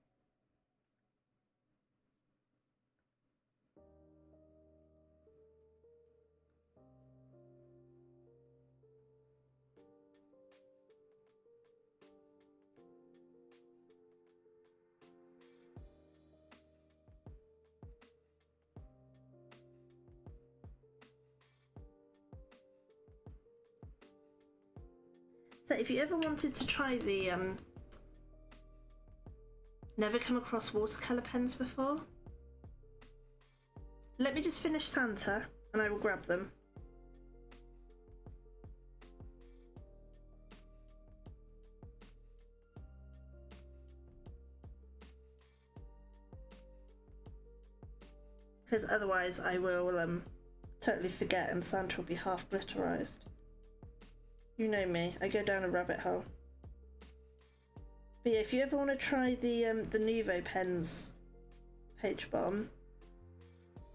So if you ever wanted to try the never come across watercolor pens before, let me just finish Santa and I will grab them. because otherwise I will totally forget and Santa will be half glitterized. You know me, I go down a rabbit hole. But yeah, if you ever want to try the Nuvo pens H-Bomb,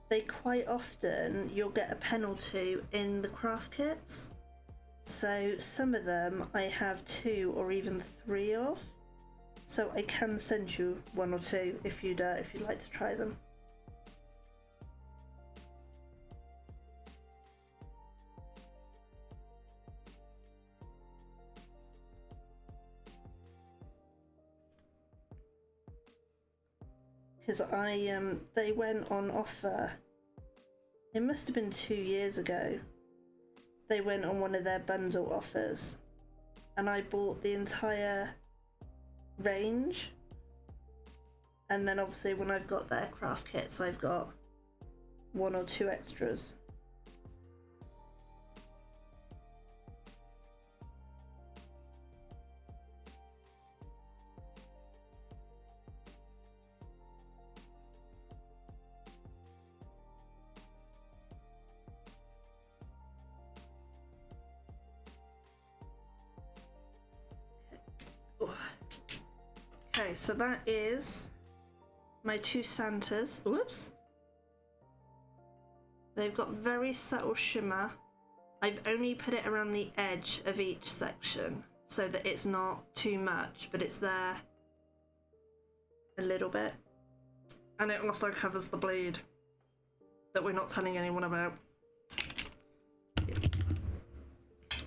they quite often, you'll get a pen or two in the craft kits. So some of them I have 2 or even 3 of. So I can send you 1 or 2 if you'd like to try them. Because they went on offer, it must have been 2 years ago. They went on one of their bundle offers and I bought the entire range, and then obviously when I've got their craft kits I've got 1 or 2 extras. Okay, so that is my 2 Santas. Whoops. They've got very subtle shimmer. I've only put it around the edge of each section so that it's not too much, but it's there a little bit. And it also covers the bleed that we're not telling anyone about.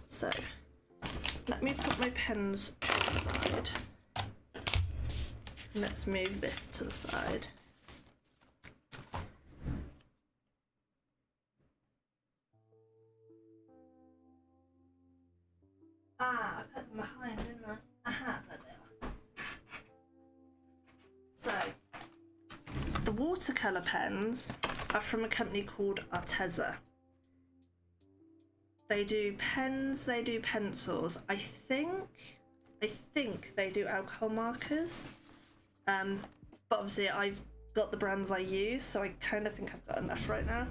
So, let me put my pens to the side. Let's move this to the side. I put them behind, didn't I? Aha, there they are. So, the watercolour pens are from a company called Arteza. They do pens, they do pencils. I think they do alcohol markers. But obviously I've got the brands I use, so I kind of think I've got enough right now.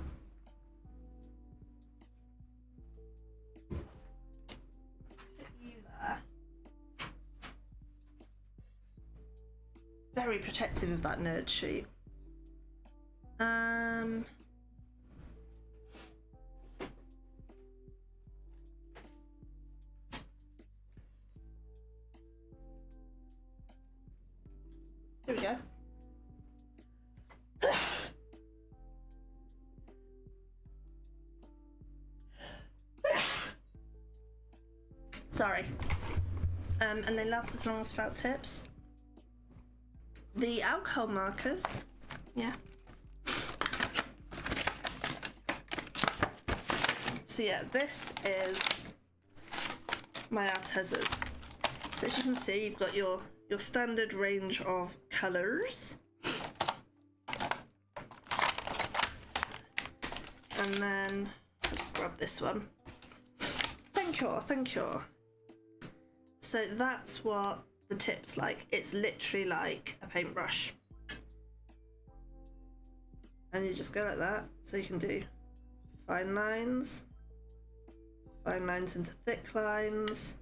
Put you there. Very protective of that nerd sheet. Here we go. Sorry. And they last as long as felt tips. The alcohol markers, yeah. So yeah, this is my Artezas. So as you can see, you've got your standard range of colours. And then, let's grab this one. Thank you. So that's what the tip's like. It's literally like a paintbrush. And you just go like that. So you can do fine lines into thick lines.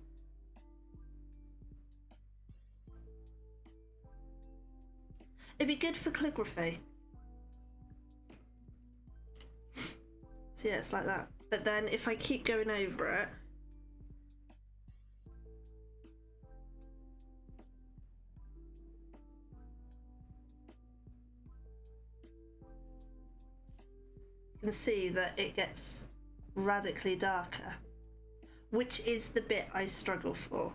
It'd be good for calligraphy. So yeah, it's like that. But then if I keep going over it, you can see that it gets radically darker, which is the bit I struggle for.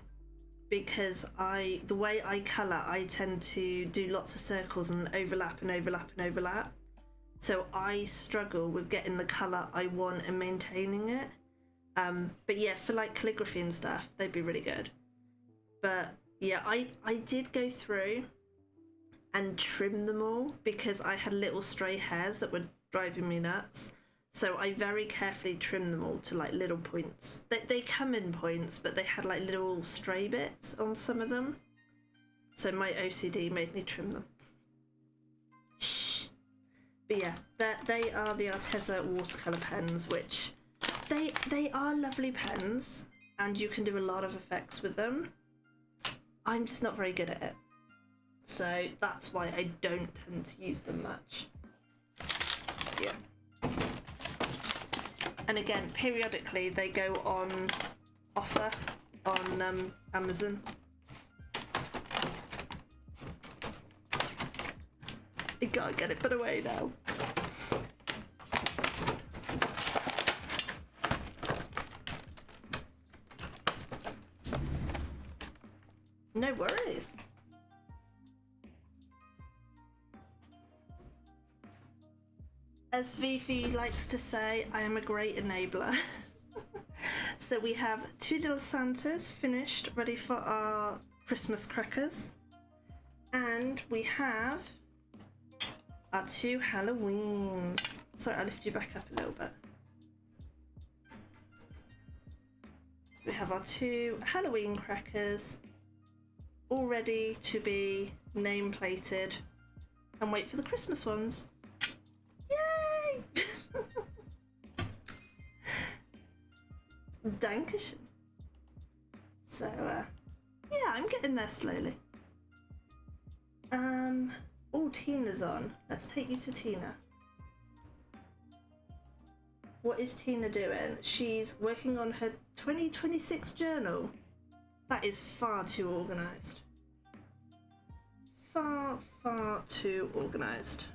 Because the way I colour, I tend to do lots of circles and overlap and overlap and overlap. So I struggle with getting the colour I want and maintaining it. But yeah, for like calligraphy and stuff, they'd be really good. But yeah, I did go through and trim them all because I had little stray hairs that were driving me nuts. So I very carefully trimmed them all to like little points. They come in points, but they had like little stray bits on some of them. So my OCD made me trim them. Shh. But yeah, they are the Arteza watercolour pens, which they are lovely pens, and you can do a lot of effects with them. I'm just not very good at it. So that's why I don't tend to use them much. Yeah. And again, periodically they go on offer on Amazon. I gotta get it put away now. No worries. As Vivi likes to say, I am a great enabler. So we have 2 little Santas finished, ready for our Christmas crackers. And we have our 2 Halloweens. Sorry, I'll lift you back up a little bit. So we have our 2 Halloween crackers, all ready to be name plated, and wait for the Christmas ones. Yay! Dankeschön. So, yeah, I'm getting there slowly. Oh, Tina's on. Let's take you to Tina. What is Tina doing? She's working on her 2026 journal. That is far too organised. Far, far too organised.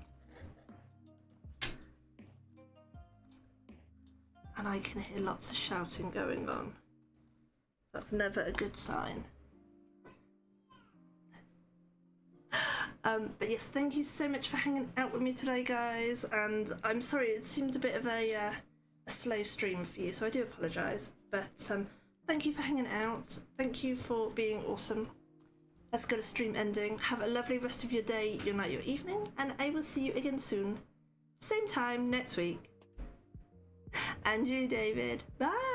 And I can hear lots of shouting going on. That's never a good sign. But yes, thank you so much for hanging out with me today, guys. And I'm sorry, it seemed a bit of a slow stream for you, so I do apologise. But thank you for hanging out. Thank you for being awesome. Let's go to stream ending. Have a lovely rest of your day, your night, your evening, and I will see you again soon. Same time next week. And you, David. Bye.